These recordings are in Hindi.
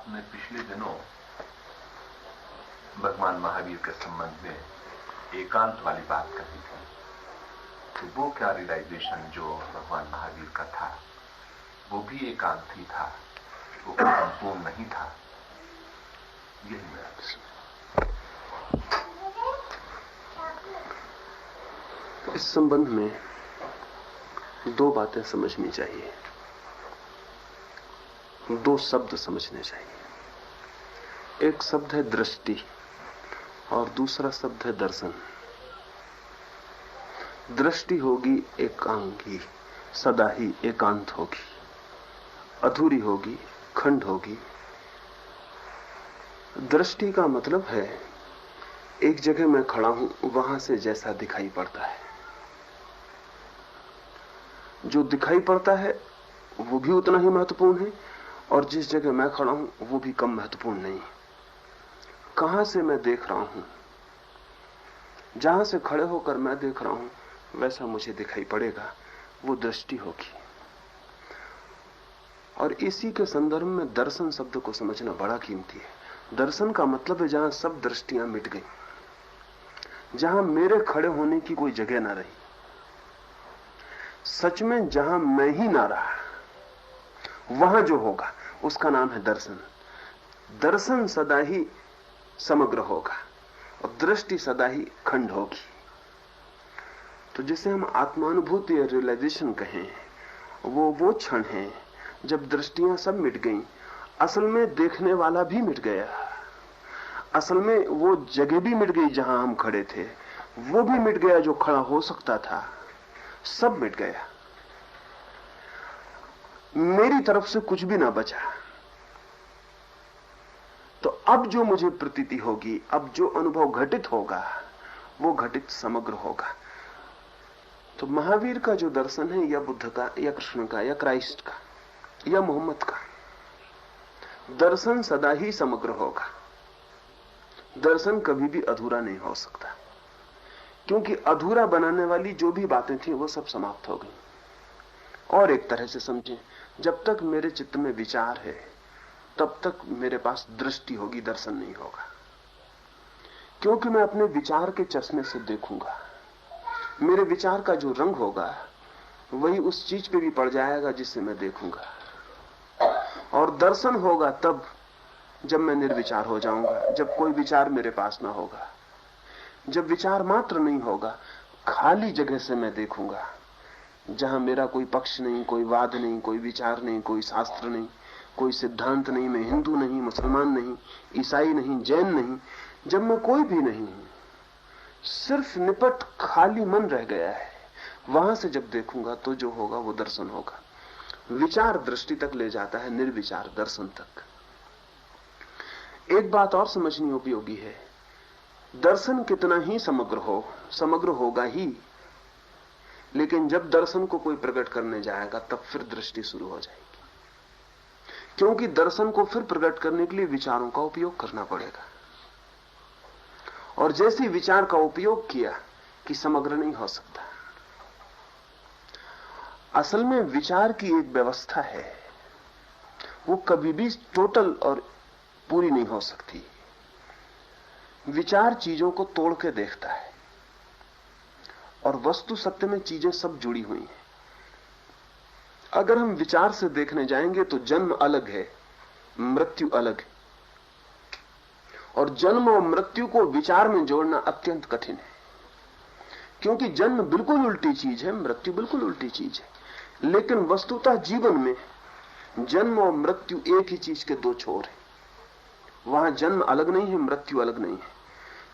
आपने पिछले दिनों भगवान महावीर के संबंध में एकांत वाली बात कही थी, तो वो क्या रियलाइजेशन जो भगवान महावीर का था वो भी एकांत ही था, वो संपूर्ण नहीं था। यही मेरा प्रश्न है। इस संबंध में दो बातें समझनी चाहिए, दो शब्द समझने चाहिए। एक शब्द है दृष्टि और दूसरा शब्द है दर्शन। दृष्टि होगी एकांगी, सदा ही एकांत होगी, अधूरी होगी, खंड होगी। दृष्टि का मतलब है एक जगह मैं खड़ा हूं, वहां से जैसा दिखाई पड़ता है, जो दिखाई पड़ता है वो भी उतना ही महत्वपूर्ण है और जिस जगह मैं खड़ा हूं वो भी कम महत्वपूर्ण नहीं। कहां से मैं देख रहा हूं, जहां से खड़े होकर मैं देख रहा हूं वैसा मुझे दिखाई पड़ेगा, वो दृष्टि होगी। और इसी के संदर्भ में दर्शन शब्द को समझना बड़ा कीमती है। दर्शन का मतलब है जहां सब दृष्टियां मिट गई, जहां मेरे खड़े होने की कोई जगह ना रही, सच में जहां मैं ही ना रहा, वहां जो होगा उसका नाम है दर्शन। दर्शन सदा ही समग्र होगा और दृष्टि सदा ही खंड होगी। तो जिसे हम आत्मानुभूति या रियलाइजेशन कहें, वो क्षण है जब दृष्टियां सब मिट गईं, असल में देखने वाला भी मिट गया, असल में वो जगह भी मिट गई जहां हम खड़े थे, वो भी मिट गया जो खड़ा हो सकता था, सब मिट गया। मेरी तरफ से कुछ भी ना बचा। तो अब जो मुझे प्रतीति होगी, अब जो अनुभव घटित होगा, वो घटित समग्र होगा। तो महावीर का जो दर्शन है, या बुद्ध का, या कृष्ण का, या क्राइस्ट का, या मोहम्मद का, दर्शन सदा ही समग्र होगा। दर्शन कभी भी अधूरा नहीं हो सकता, क्योंकि अधूरा बनाने वाली जो भी बातें थी वो सब समाप्त हो गई। और एक तरह से समझें, जब तक मेरे चित्त में विचार है तब तक मेरे पास दृष्टि होगी, दर्शन नहीं होगा। क्योंकि मैं अपने विचार के चश्मे से देखूंगा, मेरे विचार का जो रंग होगा वही उस चीज पे भी पड़ जाएगा जिससे मैं देखूंगा। और दर्शन होगा तब जब मैं निर्विचार हो जाऊंगा, जब कोई विचार मेरे पास ना होगा, जब विचार मात्र नहीं होगा, खाली जगह से मैं देखूंगा, जहां मेरा कोई पक्ष नहीं, कोई वाद नहीं, कोई विचार नहीं, कोई शास्त्र नहीं, कोई सिद्धांत नहीं, मैं हिंदू नहीं, मुसलमान नहीं, ईसाई नहीं, जैन नहीं, जब मैं कोई भी नहीं हूं, सिर्फ निपट खाली मन रह गया है, वहां से जब देखूंगा तो जो होगा वो दर्शन होगा। विचार दृष्टि तक ले जाता है, निर्विचार दर्शन तक। एक बात और समझनी उपयोगी है, दर्शन कितना ही समग्र हो, समग्र होगा ही, लेकिन जब दर्शन को कोई प्रकट करने जाएगा तब फिर दृष्टि शुरू हो जाएगी, क्योंकि दर्शन को फिर प्रकट करने के लिए विचारों का उपयोग करना पड़ेगा। और जैसे विचार का उपयोग किया कि समग्र नहीं हो सकता। असल में विचार की एक व्यवस्था है, वो कभी भी टोटल और पूरी नहीं हो सकती। विचार चीजों को तोड़ के देखता है और वस्तु सत्य में चीजें सब जुड़ी हुई हैं। अगर हम विचार से देखने जाएंगे तो जन्म अलग है, मृत्यु अलग है, और जन्म और मृत्यु को विचार में जोड़ना अत्यंत कठिन है, क्योंकि जन्म बिल्कुल उल्टी चीज है, मृत्यु बिल्कुल उल्टी चीज है। लेकिन वस्तुतः जीवन में जन्म और मृत्यु एक ही चीज के दो छोर हैं। वहां जन्म अलग नहीं है, मृत्यु अलग नहीं है।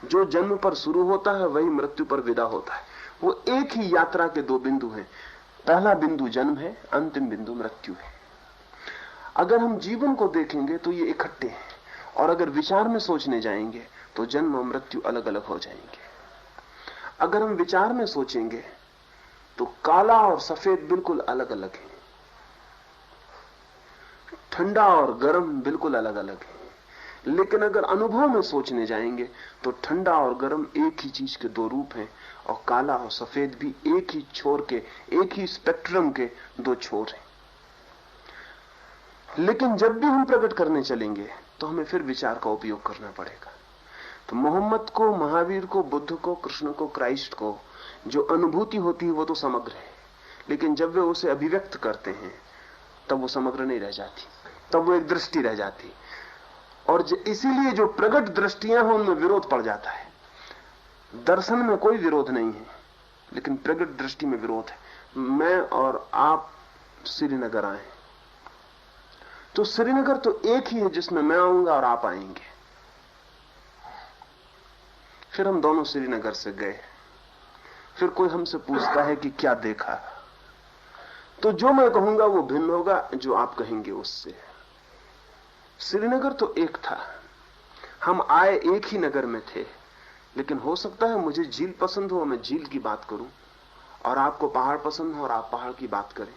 जो जन्म पर शुरू होता है वही मृत्यु पर विदा होता है। वो एक ही यात्रा के दो बिंदु हैं। पहला बिंदु जन्म है, अंतिम बिंदु मृत्यु है। अगर हम जीवन को देखेंगे तो ये इकट्ठे हैं, और अगर विचार में सोचने जाएंगे तो जन्म और मृत्यु अलग अलग हो जाएंगे। अगर हम विचार में सोचेंगे तो काला और सफेद बिल्कुल अलग अलग है, ठंडा और गर्म बिल्कुल अलग अलग है। लेकिन अगर अनुभव में सोचने जाएंगे तो ठंडा और गर्म एक ही चीज के दो रूप हैं, और काला और सफेद भी एक ही छोर के, एक ही स्पेक्ट्रम के दो छोर हैं। लेकिन जब भी हम प्रकट करने चलेंगे तो हमें फिर विचार का उपयोग करना पड़ेगा। तो मोहम्मद को, महावीर को, बुद्ध को, कृष्ण को, क्राइस्ट को जो अनुभूति होती है वो तो समग्र है, लेकिन जब वे उसे अभिव्यक्त करते हैं तब वो समग्र नहीं रह जाती, तब वो एक दृष्टि रह जाती। और इसीलिए जो प्रकट दृष्टियां हैं उनमें विरोध पड़ जाता है। दर्शन में कोई विरोध नहीं है, लेकिन प्रकट दृष्टि में विरोध है। मैं और आप श्रीनगर आए तो श्रीनगर तो एक ही है जिसमें मैं आऊंगा और आप आएंगे। फिर हम दोनों श्रीनगर से गए, फिर कोई हमसे पूछता है कि क्या देखा, तो जो मैं कहूंगा वो भिन्न होगा जो आप कहेंगे उससे। श्रीनगर तो एक था, हम आए एक ही नगर में थे, लेकिन हो सकता है मुझे झील पसंद हो, मैं झील की बात करूं, और आपको पहाड़ पसंद हो और आप पहाड़ की बात करें।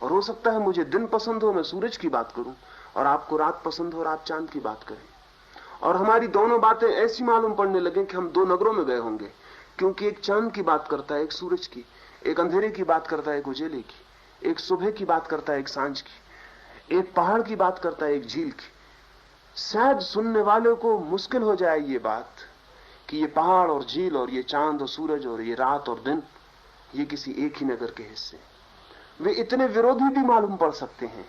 और हो सकता है मुझे दिन पसंद हो, मैं सूरज की बात करूं, और आपको रात पसंद हो और आप चांद की बात करें। और हमारी दोनों बातें ऐसी मालूम पड़ने लगे कि हम दो नगरों में गए होंगे, क्योंकि एक चांद की बात करता है, एक सूरज की, एक अंधेरे की बात करता है, एक उजेले की, एक सुबह की बात करता है, एक सांझ की, एक पहाड़ की बात करता है, एक झील की। शायद सुनने वाले को मुश्किल हो जाए ये बात कि ये पहाड़ और झील और ये चांद और सूरज और ये रात और दिन ये किसी एक ही नगर के हिस्से। वे इतने विरोधी भी मालूम पड़ सकते हैं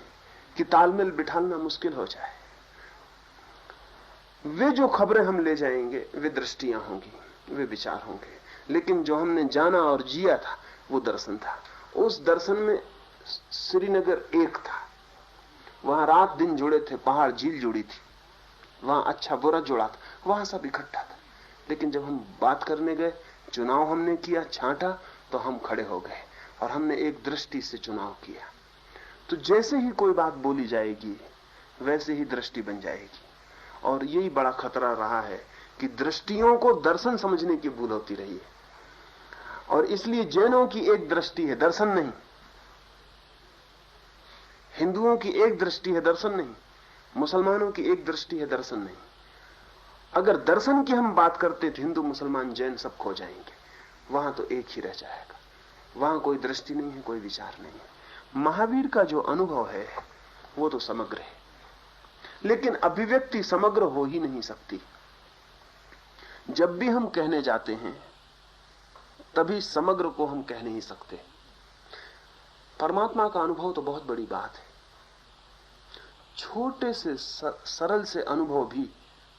कि तालमेल बिठाना मुश्किल हो जाए। वे जो खबरें हम ले जाएंगे वे दृष्टियां होंगी, वे विचार होंगे, लेकिन जो हमने जाना और जिया था वो दर्शन था। उस दर्शन में श्रीनगर एक था, वहां रात दिन जुड़े थे, पहाड़ झील जुड़ी थी, वहां अच्छा बुरा जुड़ा था, वहां सब इकट्ठा था। लेकिन जब हम बात करने गए, चुनाव हमने किया, छांटा, तो हम खड़े हो गए और हमने एक दृष्टि से चुनाव किया। तो जैसे ही कोई बात बोली जाएगी वैसे ही दृष्टि बन जाएगी। और यही बड़ा खतरा रहा है कि दृष्टियों को दर्शन समझने की भूल होती रही है। और इसलिए जैनों की एक दृष्टि है, दर्शन नहीं। हिंदुओं की एक दृष्टि है, दर्शन नहीं। मुसलमानों की एक दृष्टि है, दर्शन नहीं। अगर दर्शन की हम बात करते तो हिंदू, मुसलमान, जैन सब खो जाएंगे। वहां तो एक ही रह जाएगा, वहां कोई दृष्टि नहीं है, कोई विचार नहीं है। महावीर का जो अनुभव है वो तो समग्र है, लेकिन अभिव्यक्ति समग्र हो ही नहीं सकती। जब भी हम कहने जाते हैं तभी समग्र को हम कह नहीं सकते। परमात्मा का अनुभव तो बहुत बड़ी बात है। छोटे से सरल से अनुभव भी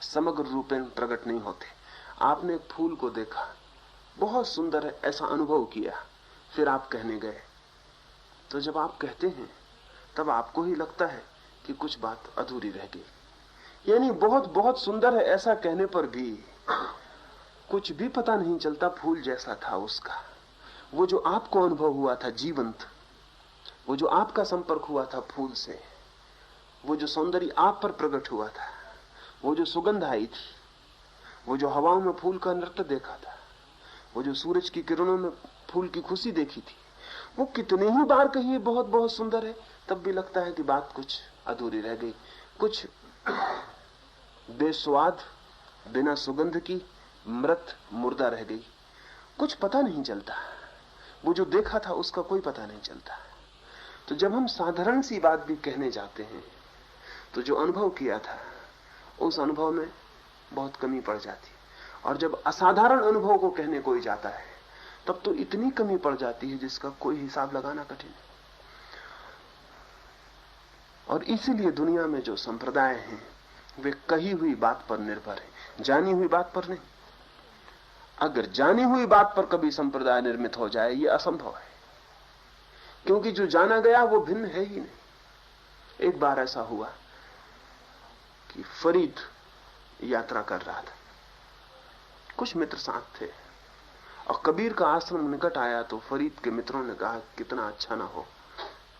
समग्र रूपेण प्रकट नहीं होते। आपने एक फूल को देखा, बहुत सुंदर है, ऐसा अनुभव किया, फिर आप कहने गए, तो जब आप कहते हैं तब आपको ही लगता है कि कुछ बात अधूरी रह गई। यानी बहुत बहुत सुंदर है ऐसा कहने पर भी कुछ भी पता नहीं चलता फूल जैसा था उसका। वो जो आपको अनुभव हुआ था जीवंत, वो जो आपका संपर्क हुआ था फूल से, वो जो सौंदर्य आप पर प्रकट हुआ था, वो जो सुगंध आई थी, वो जो हवाओं में फूल का नृत्य देखा था, वो जो सूरज की किरणों में फूल की खुशी देखी थी, वो कितने ही बार कहिए बहुत बहुत सुंदर है, तब भी लगता है कि बात कुछ अधूरी रह गई, कुछ बेस्वाद, बिना सुगंध की मृत मुर्दा रह गई, कुछ पता नहीं चलता। वो जो देखा था उसका कोई पता नहीं चलता। तो जब हम साधारण सी बात भी कहने जाते हैं तो जो अनुभव किया था उस अनुभव में बहुत कमी पड़ जाती, और जब असाधारण अनुभव को कहने कोई जाता है तब तो इतनी कमी पड़ जाती है जिसका कोई हिसाब लगाना कठिन है। और इसीलिए दुनिया में जो संप्रदाय हैं वे कही हुई बात पर निर्भर है, जानी हुई बात पर नहीं। अगर जानी हुई बात पर कभी संप्रदाय निर्मित हो जाए ये असंभव है, क्योंकि जो जाना गया वो भिन्न है ही नहीं। एक बार ऐसा हुआ कि फरीद यात्रा कर रहा था, कुछ मित्र साथ थे, और कबीर का आश्रम निकट आया तो फरीद के मित्रों ने कहा कितना अच्छा ना हो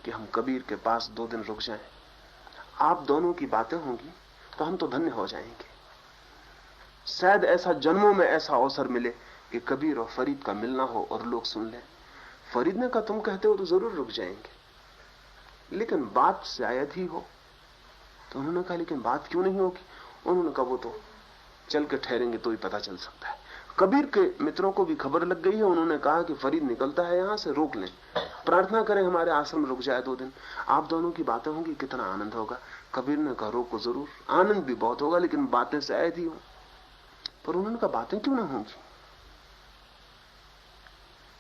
कि हम कबीर के पास 2 दिन रुक जाएं, आप दोनों की बातें होंगी तो हम तो धन्य हो जाएंगे। शायद ऐसा जन्मों में ऐसा अवसर मिले कि कबीर और फरीद का मिलना हो और लोग सुन लें। फरीद ने कहा तुम कहते हो तो जरूर रुक जाएंगे, लेकिन बात शायद ही हो। तो उन्होंने कहा लेकिन बात क्यों नहीं होगी? उन्होंने कहा वो तो चल के ठहरेंगे तो ही पता चल सकता है। कबीर के मित्रों को भी खबर लग गई है, उन्होंने कहा कि फरीद निकलता है यहां से, रोक लें। प्रार्थना करें हमारे आश्रम रुक जाए 2 दिन, आप दोनों की बातें होंगी, कितना आनंद होगा। कबीर ने कहा रोको जरूर, आनंद भी बहुत होगा, लेकिन बातें शायद ही हो। पर उन्होंने कहा बातें क्यों ना होंगी?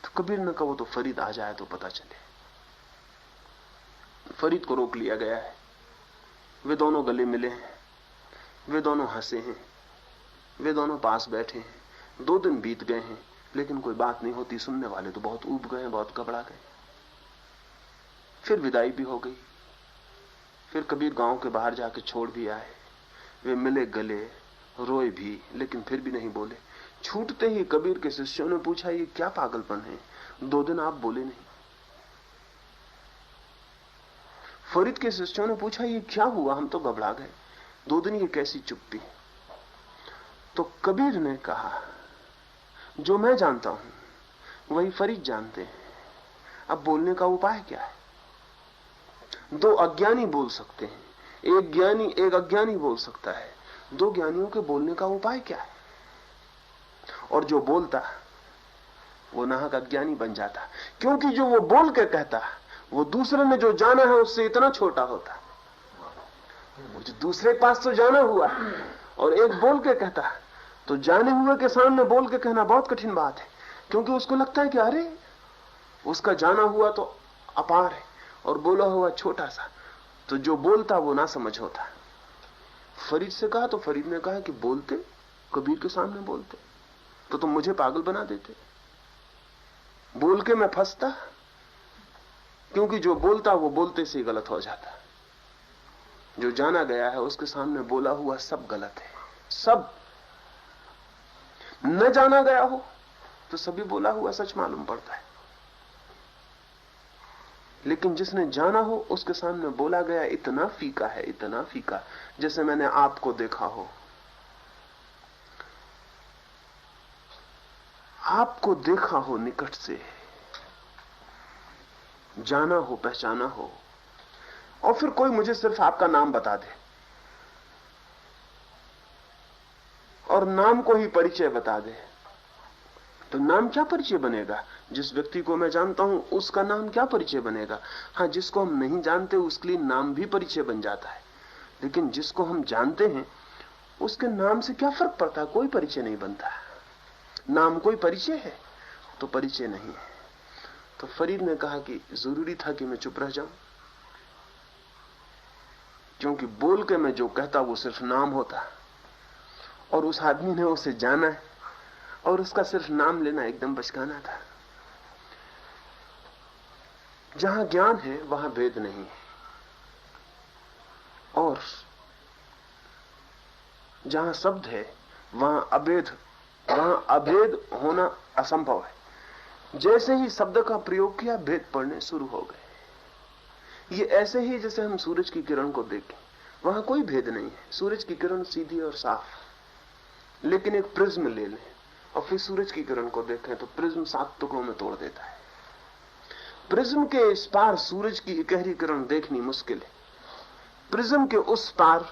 तो कबीर ने कहा वो तो फरीद आ जाए तो पता चले। फरीद को रोक लिया गया है। वे दोनों गले मिले हैं, वे दोनों हंसे हैं, वे दोनों पास बैठे हैं। 2 दिन बीत गए हैं, लेकिन कोई बात नहीं होती। सुनने वाले तो बहुत ऊब गए, बहुत घबरा गए। फिर विदाई भी हो गई। फिर कबीर गांव के बाहर जाके छोड़ भी आए। वे मिले गले, रोए भी, लेकिन फिर भी नहीं बोले। छूटते ही कबीर के शिष्यों ने पूछा ये क्या पागलपन है, 2 दिन आप बोले नहीं। फरीद के शिष्यों ने पूछा ये क्या हुआ, हम तो घबरा गए, 2 दिन ये कैसी चुप्पी। तो कबीर ने कहा जो मैं जानता हूं वही फरीद जानते हैं, अब बोलने का उपाय क्या है? 2 अज्ञानी बोल सकते हैं, एक ज्ञानी एक अज्ञानी बोल सकता है, 2 ज्ञानियों के बोलने का उपाय क्या है? और जो बोलता वो नाहक अज्ञानी बन जाता, क्योंकि जो वो बोल के कहता वो दूसरे ने जो जाना है उससे इतना छोटा होता। वो जो दूसरे के पास तो जाना हुआ और एक बोल के कहता, तो जाने हुए के सामने बोल के कहना बहुत कठिन बात है, क्योंकि उसको लगता है कि अरे उसका जाना हुआ तो अपार है और बोला हुआ छोटा सा। तो जो बोलता वो ना समझ होता। फरीद से कहा तो फरीद ने कहा कि बोलते, कबीर के सामने बोलते तो तुम मुझे पागल बना देते। बोल के मैं फंसता, क्योंकि जो बोलता वो बोलते से ही गलत हो जाता। जो जाना गया है उसके सामने बोला हुआ सब गलत है, सब। न जाना गया हो तो सभी बोला हुआ सच मालूम पड़ता है, लेकिन जिसने जाना हो उसके सामने बोला गया इतना फीका है, इतना फीका। जैसे मैंने आपको देखा हो, आपको देखा हो निकट से, जाना हो, पहचाना हो, और फिर कोई मुझे सिर्फ आपका नाम बता दे और नाम को ही परिचय बता दे, तो नाम क्या परिचय बनेगा? जिस व्यक्ति को मैं जानता हूं उसका नाम क्या परिचय बनेगा? हाँ, जिसको हम नहीं जानते उसके लिए नाम भी परिचय बन जाता है, लेकिन जिसको हम जानते हैं उसके नाम से क्या फर्क पड़ता है? कोई परिचय नहीं बनता। नाम कोई परिचय है तो परिचय नहीं है। तो फरीद ने कहा कि जरूरी था कि मैं चुप रह जाऊं, क्योंकि बोल के मैं जो कहता वो सिर्फ नाम होता, और उस आदमी ने उसे जाना है और उसका सिर्फ नाम लेना एकदम बचकाना था। जहां ज्ञान है वहां भेद नहीं है, और जहां शब्द है वहां अभेद होना असंभव है। जैसे ही शब्द का प्रयोग किया भेद पड़ने शुरू हो गए। ये ऐसे ही जैसे हम सूरज की किरण को देखें, वहां कोई भेद नहीं है, सूरज की किरण सीधी और साफ। लेकिन एक प्रिज्म ले लें और फिर सूरज की किरण को देखें तो प्रिज्म 7 टुकड़ों में तोड़ देता है। प्रिज्म के इस पार सूरज की इकहरी किरण देखनी मुश्किल है, प्रिज्म के उस पार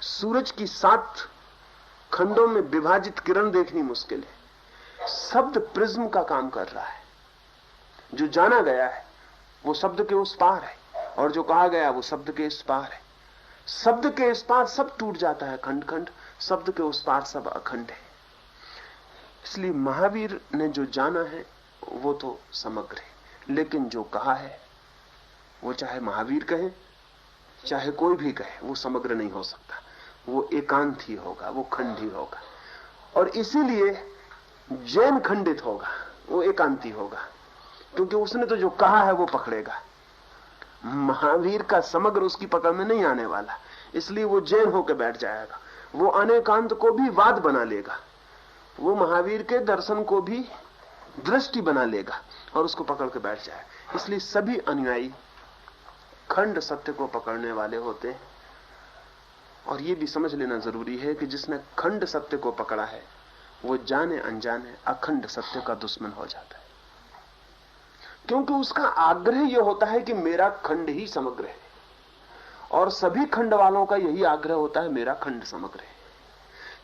सूरज की 7 खंडों में विभाजित किरण देखनी मुश्किल है। शब्द प्रिज्म का काम कर रहा है। जो जाना गया है वो शब्द के उस पार है, और जो कहा गया वो शब्द के इस पार है। शब्द के इस पार सब टूट जाता है खंड खंड, शब्द के उस पार सब अखंड है। इसलिए महावीर ने जो जाना है वो तो समग्र है, लेकिन जो कहा है वो चाहे महावीर कहे चाहे कोई भी कहे वो समग्र नहीं हो सकता, वो एकांत ही होगा, वो खंड ही होगा। और इसीलिए जैन खंडित होगा, वो एकांती होगा, क्योंकि उसने तो जो कहा है वो पकड़ेगा। महावीर का समग्र उसकी पकड़ में नहीं आने वाला, इसलिए वो जैन होकर बैठ जाएगा। वो अनेकांत को भी वाद बना लेगा, वो महावीर के दर्शन को भी दृष्टि बना लेगा और उसको पकड़ के बैठ जाएगा। इसलिए सभी अनुयायी खंड सत्य को पकड़ने वाले होते हैं। और ये भी समझ लेना जरूरी है कि जिसने खंड सत्य को पकड़ा है वो जाने अनजाने अखंड सत्य का दुश्मन हो जाता है, क्योंकि उसका आग्रह यह होता है कि मेरा खंड ही समग्र है, और सभी खंड वालों का यही आग्रह होता है मेरा खंड समग्र है।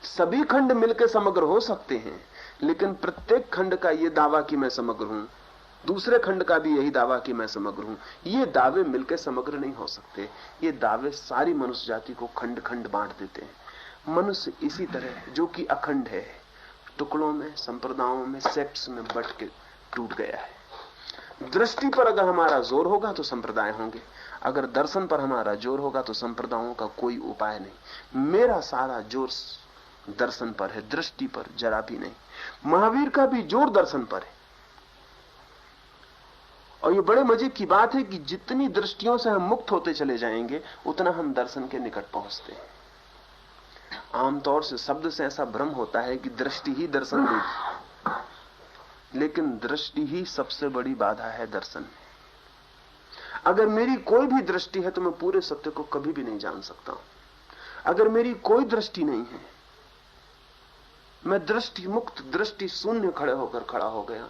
सभी खंड मिलकर समग्र हो सकते हैं, लेकिन प्रत्येक खंड का यह दावा कि मैं समग्र हूं दूसरे खंड का भी यही दावा कि मैं समग्र हूं। ये दावे मिलकर समग्र नहीं हो सकते। ये दावे सारी मनुष्य जाति को खंड खंड बांट देते हैं। मनुष्य इसी तरह जो कि अखंड है, टुकड़ों में, संप्रदायों में, सेक्ट्स में बट के टूट गया है। दृष्टि पर अगर हमारा जोर होगा तो संप्रदाय होंगे, अगर दर्शन पर हमारा जोर होगा तो संप्रदायों का कोई उपाय नहीं। मेरा सारा जोर दर्शन पर है, दृष्टि पर जरा भी नहीं। महावीर का भी जोर दर्शन पर है। और ये बड़े मजे की बात है कि जितनी दृष्टियों से हम मुक्त होते चले जाएंगे उतना हम दर्शन के निकट पहुंचते हैं। आमतौर से शब्द से ऐसा भ्रम होता है कि दृष्टि ही दर्शन देगी, लेकिन दृष्टि ही सबसे बड़ी बाधा है दर्शन में। अगर मेरी कोई भी दृष्टि है तो मैं पूरे सत्य को कभी भी नहीं जान सकता हूं। अगर मेरी कोई दृष्टि नहीं है, मैं दृष्टि मुक्त, दृष्टि शून्य खड़े होकर खड़ा हो गया,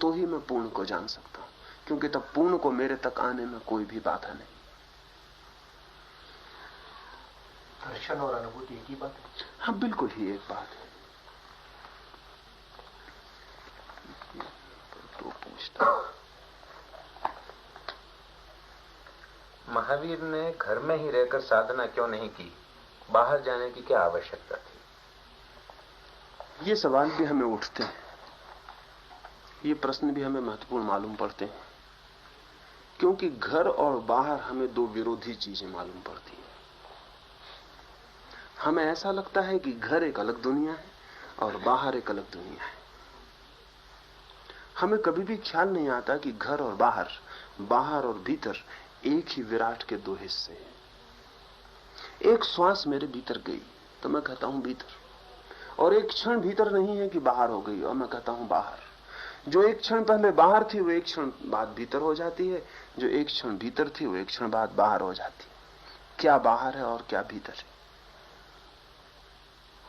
तो ही मैं पूर्ण को जान सकता हूं, क्योंकि तब पूर्ण को मेरे तक आने में कोई भी बाधा नहीं। दर्शन और अनुभूति एक ही बात है? हाँ, बिल्कुल ही एक बात है। तो पूछता महावीर ने घर में ही रहकर साधना क्यों नहीं की? बाहर जाने की क्या आवश्यकता थी? ये सवाल भी हमें उठते हैं, ये प्रश्न भी हमें महत्वपूर्ण मालूम पड़ते हैं, क्योंकि घर और बाहर हमें दो विरोधी चीजें मालूम पड़ती हैं। हमें ऐसा लगता है कि घर एक अलग दुनिया है और बाहर एक अलग दुनिया है। हमें कभी भी ख्याल नहीं आता कि घर और बाहर, बाहर और भीतर एक ही विराट के दो हिस्से हैं। एक श्वास मेरे भीतर गई तो मैं कहता हूं भीतर, और एक क्षण भीतर नहीं है कि बाहर हो गई और मैं कहता हूं बाहर। जो एक क्षण पहले बाहर थी वो एक क्षण बाद भीतर हो जाती है, जो एक क्षण भीतर थी वो एक क्षण बाद बाहर हो जाती है। क्या बाहर है और क्या भीतर है?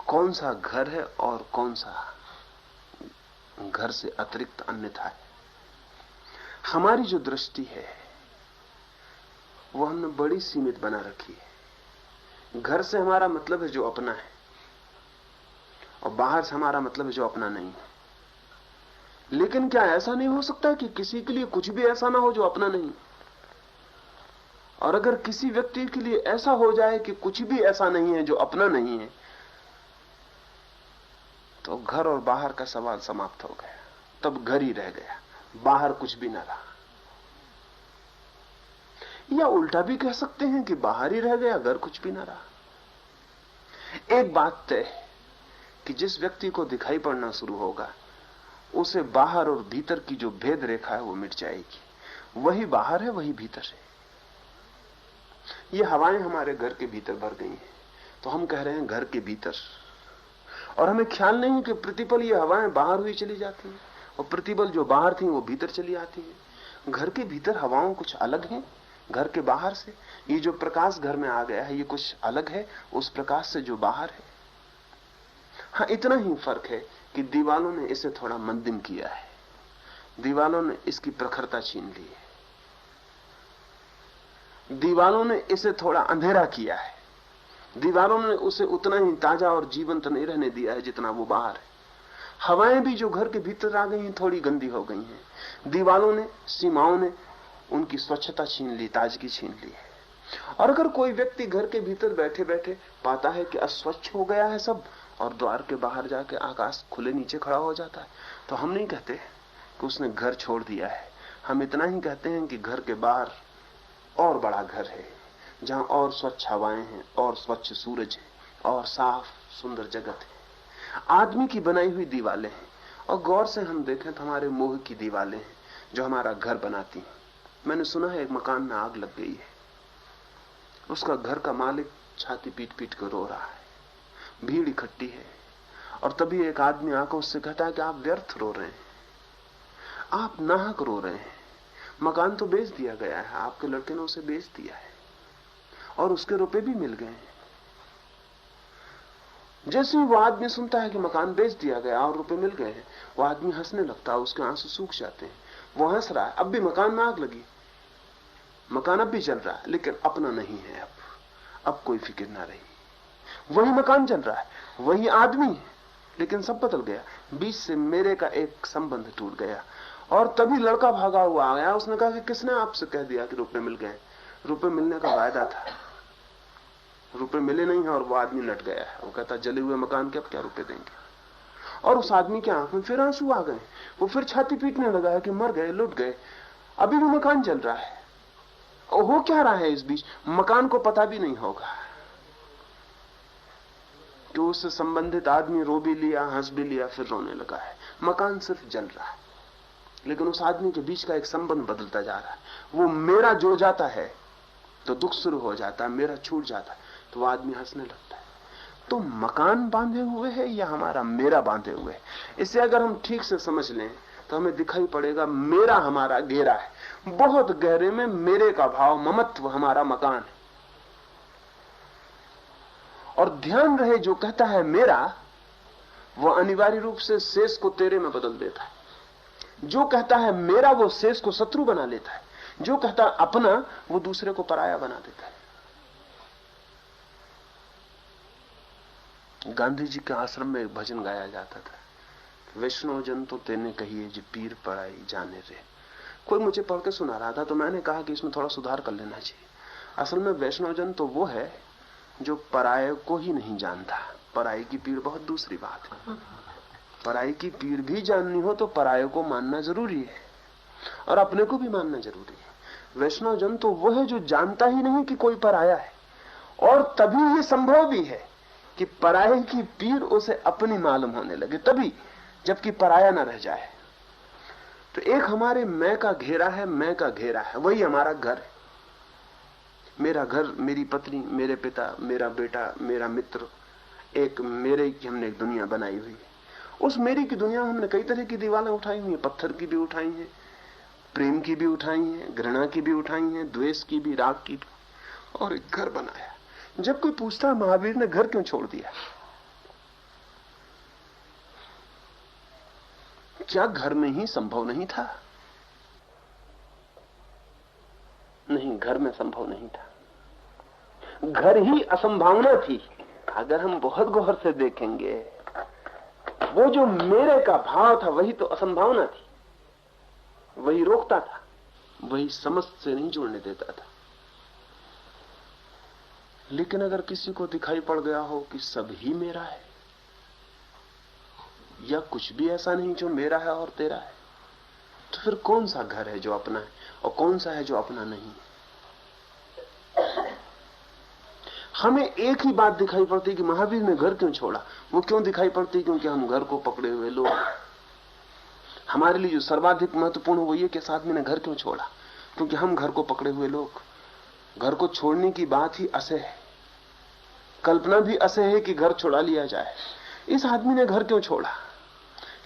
कौन सा घर है और कौन सा घर से अतिरिक्त अन्यथा है? हमारी जो दृष्टि है वो हमने बड़ी सीमित बना रखी है। घर से हमारा मतलब है जो अपना है, और बाहर से हमारा मतलब है जो अपना नहीं है। लेकिन क्या ऐसा नहीं हो सकता कि किसी के लिए कुछ भी ऐसा ना हो जो अपना नहीं? और अगर किसी व्यक्ति के लिए ऐसा हो जाए कि कुछ भी ऐसा नहीं है जो अपना नहीं है, तो घर और बाहर का सवाल समाप्त हो गया। तब घर ही रह गया, बाहर कुछ भी ना रहा। या उल्टा भी कह सकते हैं कि बाहर ही रह गया, घर कुछ भी ना रहा। एक बात तय है कि जिस व्यक्ति को दिखाई पड़ना शुरू होगा उसे बाहर और भीतर की जो भेद रेखा है वो मिट जाएगी। वही बाहर है, वही भीतर है। ये हवाएं हमारे घर के भीतर भर गई हैं, तो हम कह रहे हैं घर के भीतर, और हमें ख्याल नहीं कि प्रतिपल ये हवाएं बाहर हुई चली जाती हैं और प्रतिपल जो बाहर थी वो भीतर चली आती हैं। घर के भीतर हवाओं कुछ अलग हैं घर के बाहर से। ये जो प्रकाश घर में आ गया है ये कुछ अलग है उस प्रकाश से जो बाहर है। हाँ, इतना ही फर्क है कि दीवालों ने इसे थोड़ा मंदिम किया है, दीवालों ने इसकी प्रखरता छीन ली है, दीवालों ने इसे थोड़ा अंधेरा किया है, दीवारों ने उसे उतना ही ताजा और जीवंत नहीं रहने दिया है जितना वो बाहर है। हवाएं भी जो घर के भीतर आ गई हैं थोड़ी गंदी हो गई हैं। दीवालों ने, सीमाओं ने उनकी स्वच्छता छीन ली, ताजगी छीन ली है। और अगर कोई व्यक्ति घर के भीतर बैठे बैठे पाता है कि अस्वच्छ हो गया है सब, और द्वार के बाहर जाके आकाश खुले नीचे खड़ा हो जाता है, तो हम नहीं कहते कि उसने घर छोड़ दिया है। हम इतना ही कहते हैं कि घर के बाहर और बड़ा घर है, जहां और स्वच्छ हवाएं हैं, और स्वच्छ सूरज है, और साफ सुंदर जगत है। आदमी की बनाई हुई दीवालें हैं, और गौर से हम देखें तो हमारे मोह की दीवालें हैं जो हमारा घर बनाती हैं। मैंने सुना है एक मकान में आग लग गई है, उसका घर का मालिक छाती पीट पीट कर रो रहा है, भीड़ इकट्ठी है, और तभी एक आदमी आकर उससे कहता है कि आप व्यर्थ रो रहे हैं, आप नाहक रो रहे हैं, मकान तो बेच दिया गया है, आपके लड़के ने उसे बेच दिया है और उसके रुपए भी मिल गए हैं। जैसे ही वो आदमी सुनता है कि मकान बेच दिया गया और रुपए मिल गए हैं, वो आदमी हंसने लगता है, उसके आंसू सूख जाते हैं। वो हंस रहा है, अब भी मकान में आग लगी, मकान अब भी चल रहा है, लेकिन अपना नहीं है। अब कोई फिक्र ना रही, वही मकान चल रहा है, वही आदमी है, लेकिन सब बदल गया। बीच से मेरे का एक संबंध टूट गया, और तभी लड़का भागा हुआ आ गया। उसने कहा कि किसने आपसे कह दिया कि रुपए मिल गए? रुपए मिलने का वायदा था, रुपए मिले नहीं है और वो आदमी नट गया है। वो कहता जले हुए मकान के अब क्या रुपए देंगे। और उस आदमी की आंख में फिर आंसू आ गए। वो फिर छाती पीटने लगा है कि मर गए, लुट गए, अभी भी मकान चल रहा है। और हो क्या रहा है इस बीच, मकान को पता भी नहीं होगा कि उससे संबंधित आदमी रो भी लिया, हंस भी लिया, फिर रोने लगा है। मकान सिर्फ जल रहा है, लेकिन उस आदमी के बीच का एक संबंध बदलता जा रहा है। वो मेरा जुड़ जाता है तो दुख शुरू हो जाता है, मेरा छूट जाता है तो वो आदमी हंसने लगता है। तो मकान बांधे हुए है या हमारा मेरा बांधे हुए है? इसे अगर हम ठीक से समझ लें तो हमें दिखाई पड़ेगा मेरा हमारा घेरा है। बहुत गहरे में मेरे का भाव, ममत्व हमारा मकान है। और ध्यान रहे, जो कहता है मेरा, वो अनिवार्य रूप से शेष को तेरे में बदल देता है। जो कहता है मेरा, वो शेष को शत्रु बना लेता है। जो कहता है अपना, वो दूसरे को पराया बना देता है। गांधी जी के आश्रम में एक भजन गाया जाता था, वैष्णव जन तो तेने कहिए जी पीर पराई जाने रे। कोई मुझे पढ़ के सुना रहा था तो मैंने कहा कि इसमें थोड़ा सुधार कर लेना चाहिए। असल में वैष्णव जन तो वो है जो पराये को ही नहीं जानता। पराई की पीर बहुत दूसरी बात है। पराई की पीर भी जाननी हो तो पराये को मानना जरूरी है और अपने को भी मानना जरूरी है। वैष्णव जन तो वो है जो जानता ही नहीं कि कोई पराया है, और तभी ये संभव भी है कि पराये की पीर उसे अपनी मालूम होने लगे, तभी, जबकि पराया न रह जाए। तो एक हमारे मैं का घेरा है, मैं का घेरा है, वही हमारा घर है। मेरा घर, मेरी पत्नी, मेरे पिता, मेरा बेटा, मेरा मित्र, एक मेरे की हमने एक दुनिया बनाई हुई है। उस मेरी की दुनिया में हमने कई तरह की दीवारें उठाई हुई हैं, पत्थर की भी उठाई हैं, प्रेम की भी उठाई हैं, घृणा की भी उठाई हैं, द्वेष की भी, राग की भी, और एक घर बनाया। जब कोई पूछता है महावीर ने घर क्यों छोड़ दिया, क्या घर में ही संभव नहीं था? नहीं, घर में संभव नहीं था, घर ही असंभावना थी। अगर हम बहुत गौर से देखेंगे, वो जो मेरे का भाव था वही तो असंभावना थी, वही रोकता था, वही समझ से नहीं जुड़ने देता था। लेकिन अगर किसी को दिखाई पड़ गया हो कि सब ही मेरा है, या कुछ भी ऐसा नहीं जो मेरा है और तेरा है, तो फिर कौन सा घर है जो अपना है और कौन सा है जो अपना नहीं? हमें एक ही बात दिखाई पड़ती कि महावीर ने घर क्यों छोड़ा। वो क्यों दिखाई पड़ती? क्योंकि हम घर को पकड़े हुए लोग। हमारे लिए जो सर्वाधिक महत्वपूर्ण वो ये कि इस आदमी ने घर क्यों छोड़ा, क्योंकि हम घर को पकड़े हुए लोग। घर को छोड़ने की बात ही असह्य है, कल्पना भी असह्य है कि घर छुड़ा लिया जाए। इस आदमी ने घर क्यों छोड़ा?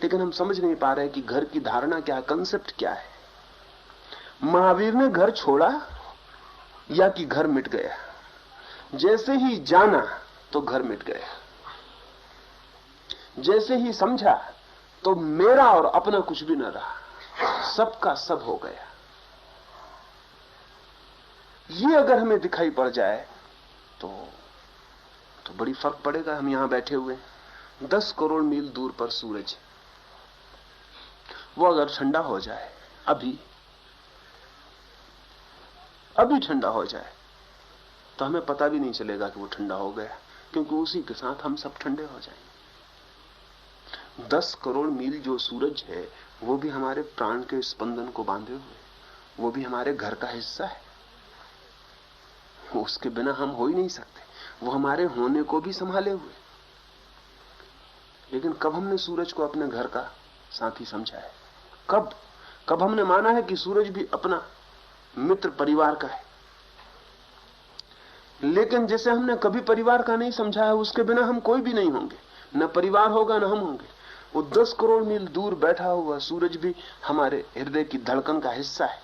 लेकिन हम समझ नहीं पा रहे कि घर की धारणा क्या है, कंसेप्ट क्या है। महावीर ने घर छोड़ा या कि घर मिट गया? जैसे ही जाना तो घर मिट गया, जैसे ही समझा तो मेरा और अपना कुछ भी न रहा, सबका सब हो गया। ये अगर हमें दिखाई पड़ जाए तो बड़ी फर्क पड़ेगा। हम यहां बैठे हुए 10 करोड़ मील दूर पर सूरज, वो अगर ठंडा हो जाए, अभी ठंडा हो जाए, तो हमें पता भी नहीं चलेगा कि वो ठंडा हो गया, क्योंकि उसी के साथ हम सब ठंडे हो जाएंगे। 10 करोड़ मील जो सूरज है वो भी हमारे प्राण के स्पंदन को बांधे हुए, वो भी हमारे घर का हिस्सा है। उसके बिना हम हो ही नहीं सकते, वो हमारे होने को भी संभाले हुए। लेकिन कब हमने सूरज को अपने घर का साथी समझा है? कब हमने माना है कि सूरज भी अपना मित्र, परिवार का है? लेकिन जैसे हमने कभी परिवार का नहीं समझा है, उसके बिना हम कोई भी नहीं होंगे, न परिवार होगा न हम होंगे। वो 10 करोड़ मील दूर बैठा हुआ सूरज भी हमारे हृदय की धड़कन का हिस्सा है।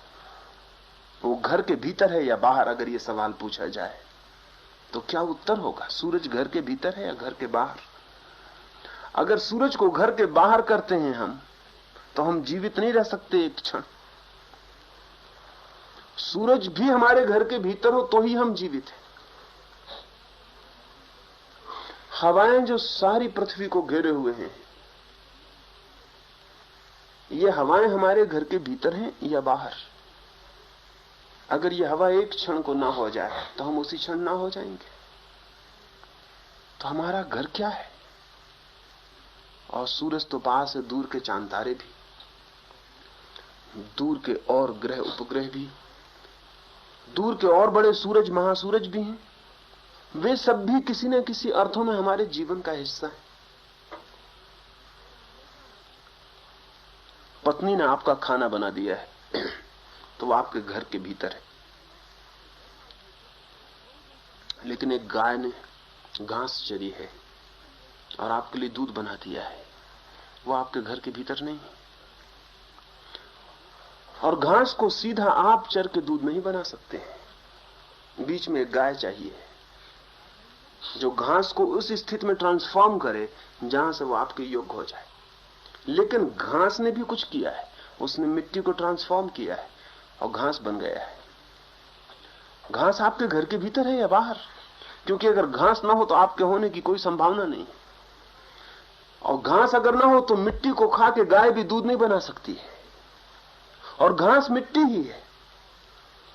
वो घर के भीतर है या बाहर? अगर ये सवाल पूछा जाए तो क्या उत्तर होगा? सूरज घर के भीतर है या घर के बाहर? अगर सूरज को घर के बाहर करते हैं हम, तो हम जीवित नहीं रह सकते एक क्षण। सूरज भी हमारे घर के भीतर हो तो ही हम जीवित हैं। हवाएं जो सारी पृथ्वी को घेरे हुए हैं, ये हवाएं हमारे घर के भीतर हैं या बाहर? अगर ये हवा एक क्षण को ना हो जाए तो हम उसी क्षण ना हो जाएंगे। तो हमारा घर क्या है? और सूरज तो पास है, दूर के चांद तारे भी, दूर के और ग्रह उपग्रह भी, दूर के और बड़े सूरज महासूरज भी हैं। वे सब भी किसी न किसी अर्थों में हमारे जीवन का हिस्सा है। पत्नी ने आपका खाना बना दिया है तो वो आपके घर के भीतर है, लेकिन एक गाय ने घास चरी है और आपके लिए दूध बना दिया है, वो आपके घर के भीतर नहीं है। और घास को सीधा आप चर के दूध नहीं बना सकते हैं, बीच में एक गाय चाहिए जो घास को उस स्थिति में ट्रांसफॉर्म करे जहां से वो आपके योग्य हो जाए। लेकिन घास ने भी कुछ किया है, उसने मिट्टी को ट्रांसफॉर्म किया है और घास बन गया है। घास आपके घर के भीतर है या बाहर? क्योंकि अगर घास ना हो तो आपके होने की कोई संभावना नहीं, और घास अगर ना हो तो मिट्टी को खा के गाय भी दूध नहीं बना सकती है। और घास मिट्टी ही है,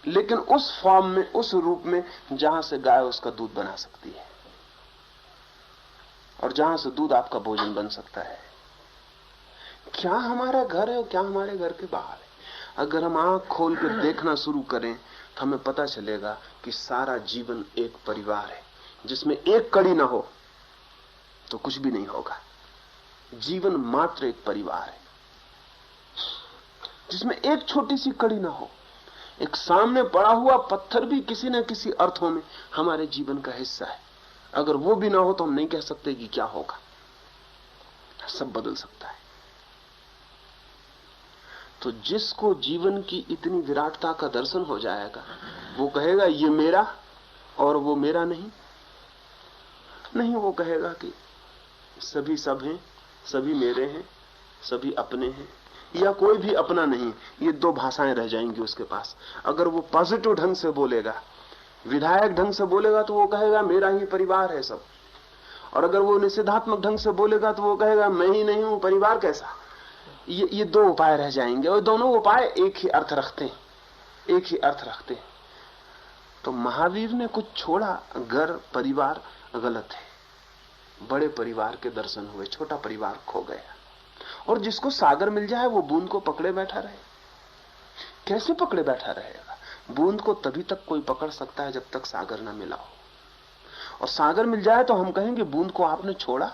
लेकिन उस फॉर्म में, उस रूप में जहां से गाय उसका दूध बना सकती है और जहां से दूध आपका भोजन बन सकता है। क्या हमारा घर है और क्या हमारे घर के बाहर है? अगर हम आंख खोल कर देखना शुरू करें तो हमें पता चलेगा कि सारा जीवन एक परिवार है। जिसमें एक कड़ी ना हो तो कुछ भी नहीं होगा। जीवन मात्र एक परिवार है जिसमें एक छोटी सी कड़ी ना हो। एक सामने पड़ा हुआ पत्थर भी किसी न किसी अर्थों में हमारे जीवन का हिस्सा है। अगर वो भी ना हो तो हम नहीं कह सकते कि क्या होगा। सब बदल सकता है। तो जिसको जीवन की इतनी विराटता का दर्शन हो जाएगा वो कहेगा ये मेरा और वो मेरा नहीं। वो कहेगा कि सभी सब हैं, सभी मेरे हैं, सभी अपने हैं, या कोई भी अपना नहीं। ये दो भाषाएं रह जाएंगी उसके पास। अगर वो पॉजिटिव ढंग से बोलेगा, विधायक ढंग से बोलेगा तो वो कहेगा मेरा ही परिवार है सब। और अगर वो निषेधात्मक ढंग से बोलेगा तो वो कहेगा मैं ही नहीं हूं, परिवार कैसा। ये दो उपाय रह जाएंगे और दोनों उपाय एक ही अर्थ रखते हैं, तो महावीर ने कुछ छोड़ा। घर परिवार गलत है। बड़े परिवार के दर्शन हुए, छोटा परिवार खो गया। और जिसको सागर मिल जाए वो बूंद को पकड़े बैठा रहे। कैसे पकड़े बैठा रहेगा? बूंद को तभी तक कोई पकड़ सकता है जब तक सागर ना मिला हो। और सागर मिल जाए तो हम कहेंगे बूंद को आपने छोड़ा।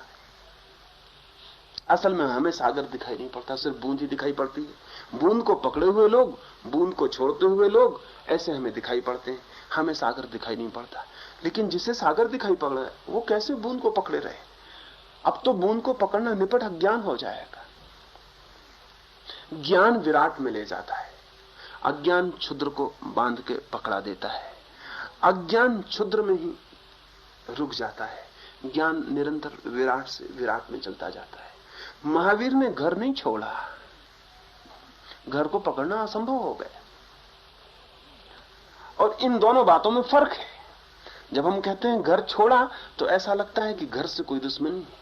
असल में हमें सागर दिखाई नहीं पड़ता, सिर्फ बूंद ही दिखाई पड़ती है। बूंद को पकड़े हुए लोग, बूंद को छोड़ते हुए लोग, ऐसे हमें दिखाई पड़ते हैं। हमें सागर दिखाई नहीं पड़ता। लेकिन जिसे सागर दिखाई पड़ रहा है वो कैसे बूंद को पकड़े रहे? अब तो बूंद को पकड़ना निपट अज्ञान हो जाएगा। ज्ञान विराट में ले जाता है, अज्ञान क्षुद्र को बांध के पकड़ा देता है। अज्ञान क्षुद्र में ही रुक जाता है, ज्ञान निरंतर विराट से विराट में चलता जाता है। महावीर ने घर नहीं छोड़ा, घर को पकड़ना असंभव हो गया। और इन दोनों बातों में फर्क है। जब हम कहते हैं घर छोड़ा तो ऐसा लगता है कि घर से कोई दुश्मनी है,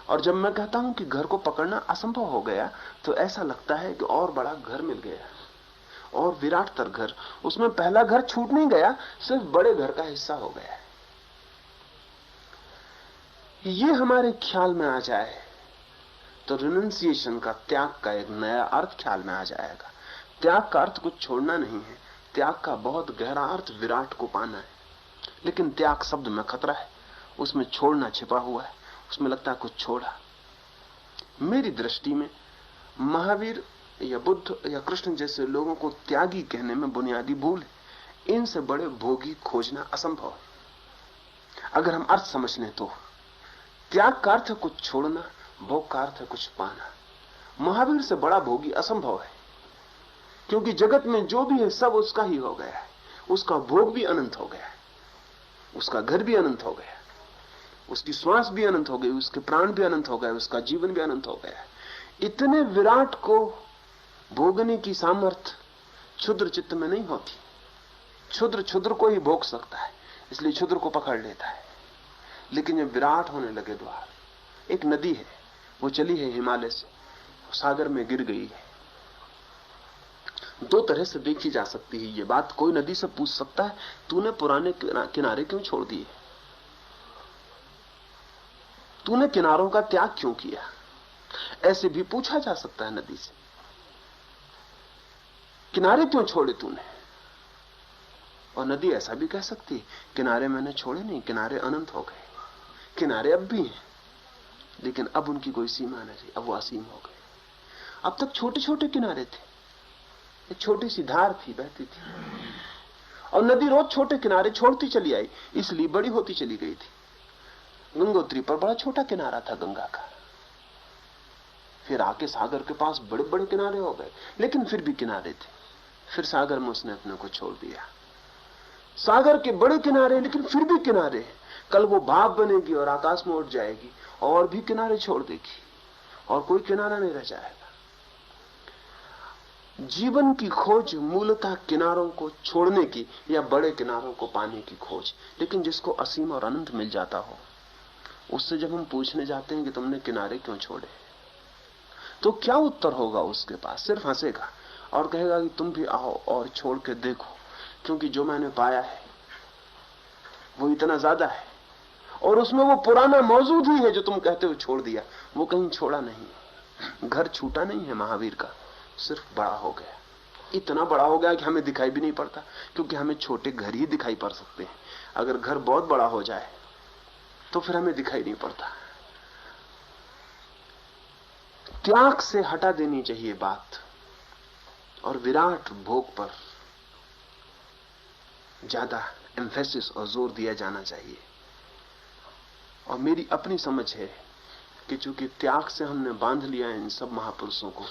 और जब मैं कहता हूं कि घर को पकड़ना असंभव हो गया तो ऐसा लगता है कि और बड़ा घर मिल गया, और विराट तर घर। उसमें पहला घर छूट नहीं गया, सिर्फ बड़े घर का हिस्सा हो गया है। ये हमारे ख्याल में आ जाए तो रिनंसिएशन का, त्याग का एक नया अर्थ ख्याल में आ जाएगा। त्याग का अर्थ कुछ छोड़ना नहीं है, त्याग का बहुत गहरा अर्थ विराट को पाना है। लेकिन त्याग शब्द में खतरा है, उसमें छोड़ना छिपा हुआ है, उसमें लगता है कुछ छोड़ा। मेरी दृष्टि में महावीर या बुद्ध या कृष्ण जैसे लोगों को त्यागी कहने में बुनियादी भूल है। इनसे बड़े भोगी खोजना असंभव है अगर हम अर्थ समझ लें तो। त्याग का अर्थ है कुछ छोड़ना, भोग का अर्थ है कुछ पाना। महावीर से बड़ा भोगी असंभव है, क्योंकि जगत में जो भी है सब उसका ही हो गया है। उसका भोग भी अनंत हो गया है, उसका घर भी अनंत हो गया, उसकी श्वास भी अनंत हो गई, उसके प्राण भी अनंत हो गए, उसका जीवन भी अनंत हो गया है। इतने विराट को भोगने की सामर्थ्य क्षुद्र चित्त में नहीं होती। क्षुद्र को ही भोग सकता है, इसलिए क्षुद्र को पकड़ लेता है। लेकिन जब विराट होने लगे द्वार, एक नदी है वो चली है हिमालय से, सागर में गिर गई है। दो तरह से देखी जा सकती है ये बात। कोई नदी से पूछ सकता है तूने पुराने किनारे क्यों छोड़ दिए, तूने किनारों का त्याग क्यों किया। ऐसे भी पूछा जा सकता है नदी से, किनारे क्यों छोड़े तूने। और नदी ऐसा भी कह सकती है किनारे मैंने छोड़े नहीं, किनारे अनंत हो गए, किनारे अब भी हैं लेकिन अब उनकी कोई सीमा नहीं, अब वो असीम हो गए। अब तक छोटे छोटे किनारे थे, एक छोटी सी धार थी बहती थी, और नदी रोज छोटे किनारे छोड़ती चली आई, इसलिए बड़ी होती चली गई थी। गंगोत्री पर बड़ा छोटा किनारा था गंगा का, फिर आके सागर के पास बड़े बड़े किनारे हो गए, लेकिन फिर भी किनारे थे। फिर सागर में उसने अपने को छोड़ दिया। सागर के बड़े किनारे लेकिन फिर भी किनारे। कल वो भाप बनेगी और आकाश में उठ जाएगी और भी किनारे छोड़ देगी और कोई किनारा नहीं रह जाएगा। जीवन की खोज मूलतः किनारों को छोड़ने की या बड़े किनारों को पाने की खोज। लेकिन जिसको असीम और अनंत मिल जाता हो, उससे जब हम पूछने जाते हैं कि तुमने किनारे क्यों छोड़े, तो क्या उत्तर होगा उसके पास? सिर्फ हंसेगा और कहेगा कि तुम भी आओ और छोड़ के देखो, क्योंकि जो मैंने पाया है वो इतना ज्यादा है और उसमें वो पुराना मौजूद ही है जो तुम कहते हो छोड़ दिया। वो कहीं छोड़ा नहीं। घर छूटा नहीं है महावीर का, सिर्फ बड़ा हो गया। इतना बड़ा हो गया कि हमें दिखाई भी नहीं पड़ता, क्योंकि हमें छोटे घर ही दिखाई पड़ सकते हैं। अगर घर बहुत बड़ा हो जाए तो फिर हमें दिखाई नहीं पड़ता। त्याग से हटा देनी चाहिए बात और विराट भोग पर ज्यादा एम्फेसिस और जोर दिया जाना चाहिए। और मेरी अपनी समझ है कि चूंकि त्याग से हमने बांध लिया इन सब महापुरुषों को,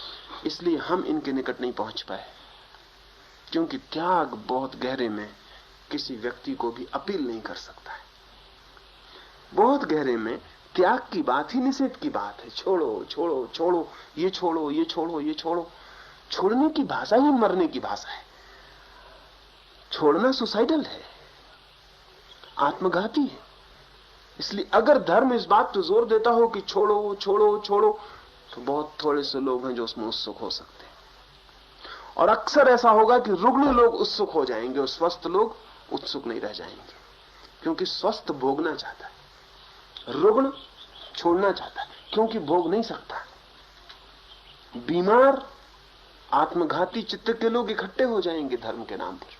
इसलिए हम इनके निकट नहीं पहुंच पाए। क्योंकि त्याग बहुत गहरे में किसी व्यक्ति को भी अपील नहीं कर सकता है। बहुत गहरे में त्याग की बात ही निषेध की बात है। छोड़ो छोड़ो छोड़ो, ये छोड़ो ये छोड़ो ये छोड़ो। छोड़ने की भाषा ही मरने की भाषा है। छोड़ना सुसाइडल है, आत्मघाती है। इसलिए अगर धर्म इस बात पर जोर देता हो कि छोड़ो छोड़ो छोड़ो, तो बहुत थोड़े से लोग हैं जो उसमें उत्सुक हो सकते हैं। और अक्सर ऐसा होगा कि रुग्ण लोग उत्सुक हो जाएंगे और स्वस्थ लोग उत्सुक नहीं रह जाएंगे, क्योंकि स्वस्थ भोगना चाहता है, रुग्ण छोड़ना चाहता है क्योंकि भोग नहीं सकता। बीमार आत्मघाती चित्त के लोग इकट्ठे हो जाएंगे धर्म के नाम पर।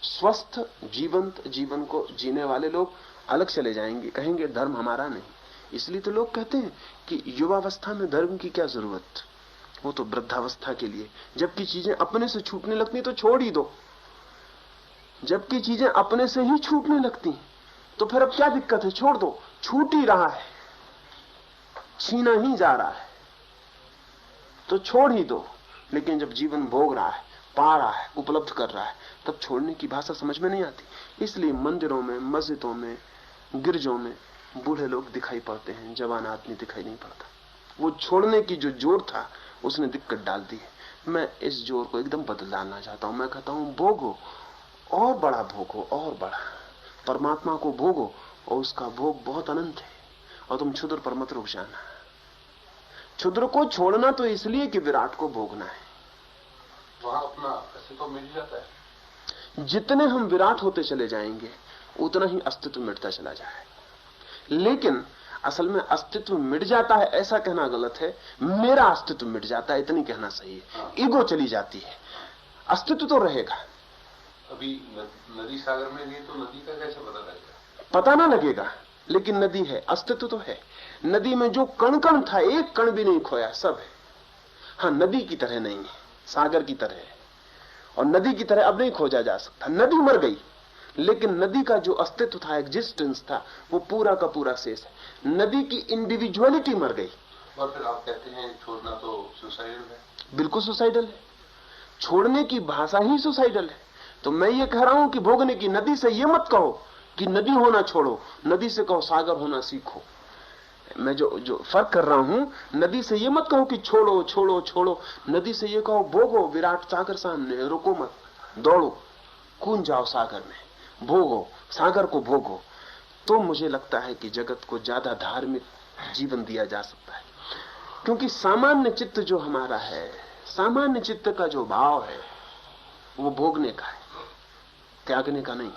स्वस्थ जीवंत जीवन को जीने वाले लोग अलग चले जाएंगे, कहेंगे धर्म हमारा नहीं। इसलिए तो लोग कहते हैं कि युवावस्था में धर्म की क्या जरूरत, वो तो वृद्धावस्था के लिए। जबकि चीजें अपने से छूटने लगती तो छोड़ ही दो। जबकि चीजें अपने से ही छूटने लगती तो फिर अब क्या दिक्कत है, छोड़ दो। छूट ही रहा है, छीना ही जा रहा है तो छोड़ ही दो। लेकिन जब जीवन भोग रहा है, पा रहा है, उपलब्ध कर रहा है, तब छोड़ने की भाषा समझ में नहीं आती। इसलिए मंदिरों में, मस्जिदों में, गिरजों में बूढ़े लोग दिखाई पड़ते हैं, जवान आदमी दिखाई नहीं पड़ता। वो छोड़ने की जो जोर था उसने दिक्कत डाल दी है। मैं इस जोर को एकदम बदल डालना चाहता हूं। मैं कहता हूं भोगो, और बड़ा भोगो, और बड़ा परमात्मा को भोगो, और उसका भोग बहुत अनंत है। और तुम क्षुद्र पर मत रुक जाना। क्षुद्र को छोड़ना तो इसलिए कि विराट को भोगना है। वहां अपना अस्तित्व मिल जाता है। जितने हम विराट होते चले जाएंगे उतना ही अस्तित्व मिटता चला जाएगा। लेकिन असल में अस्तित्व मिट जाता है ऐसा कहना गलत है। मेरा अस्तित्व मिट जाता है इतनी कहना सही है। ईगो चली जाती है, अस्तित्व तो रहेगा। अभी नदी सागर में गई तो नदी का कैसे पता लगेगा? पता ना लगेगा, लेकिन नदी है, अस्तित्व तो है। नदी में जो कण कण था, एक कण भी नहीं खोया, सब है। हाँ, नदी की तरह नहीं है, सागर की तरह है। और नदी की तरह अब नहीं खोजा जा सकता। नदी मर गई, लेकिन नदी का जो अस्तित्व था, एग्जिस्टेंस था, वो पूरा का पूरा शेष है। नदी की इंडिविजुअलिटी मर गई। और फिर आप कहते हैं छोड़ना तो सुसाइडल है। बिल्कुल सुसाइडल है। छोड़ने की भाषा ही सुसाइडल है। तो मैं ये कह रहा हूं कि भोगने की, नदी से ये मत कहो कि नदी होना छोड़ो, नदी से कहो सागर होना सीखो। मैं जो फर्क कर रहा हूं, नदी से ये मत कहो कि छोड़ो छोड़ो छोड़ो, नदी से ये कहो भोगो। विराट सागर सामने, रुको मत, दौड़ो, कूद जाओ सागर में, भोगो, सागर को भोगो। तो मुझे लगता है कि जगत को ज्यादा धार्मिक जीवन दिया जा सकता है। क्योंकि सामान्य चित्त जो हमारा है, सामान्य चित्त का जो भाव है वो भोगने का है, त्यागने का नहीं।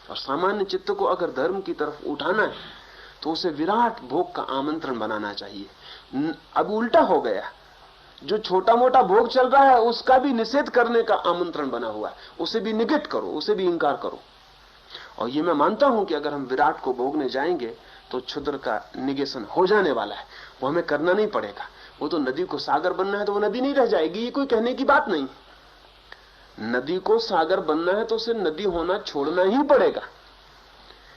और सामान्य चित्त को अगर धर्म की तरफ उठाना है तो उसे विराट भोग का आमंत्रण बनाना चाहिए। अब उल्टा हो गया, जो छोटा मोटा भोग चल रहा है उसका भी निषेध करने का आमंत्रण बना हुआ है, उसे भी निगेट करो, उसे भी इंकार करो। और ये मैं मानता हूं कि अगर हम विराट को भोगने जाएंगे तो क्षुद्र का निगेशन हो जाने वाला है, वो हमें करना नहीं पड़ेगा। वो तो नदी को सागर बनना है तो वो नदी नहीं रह जाएगी, ये कोई कहने की बात नहीं। नदी को सागर बनना है तो उसे नदी होना छोड़ना ही पड़ेगा,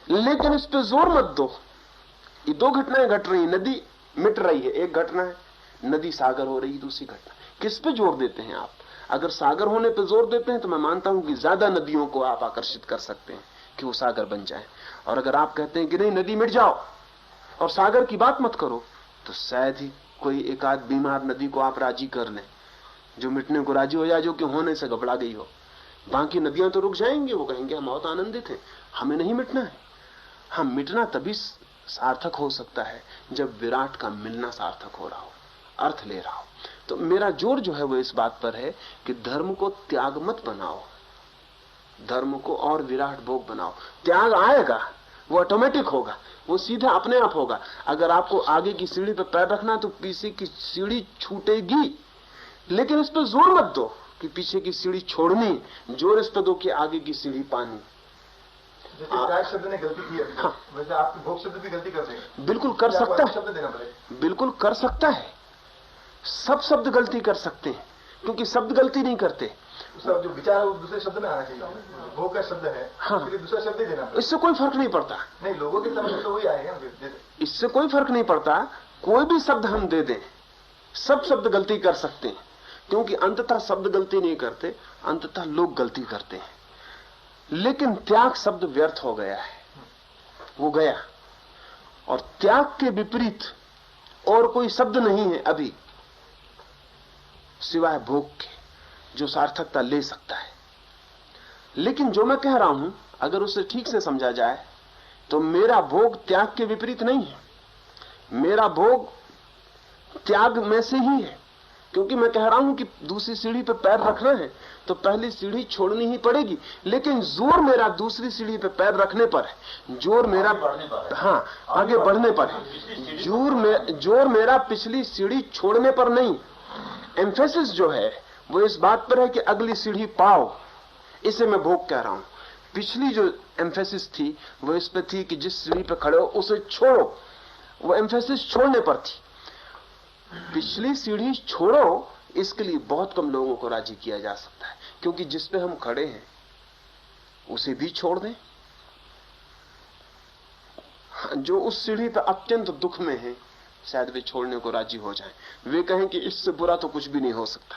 लेकिन इस पे जोर मत दो। ये दो घटनाएं घट रही, नदी मिट रही है एक घटना है, नदी सागर हो रही दूसरी घटना। किस पे जोर देते हैं आप? अगर सागर होने पे जोर देते हैं तो मैं मानता हूं कि ज्यादा नदियों को आप आकर्षित कर सकते हैं कि वो सागर बन जाए। और अगर आप कहते हैं कि नहीं नदी मिट जाओ और सागर की बात मत करो, तो शायद ही कोई एक आध बीमार नदी को आप राजी कर लें जो मिटने को राजी हो जाए, जो कि होने से घबरा गई हो। बाकी नदियां तो रुक जाएंगी, वो कहेंगे हम बहुत आनंदित हैं, हमें नहीं मिटना है। हम मिटना तभी सार्थक हो सकता है जब विराट का मिलना सार्थक हो रहा हो, अर्थ ले रहा हो। तो मेरा जोर जो है वो इस बात पर है कि धर्म को त्याग मत बनाओ, धर्म को और विराट भोग बनाओ। त्याग आएगा, वो ऑटोमेटिक होगा, वो सीधा अपने आप होगा। अगर आपको आगे की सीढ़ी पर पैर रखना है तो पीछे की सीढ़ी छूटेगी, लेकिन इस पर जोर मत दो कि पीछे की सीढ़ी छोड़नी, जोर इस पर दो कि आगे की सीढ़ी पानी। जैसे त्याग शब्द ने गलती की है, हाँ। वैसे आप भोग शब्द भी गलती कर देंगे। बिल्कुल कर सकता है, शब्द देना पड़ेगा। बिल्कुल कर सकता है, सब शब्द गलती कर सकते हैं, क्योंकि शब्द गलती नहीं करते। जो विचार है वो दूसरे शब्द में आना चाहिए। भोग का शब्द है, हाँ, इसलिए दूसरा शब्द ही देना पड़ेगा। इससे कोई फर्क नहीं पड़ता। नहीं, लोगों के समझ तो वही आएगा। इससे कोई फर्क नहीं पड़ता, कोई भी शब्द हम दे दें, सब शब्द गलती कर सकते हैं, क्योंकि अंततः शब्द गलती नहीं करते, अंततः लोग गलती करते हैं। लेकिन त्याग शब्द व्यर्थ हो गया है, वो गया। और त्याग के विपरीत और कोई शब्द नहीं है अभी सिवाय भोग के जो सार्थकता ले सकता है। लेकिन जो मैं कह रहा हूं अगर उसे ठीक से समझा जाए तो मेरा भोग त्याग के विपरीत नहीं है, मेरा भोग त्याग में से ही है। क्योंकि मैं कह रहा हूं कि दूसरी सीढ़ी पर पैर रखना है तो पहली सीढ़ी छोड़नी ही पड़ेगी, लेकिन जोर मेरा दूसरी सीढ़ी पर पैर रखने पर है, जोर मेरा हाँ आगे बढ़ने पर है, जोर मेरा पिछली सीढ़ी छोड़ने पर नहीं। एम्फेसिस जो है वो इस बात पर है कि अगली सीढ़ी पाओ, इसे मैं भोग कह रहा हूं। पिछली जो एम्फेसिस थी वो इस पर थी कि जिस सीढ़ी पर खड़े हो उसे छोड़ो, वो एम्फेसिस छोड़ने पर थी। पिछली सीढ़ी छोड़ो, इसके लिए बहुत कम लोगों को राजी किया जा सकता है, क्योंकि जिस पे हम खड़े हैं उसे भी छोड़ दें। जो उस सीढ़ी पर अत्यंत दुख में है शायद वे छोड़ने को राजी हो जाएं। वे कहें कि इससे बुरा तो कुछ भी नहीं हो सकता,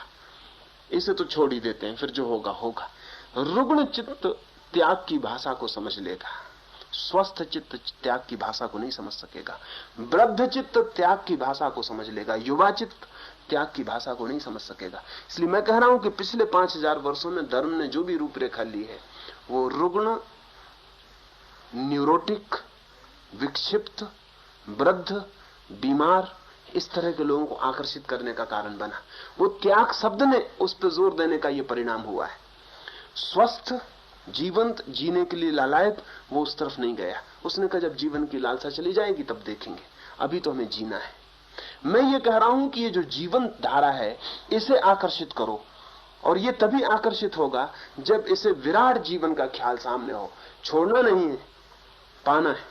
इसे तो छोड़ ही देते हैं, फिर जो होगा होगा। रुग्ण चित्त त्याग की भाषा को समझ लेगा, स्वस्थ चित्त त्याग की भाषा को नहीं समझ सकेगा। वृद्ध चित्त त्याग की भाषा को समझ लेगा, युवा चित्त त्याग की भाषा को नहीं समझ सकेगा। इसलिए मैं कह रहा हूं कि पिछले 5000 वर्षों में धर्म ने जो भी रूपरेखा ली है वो रुग्ण, न्यूरोटिक, विक्षिप्त, वृद्ध, बीमार, इस तरह के लोगों को आकर्षित करने का कारण बना। वो त्याग शब्द ने उस पर जोर देने का ये परिणाम हुआ है। स्वस्थ जीवंत जीने के लिए लालायक वो उस तरफ नहीं गया। उसने कहा जब जीवन की लालसा चली जाएगी तब देखेंगे, अभी तो हमें जीना है। मैं ये कह रहा हूं कि ये जो जीवंत धारा है इसे आकर्षित करो, और ये तभी आकर्षित होगा जब इसे विराट जीवन का ख्याल सामने हो। छोड़ना नहीं है, पाना है,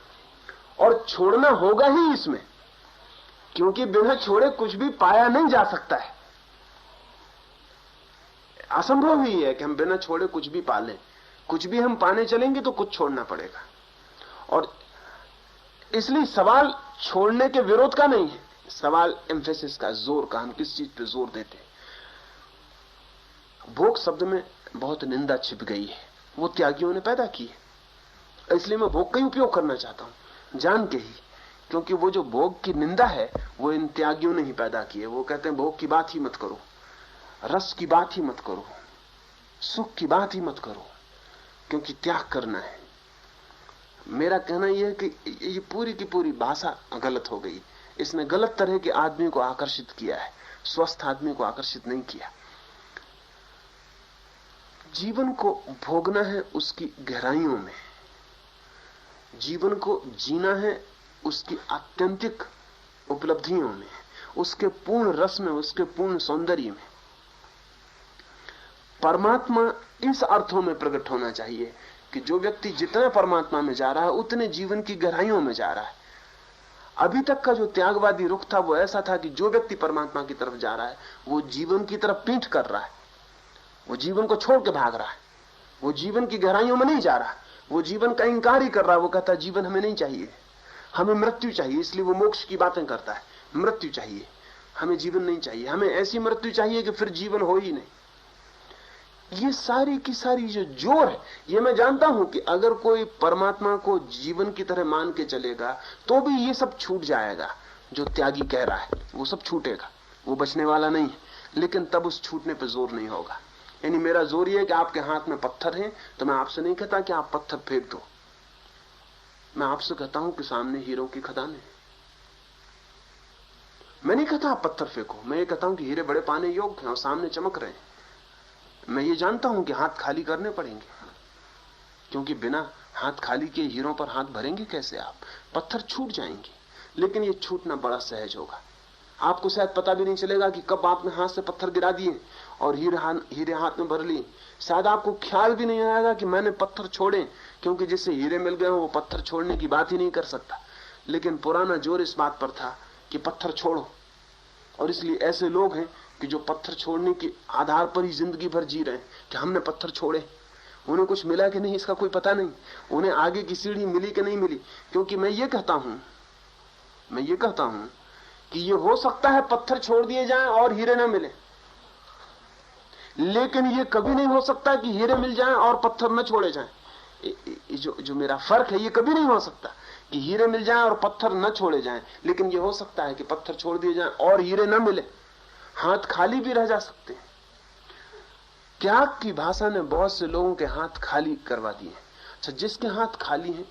और छोड़ना होगा ही इसमें, क्योंकि बिना छोड़े कुछ भी पाया नहीं जा सकता है। असंभव ही है कि हम बिना छोड़े कुछ भी पा लें। कुछ भी हम पाने चलेंगे तो कुछ छोड़ना पड़ेगा। और इसलिए सवाल छोड़ने के विरोध का नहीं है, सवाल एम्फेसिस का, जोर का, हम किस चीज पे जोर देते हैं। भोग शब्द में बहुत निंदा छिप गई है, वो त्यागियों ने पैदा की है। इसलिए मैं भोग का ही उपयोग करना चाहता हूं, जान के ही, क्योंकि वो जो भोग की निंदा है वो इन त्यागियों ने ही पैदा की है। वो कहते हैं भोग की बात ही मत करो, रस की बात ही मत करो, सुख की बात ही मत करो, क्योंकि त्याग करना है। मेरा कहना यह है कि ये पूरी की पूरी भाषा गलत हो गई। इसने गलत तरह के आदमी को आकर्षित किया है, स्वस्थ आदमी को आकर्षित नहीं किया। जीवन को भोगना है उसकी गहराइयों में, जीवन को जीना है उसकी आत्यंतिक उपलब्धियों में, उसके पूर्ण रस में, उसके पूर्ण सौंदर्य में। परमात्मा इस अर्थों में प्रकट होना चाहिए कि जो व्यक्ति जितना परमात्मा में जा रहा है उतने जीवन की गहराइयों में जा रहा है। अभी तक का जो त्यागवादी रुख था वो ऐसा था कि जो व्यक्ति परमात्मा की तरफ जा रहा है वो जीवन की तरफ पीठ कर रहा है, वो जीवन को छोड़ के भाग रहा है, वो जीवन की गहराइयों में नहीं जा रहा, वो जीवन का इंकार ही कर रहा है। वो कहता है जीवन हमें नहीं चाहिए, हमें मृत्यु चाहिए, इसलिए वो मोक्ष की बातें करता है। मृत्यु चाहिए, हमें जीवन नहीं चाहिए, हमें ऐसी मृत्यु चाहिए कि फिर जीवन हो ही नहीं। ये सारी की सारी जो जोर है, ये मैं जानता हूं कि अगर कोई परमात्मा को जीवन की तरह मान के चलेगा तो भी ये सब छूट जाएगा। जो त्यागी कह रहा है वो सब छूटेगा, वो बचने वाला नहीं है। लेकिन तब उस छूटने पे जोर नहीं होगा। यानी मेरा जोर ये है कि आपके हाथ में पत्थर है तो मैं आपसे नहीं कहता कि आप पत्थर फेंक दो, मैं आपसे कहता हूं कि सामने हीरों की खदानें। मैं नहीं कहता आप पत्थर फेंको, मैं ये कहता हूं कि हीरे बड़े पाने योग्य हैं और सामने चमक रहे हैं। मैं ये जानता हूं कि हाथ खाली करने पड़ेंगे, क्योंकि बिना हाथ खाली के हीरों पर हाथ भरेंगे कैसे आप? पत्थर छूट जाएंगे, लेकिन ये छूटना बड़ा सहज होगा। आपको शायद पता भी नहीं चलेगा कि कब आपने हाथ से पत्थर गिरा दिए और हीरे हाथ में भर लिए। शायद आपको ख्याल भी नहीं आएगा कि मैंने पत्थर छोड़े, क्योंकि जिससे हीरे मिल गए वो पत्थर छोड़ने की बात ही नहीं कर सकता। लेकिन पुराना जोर इस बात पर था कि पत्थर छोड़ो, और इसलिए ऐसे लोग हैं कि जो पत्थर छोड़ने के आधार पर ही जिंदगी भर जी रहे हैं कि हमने पत्थर छोड़े। उन्हें कुछ मिला कि नहीं इसका कोई पता नहीं, उन्हें आगे की सीढ़ी मिली कि नहीं मिली। क्योंकि मैं ये कहता हूं कि ये हो सकता है पत्थर छोड़ दिए जाएं और हीरे ना मिले, लेकिन ये कभी नहीं हो सकता कि हीरे मिल जाएं और पत्थर न छोड़े जाएं। जो मेरा फर्क है ये कभी नहीं हो सकता कि हीरे मिल जाएं और पत्थर न छोड़े जाएं, लेकिन ये हो सकता है कि पत्थर छोड़ दिए जाएं और हीरे न मिले, हाथ खाली भी रह जा सकते हैं। त्याग की भाषा ने बहुत से लोगों के हाथ खाली करवा दिए। अच्छा, जिसके हाथ खाली हैं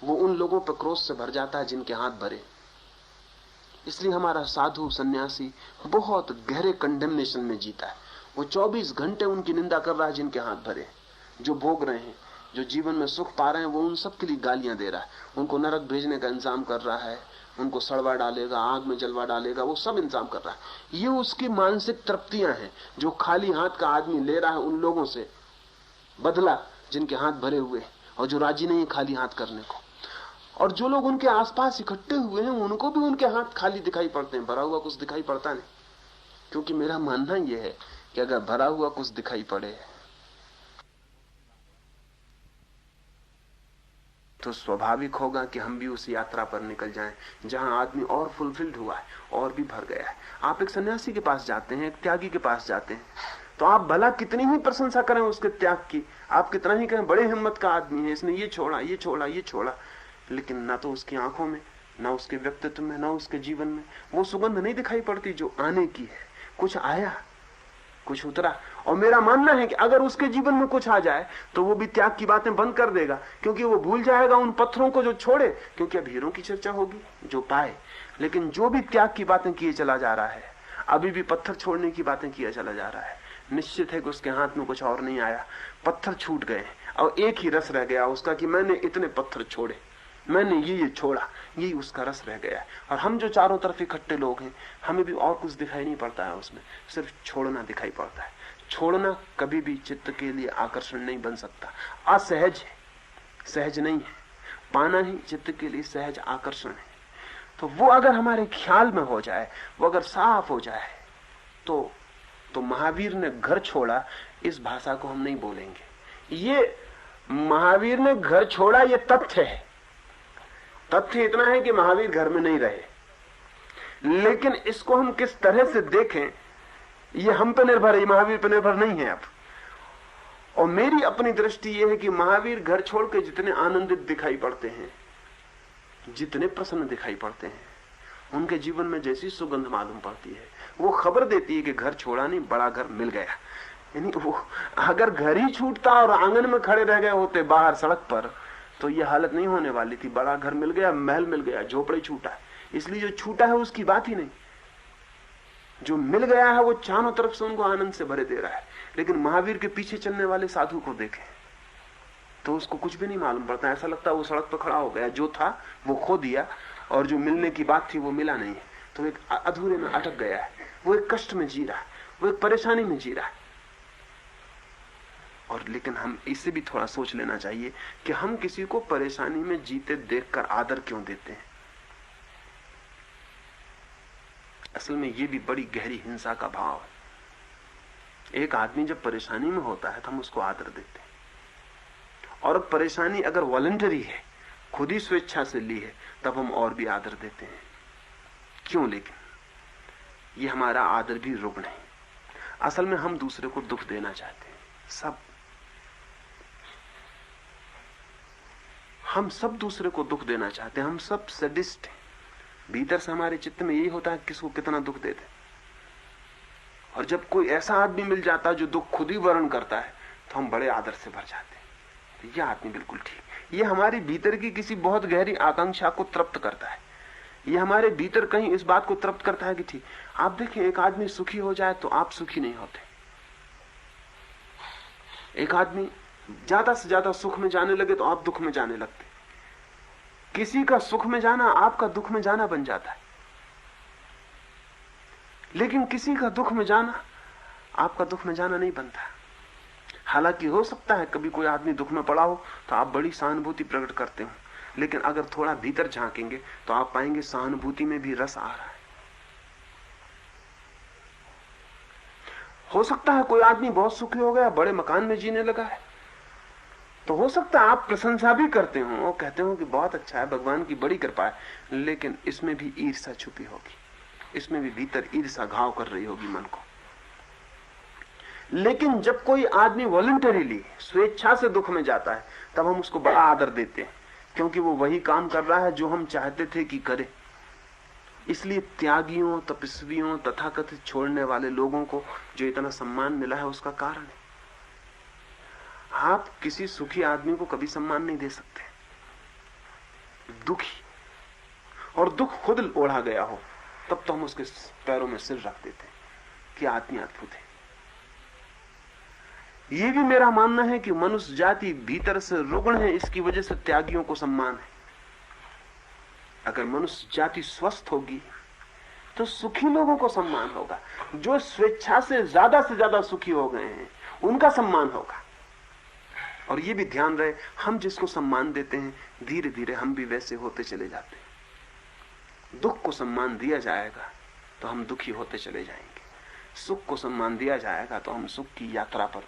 वो उन लोगों पर क्रोध से भर जाता है जिनके हाथ भरे। इसलिए हमारा साधु सन्यासी बहुत गहरे कंडेमनेशन में जीता है। वो 24 घंटे उनकी निंदा कर रहा है जिनके हाथ भरे, जो भोग रहे हैं, जो जीवन में सुख पा रहे हैं, वो उन सब के लिए गालियां दे रहा है। उनको नरक भेजने का इंतजाम कर रहा है, उनको सड़वा डालेगा, आग में जलवा डालेगा, वो सब इंतजाम कर रहा है। ये उसकी मानसिक तृप्तियां हैं जो खाली हाथ का आदमी ले रहा है उन लोगों से बदला जिनके हाथ भरे हुए और जो राजी नहीं है खाली हाथ करने को। और जो लोग उनके आसपास इकट्ठे हुए हैं उनको भी उनके हाथ खाली दिखाई पड़ते हैं, भरा हुआ कुछ दिखाई पड़ता नहीं। क्योंकि मेरा मानना यह है कि अगर भरा हुआ कुछ दिखाई पड़े तो स्वाभाविक होगा कि हम भी उस यात्रा पर निकल जाएं जहां आदमी और फुलफिल्ड हुआ है और भी भर गया है। आप एक सन्यासी के पास जाते हैं, एक त्यागी के पास जाते हैं, तो आप भला कितनी ही प्रशंसा करें उसके त्याग की, आप कितना ही कहें बड़े हिम्मत का आदमी है, इसने ये छोड़ा, ये छोड़ा, ये छोड़ा, लेकिन ना तो उसकी आंखों में, ना उसके व्यक्तित्व में, ना उसके जीवन में वो सुगंध नहीं दिखाई पड़ती जो आने की है। कुछ आया, कुछ उतरा। और मेरा मानना है कि अगर उसके जीवन में कुछ आ जाए तो वो भी त्याग की बातें बंद कर देगा, क्योंकि वो भूल जाएगा उन पत्थरों को जो छोड़े। क्योंकि अब हीरों की चर्चा होगी जो पाए, लेकिन जो भी त्याग की बातें किए चला जा रहा है, अभी भी पत्थर छोड़ने की बातें किया चला जा रहा है, निश्चित है कि उसके हाथ में कुछ और नहीं आया। पत्थर छूट गए और एक ही रस रह गया उसका कि मैंने इतने पत्थर छोड़े, मैंने ये छोड़ा, यही उसका रस रह गया है। और हम जो चारों तरफ इकट्ठे लोग हैं, हमें भी और कुछ दिखाई नहीं पड़ता है, उसमें सिर्फ छोड़ना दिखाई पड़ता है। छोड़ना कभी भी चित्त के लिए आकर्षण नहीं बन सकता, असहज है, सहज नहीं है। पाना ही चित्त के लिए सहज आकर्षण है। तो वो अगर हमारे ख्याल में हो जाए, वो अगर साफ हो जाए, तो महावीर ने घर छोड़ा, इस भाषा को हम नहीं बोलेंगे। ये महावीर ने घर छोड़ा ये तथ्य है। तथ्य इतना है कि महावीर घर में नहीं रहे, लेकिन इसको हम किस तरह से देखें ये हम पे निर्भर है, महावीर पे निर्भर नहीं है अब। और मेरी अपनी दृष्टि ये है कि महावीर घर छोड़ के जितने आनंदित दिखाई पड़ते हैं, जितने प्रसन्न दिखाई पड़ते हैं, उनके जीवन में जैसी सुगंध मालूम पड़ती है, वो खबर देती है कि घर छोड़ा नहीं, बड़ा घर मिल गया। यानी वो अगर घर ही छूटता और आंगन में खड़े रह गए होते बाहर सड़क पर, तो ये हालत नहीं होने वाली थी। बड़ा घर मिल गया, महल मिल गया, झोपड़ी छूटा। इसलिए जो छूटा है उसकी बात ही नहीं। जो मिल गया है वो चारों तरफ से उनको आनंद से भरे दे रहा है। लेकिन महावीर के पीछे चलने वाले साधु को देखें तो उसको कुछ भी नहीं मालूम पड़ता। ऐसा लगता है वो सड़क पर खड़ा हो गया, जो था वो खो दिया और जो मिलने की बात थी वो मिला नहीं है, तो एक अधूरे में अटक गया है। वो एक कष्ट में जी रहा है, वो एक परेशानी में जी रहा है। और लेकिन हम इससे भी थोड़ा सोच लेना चाहिए कि हम किसी को परेशानी में जीते देखकर आदर क्यों देते हैं। असल में ये भी बड़ी गहरी हिंसा का भाव है। एक आदमी जब परेशानी में होता है तो हम उसको आदर देते हैं, और परेशानी अगर वॉलंटरी है, खुद ही स्वेच्छा से ली है, तब हम और भी आदर देते हैं। क्यों? लेकिन ये हमारा आदर भी रुग्ण है। असल में हम दूसरे को दुख देना चाहते हैं। हम सब दूसरे को दुख देना चाहते हैं। हम सब सडिस्ट हैं। भीतर से हमारे चित्त में यही होता है किसको कितना दुख दे दे। और जब कोई ऐसा आदमी मिल जाता है जो दुख खुद ही वर्ण करता है तो हम बड़े आदर से भर जाते हैं। तो यह आदमी बिल्कुल ठीक, ये हमारी भीतर की किसी बहुत गहरी आकांक्षा को तृप्त करता है। ये हमारे भीतर कहीं इस बात को तृप्त करता है कि ठीक, आप देखें एक आदमी सुखी हो जाए तो आप सुखी नहीं होते। एक आदमी ज्यादा से ज्यादा सुख में जाने लगे तो आप दुख में जाने लगते। किसी का सुख में जाना आपका दुख में जाना बन जाता है, लेकिन किसी का दुख में जाना आपका दुख में जाना नहीं बनता। हालांकि हो सकता है कभी कोई आदमी दुख में पड़ा हो तो आप बड़ी सहानुभूति प्रकट करते हो, लेकिन अगर थोड़ा भीतर झांकेंगे तो आप पाएंगे सहानुभूति में भी रस आ रहा है। हो सकता है कोई आदमी बहुत सुखी हो गया, बड़े मकान में जीने लगा है, तो हो सकता है आप प्रशंसा भी करते हो और कहते हो कि बहुत अच्छा है, भगवान की बड़ी कृपा है, लेकिन इसमें भी ईर्ष्या छुपी होगी, इसमें भी भीतर ईर्ष्या घाव कर रही होगी मन को। लेकिन जब कोई आदमी वॉलंटरीली स्वेच्छा से दुख में जाता है तब हम उसको बड़ा आदर देते हैं, क्योंकि वो वही काम कर रहा है जो हम चाहते थे कि करे। इसलिए त्यागियों, तपस्वियों, तथाकथित छोड़ने वाले लोगों को जो इतना सम्मान मिला है उसका कारण है। आप किसी सुखी आदमी को कभी सम्मान नहीं दे सकते। दुखी और दुख खुद ओढ़ा गया हो तब तो हम उसके पैरों में सिर रख देते कि आदमी अद्भुत है। यह भी मेरा मानना है कि मनुष्य जाति भीतर से रुग्ण है, इसकी वजह से त्यागियों को सम्मान है। अगर मनुष्य जाति स्वस्थ होगी तो सुखी लोगों को सम्मान होगा। जो स्वेच्छा से ज्यादा सुखी हो गए हैं उनका सम्मान होगा। और ये भी ध्यान रहे, हम जिसको सम्मान देते हैं धीरे धीरे हम भी वैसे होते चले जाते हैं। दुख को सम्मान दिया जाएगा तो हम दुखी होते चले जाएंगे, सुख को सम्मान दिया जाएगा तो हम सुख की यात्रा पर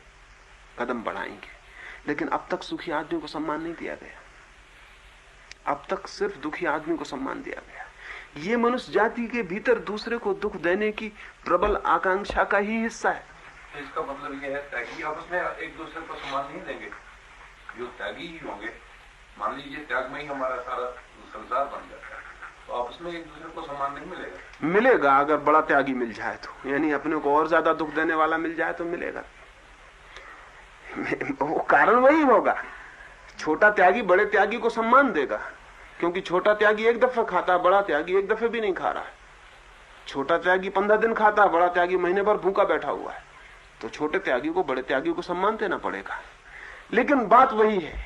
कदम बढ़ाएंगे। लेकिन अब तक सुखी आदमी को सम्मान नहीं दिया गया, अब तक सिर्फ दुखी आदमी को सम्मान दिया गया। ये मनुष्य जाति के भीतर दूसरे को दुख देने की प्रबल आकांक्षा का ही हिस्सा है। इसका मतलब यह है त्यागी आपस में एक दूसरे को सम्मान नहीं देंगे। जो त्यागी ही होंगे, मान लीजिए त्याग में ही हमारा सारा संसार बन जाता है, तो आपस में एक दूसरे को सम्मान नहीं मिलेगा। मिलेगा अगर बड़ा त्यागी मिल जाए तो, यानी अपने को और ज्यादा दुख देने वाला मिल जाए तो मिलेगा। वो कारण वही होगा। छोटा त्यागी बड़े त्यागी को सम्मान देगा, क्योंकि छोटा त्यागी एक दफा खाता है, बड़ा त्यागी एक दफे भी नहीं खा रहा है। छोटा त्यागी 15 दिन खाता है, बड़ा त्यागी महीने भर भूखा बैठा हुआ है। तो छोटे त्यागी को बड़े त्यागी को सम्मान देना पड़ेगा। लेकिन बात वही है,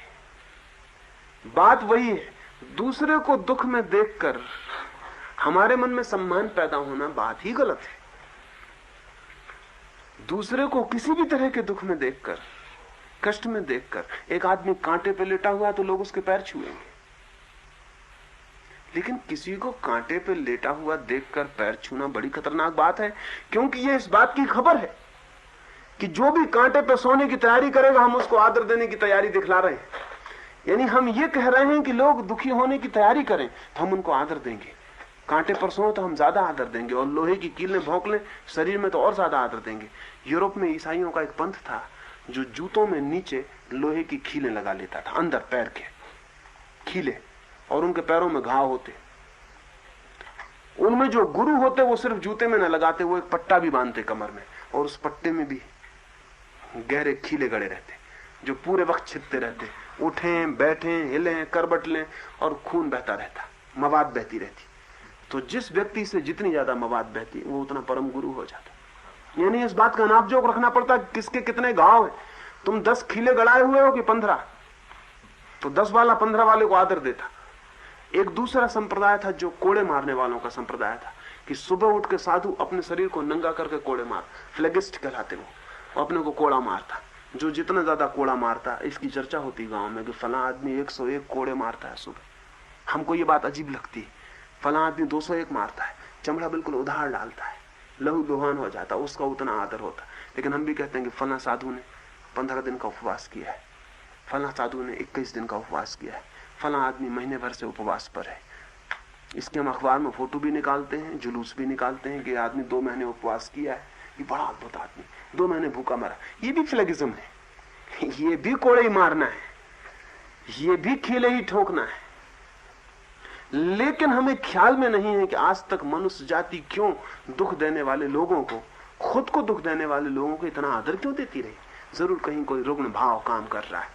बात वही है, दूसरे को दुख में देखकर हमारे मन में सम्मान पैदा होना बात ही गलत है। दूसरे को किसी भी तरह के दुख में देखकर, कष्ट में देखकर, एक आदमी कांटे पे लेटा हुआ है तो लोग उसके पैर छुएंगे, लेकिन किसी को कांटे पे लेटा हुआ देखकर पैर छूना बड़ी खतरनाक बात है, क्योंकि ये इस बात की खबर है कि जो भी कांटे पे सोने की तैयारी करेगा हम उसको आदर देने की तैयारी दिखला रहे हैं। यानी हम ये कह रहे हैं कि लोग दुखी होने की तैयारी करें तो हम उनको आदर देंगे। कांटे पर सोए तो हम ज्यादा आदर देंगे, और लोहे की कीलें भौंक लें शरीर में तो और ज्यादा आदर देंगे। यूरोप में ईसाइयों का एक पंथ था जो जूतों में नीचे लोहे की कीलें लगा लेता था, अंदर पैर के कीले, और उनके पैरों में घाव होते। उनमें जो गुरु होते वो सिर्फ जूते में न लगाते, वो एक पट्टा भी बांधते कमर में, और उस पट्टे में भी गहरे खीले गड़े रहते जो पूरे वक्त छिपते रहते। उठें बैठें हिलें करबट लें और खून बहता रहता, मवाद बहती रहती। तो जिस व्यक्ति से जितनी ज्यादा मवाद बहती वो उतना परम गुरु हो जाता। यानी इस बात का नापजोक रखना पड़ता है किसके कितने गांव हैं। तुम 10 खीले गड़ाए हुए हो कि 15, तो 10 वाला 15 वाले को आदर देता। एक दूसरा संप्रदाय था जो कोड़े मारने वालों का संप्रदाय था, कि सुबह उठ के साधु अपने शरीर को नंगा करके कोड़े मार, फ्लेगिस्ट कहलाते वो, अपने को कोड़ा मारता। जो जितना ज्यादा कोड़ा मारता, इसकी चर्चा होती गांव में कि फला आदमी 101 कोड़े मारता है सुबह। हमको ये बात अजीब लगती है, फला आदमी 201 मारता है, चमड़ा बिल्कुल उधार डालता है, लहू लुहान हो जाता, उसका उतना आदर होता। लेकिन हम भी कहते हैं कि फला साधु ने 15 दिन का उपवास किया है, फला साधु ने 21 दिन का उपवास किया है, फला आदमी महीने भर से उपवास पर है। इसके हम अखबार में फोटो भी निकालते हैं, जुलूस भी निकालते हैं कि आदमी 2 महीने उपवास किया है, ये बड़ा अद्भुत आदमी 2 महीने भूखा मरा। ये भी फ्लेगिज्म है, ये भी कोड़े ही मारना है, ये भी खीले ही ठोकना है। लेकिन हमें ख्याल में नहीं है कि आज तक मनुष्य जाति क्यों दुख देने वाले लोगों को, खुद को दुख देने वाले लोगों को इतना आदर क्यों देती रही। जरूर कहीं कोई रुग्ण भाव काम कर रहा है,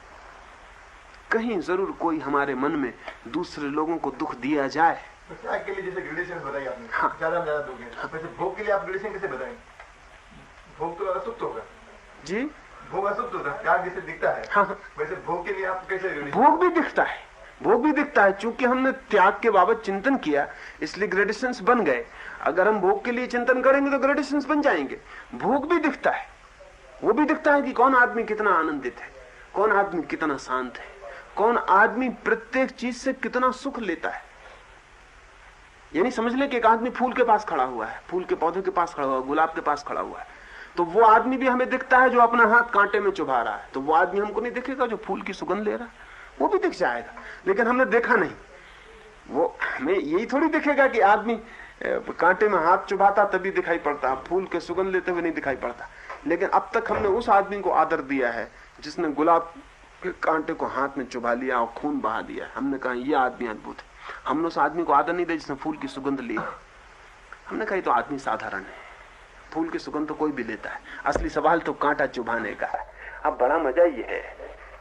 कहीं जरूर कोई हमारे मन में दूसरे लोगों को दुख दिया जाए। तो त्याग के लिए जैसे ग्रेडेशन बताई आपने, हाँ। ज्यादा में ज्यादा दोगे, वैसे भोग के लिए आप ग्रेडेशन कैसे बताएंगे? भोग तो असुप्त होगा जी, भोग असुप्त होता है, त्याग जैसे दिखता है। हाँ। वैसे भोग के लिए आप कैसे ग्रेडेशन? भोग भी दिखता है, भोग भी दिखता है। चूंकि हमने त्याग के बाबत चिंतन किया इसलिए ग्रेडेशंस बन गए। अगर हम भोग के लिए चिंतन करेंगे तो ग्रेडेशंस बन जाएंगे। भोग भी दिखता है, वो भी दिखता है कि कौन आदमी कितना आनंदित है, कौन आदमी कितना शांत है, कौन आदमी प्रत्येक चीज से कितना सुख लेता है। यानी समझ ले कि एक आदमी फूल के पास खड़ा हुआ है, फूल के पौधे के पास खड़ा हुआ है, गुलाब के पास खड़ा हुआ है, तो वो आदमी भी हमें दिखता है जो अपना हाथ कांटे में चुभा रहा है। तो वो आदमी हमको नहीं दिखेगा जो फूल की सुगंध ले रहा है, वो भी दिख जाएगा, लेकिन हमने देखा नहीं। वो हमें यही थोड़ी दिखेगा कि आदमी कांटे में हाथ चुभाता तभी दिखाई पड़ता, फूल के सुगंध लेते हुए नहीं दिखाई पड़ता। लेकिन अब तक हमने उस आदमी को आदर दिया है जिसने गुलाब के कांटे को हाथ में चुभा लिया और खून बहा दिया। हमने कहा यह आदमी अद्भुत है। हमने उस आदमी को आदर नहीं दिया जिसने फूल की सुगंध ली। हमने कहा तो आदमी साधारण है, फूल की सुगंध तो कोई भी लेता है। असली सवाल तो कांटा चुभाने का है। अब बड़ा मजा ये है,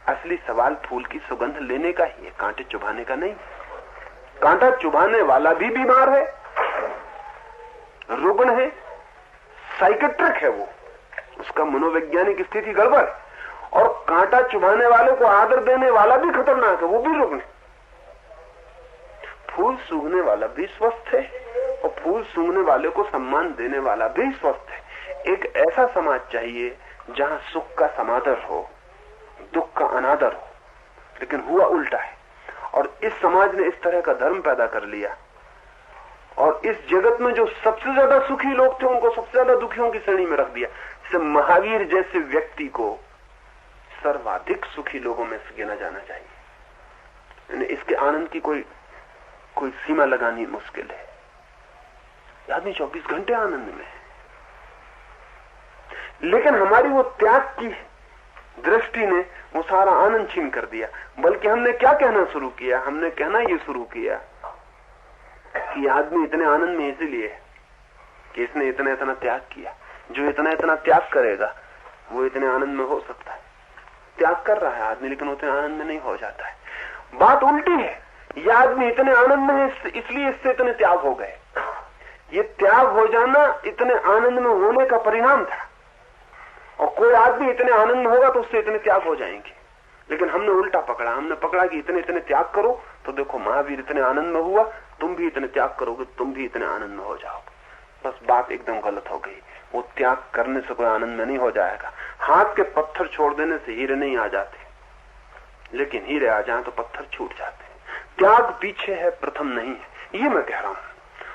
असली सवाल फूल की सुगंध लेने का ही है, कांटे चुभाने का नहीं। कांटा चुभाने वाला भी बीमार है, रुग्ण है, साइकेट्रिक है, वो उसका मनोवैज्ञानिक स्थिति गड़बड़। और कांटा चुभाने वाले को आदर देने वाला भी खतरनाक है, वो भी रुग्ण है। फूल सूंघने वाला भी स्वस्थ है और फूल सूंघने वाले को सम्मान देने वाला भी स्वस्थ है। एक ऐसा समाज चाहिए जहां सुख का समादर हो, दुख का अनादर हो। लेकिन हुआ उल्टा है, और इस समाज ने इस तरह का धर्म पैदा कर लिया, और इस जगत में जो सबसे ज्यादा सुखी लोग थे उनको सबसे ज्यादा दुखियों की श्रेणी में रख दिया। जैसे महावीर जैसे व्यक्ति को सर्वाधिक सुखी लोगों में से गिना जाना चाहिए। इसके आनंद की कोई सीमा लगानी मुश्किल है। आदमी 24 घंटे आनंद में है, लेकिन हमारी वो त्याग की दृष्टि ने वो सारा आनंद छीन कर दिया। बल्कि हमने क्या कहना शुरू किया, हमने कहना ये शुरू किया कि आदमी इतने आनंद में इसलिए है कि इसने इतना इतना त्याग किया। जो इतना इतना त्याग करेगा वो इतने आनंद में हो सकता है। त्याग कर रहा है आदमी लेकिन उतने आनंद में नहीं हो जाता है। बात उल्टी है, ये आदमी इतने आनंद में है इसलिए इससे इतने त्याग हो गए। ये त्याग हो जाना इतने आनंद में होने का परिणाम था, और कोई आदमी इतने आनंद में होगा तो उससे इतने त्याग हो जाएंगे। लेकिन हमने उल्टा पकड़ा, हमने पकड़ा कि इतने इतने त्याग करो तो देखो महावीर इतने आनंद में हुआ, तुम भी इतने त्याग करोगे तुम भी इतने आनंद में हो जाओगे। बस बात एकदम गलत हो गई। वो त्याग करने से कोई आनंद में नहीं हो जाएगा। हाथ के पत्थर छोड़ देने से हीरे नहीं आ जाते, लेकिन हीरे आ जाए तो पत्थर छूट जाते हैं। त्याग पीछे है, प्रथम नहीं है, ये मैं कह रहा हूं।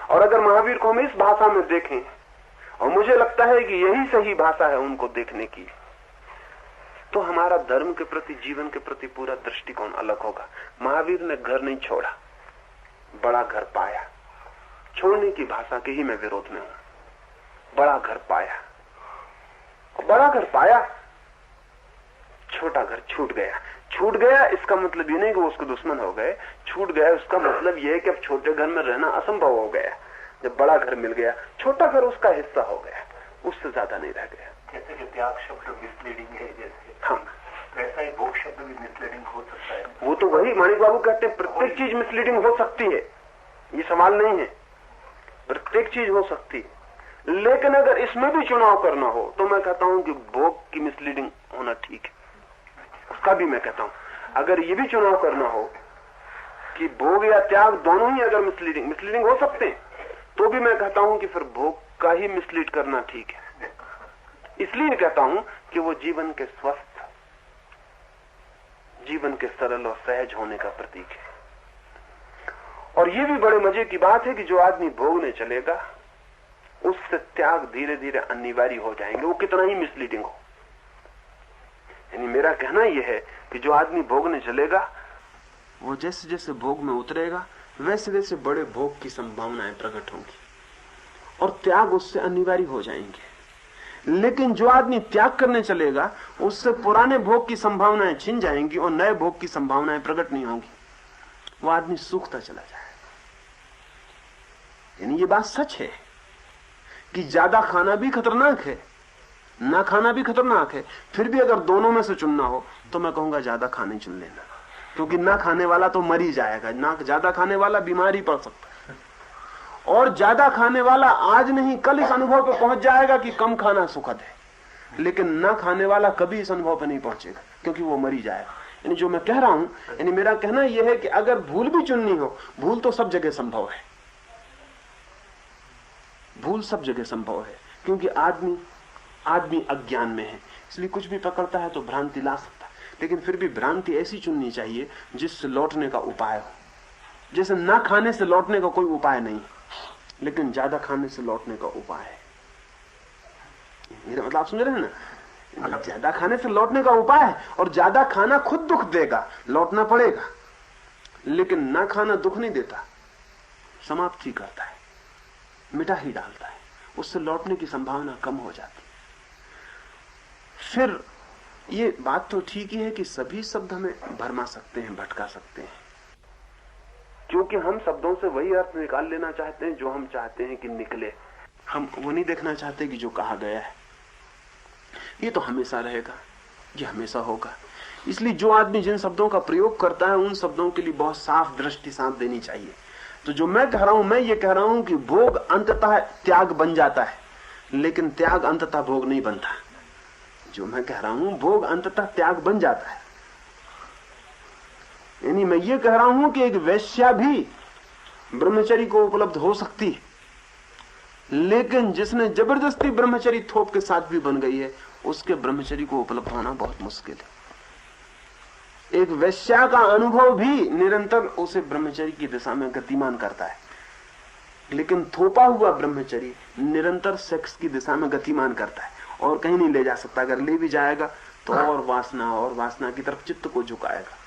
और अगर महावीर को हम इस भाषा में देखें, और मुझे लगता है कि यही सही भाषा है उनको देखने की, तो हमारा धर्म के प्रति, जीवन के प्रति पूरा दृष्टिकोण अलग होगा। महावीर ने घर नहीं छोड़ा, बड़ा घर पाया। छोड़ने की भाषा के ही मैं विरोध में हूं। बड़ा घर पाया, बड़ा घर पाया, छोटा घर छूट गया। छूट गया इसका मतलब ये नहीं कि वो उसके दुश्मन हो गए, छूट गया उसका मतलब ये है कि अब छोटे घर में रहना असंभव हो गया। जब बड़ा घर मिल गया, छोटा घर उसका हिस्सा हो गया, उससे ज्यादा नहीं रह गया। जैसे कि त्याग शब्द मिसलीडिंग है, जैसे हाँ, वैसा ही भोग शब्द भी मिसलीडिंग हो सकता है। वो तो वही माणिक बाबू कहते हैं, प्रत्येक चीज मिसलीडिंग हो सकती है, ये सवाल नहीं है। प्रत्येक चीज हो सकती है, लेकिन अगर इसमें भी चुनाव करना हो तो मैं कहता हूं कि भोग की मिसलीडिंग होना ठीक है। उसका भी मैं कहता हूं, अगर ये भी चुनाव करना हो कि भोग या त्याग दोनों ही अगर मिसलीडिंग हो सकते हैं, तो भी मैं कहता हूं कि फिर भोग का ही मिसलीड करना ठीक है। इसलिए कहता हूं कि वो जीवन के स्वस्थ, जीवन के सरल और सहज होने का प्रतीक है। और ये भी बड़े मजे की बात है कि जो आदमी भोगने चलेगा उससे त्याग धीरे धीरे अनिवार्य हो जाएंगे, वो कितना ही मिसलीडिंग हो। यानी मेरा कहना यह है कि जो आदमी भोगने चलेगा वो जैसे जैसे भोग में उतरेगा वैसे वैसे बड़े भोग की संभावनाएं प्रकट होंगी और त्याग उससे अनिवार्य हो जाएंगे। लेकिन जो आदमी त्याग करने चलेगा उससे पुराने भोग की संभावनाएं छिन जाएंगी और नए भोग की संभावनाएं प्रकट नहीं होंगी। वो आदमी सूखता चला जाएगा। यानी ये बात सच है कि ज्यादा खाना भी खतरनाक है, ना खाना भी खतरनाक है। फिर भी अगर दोनों में से चुनना हो तो मैं कहूंगा ज्यादा खाने चुन लेना, क्योंकि ना खाने वाला तो मर ही जाएगा, ना ज्यादा खाने वाला बीमारी पड़ सकता है, और ज्यादा खाने वाला आज नहीं कल इस अनुभव पे पहुंच जाएगा कि कम खाना सुखद है, लेकिन ना खाने वाला कभी इस अनुभव पे नहीं पहुंचेगा क्योंकि वो मर ही जाएगा। यानी जो मैं कह रहा हूं, यानी मेरा कहना यह है कि अगर भूल भी चुननी हो, भूल तो सब जगह संभव है, भूल सब जगह संभव है, क्योंकि आदमी अज्ञान में है, इसलिए कुछ भी पकड़ता है तो भ्रांति ला सकता है। लेकिन फिर भी भ्रांति ऐसी चुननी चाहिए जिससे लौटने का उपाय हो। जैसे ना खाने से लौटने का कोई उपाय नहीं, लेकिन ज्यादा खाने से लौटने का उपाय है। मेरा मतलब आप समझ रहे हैं ना? ज्यादा खाने से लौटने का उपाय है, और ज्यादा खाना खुद दुख देगा, लौटना पड़ेगा, लेकिन ना खाना दुख नहीं देता, समाप्त ही करता है, मिटा ही डालता है, उससे लौटने की संभावना कम हो जाती। फिर ये बात तो ठीक ही है कि सभी शब्द हमें भरमा सकते हैं, भटका सकते हैं, क्योंकि हम शब्दों से वही अर्थ निकाल लेना चाहते हैं जो हम चाहते हैं कि निकले। हम वो नहीं देखना चाहते कि जो कहा गया है ये तो हमेशा रहेगा, ये हमेशा होगा। इसलिए जो आदमी जिन शब्दों का प्रयोग करता है उन शब्दों के लिए बहुत साफ दृष्टि साथ देनी चाहिए। तो जो मैं कह रहा हूं, मैं ये कह रहा हूं कि भोग अंततः त्याग बन जाता है, लेकिन त्याग अंततः भोग नहीं बनता। जो मैं कह रहा हूं, भोग अंततः त्याग बन जाता है। यानी मैं ये कह रहा हूं कि एक वेश्या भी ब्रह्मचर्य को उपलब्ध हो सकती है, लेकिन जिसने जबरदस्ती ब्रह्मचर्य थोप के साथ भी बन गई है, उसके ब्रह्मचर्य को उपलब्ध होना बहुत मुश्किल है। एक वेश्या का अनुभव भी निरंतर उसे ब्रह्मचर्य की दिशा में गतिमान करता है, लेकिन थोपा हुआ ब्रह्मचर्य निरंतर सेक्स की दिशा में गतिमान करता है और कहीं नहीं ले जा सकता। अगर ले भी जाएगा तो और वासना की तरफ चित्त को झुकाएगा।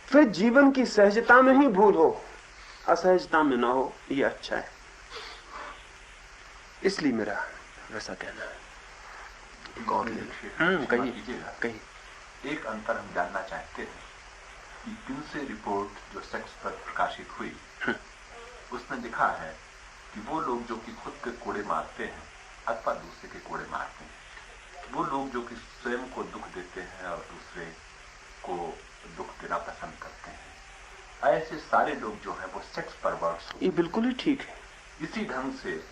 फिर जीवन की सहजता में ही भूल हो, असहजता में ना हो, ये अच्छा है। इसलिए मेरा वैसा कहना है। कहीं एक अंतर हम जानना चाहते हैं कि किन्से रिपोर्ट जो सेक्स पर प्रकाशित हुई, उसने लिखा है कि वो लोग जो कि खुद के कोड़े मारते हैं अथवा दूसरे के कोड़े मारते हैं, वो लोग जो कि स्वयं को दुख देते हैं और दूसरे को दुख देना पसंद करते हैं, ऐसे सारे लोग जो हैं वो सेक्स परवर्ट्स। ये बिल्कुल ही ठीक है। इसी ढंग से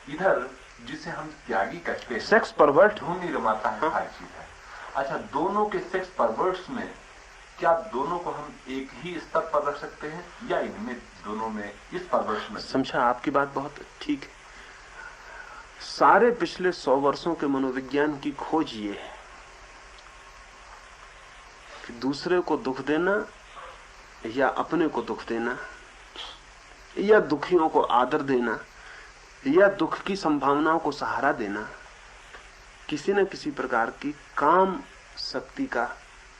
इधर जिसे हम त्यागी कहते हैं, सेक्स परवर्ट धूनी रमाता है, हर चीज है। अच्छा, दोनों के सेक्स परवर्ट्स में क्या दोनों को हम एक ही स्तर पर रख सकते हैं, या इनमें दोनों में इस परवर्ट्स में? समझा, आपकी बात बहुत ठीक है। सारे पिछले 100 वर्षों के मनोविज्ञान की खोज ये है कि दूसरे को दुख देना या अपने को दुख देना या दुखियों को आदर देना या दुख की संभावनाओं को सहारा देना किसी न किसी प्रकार की काम शक्ति का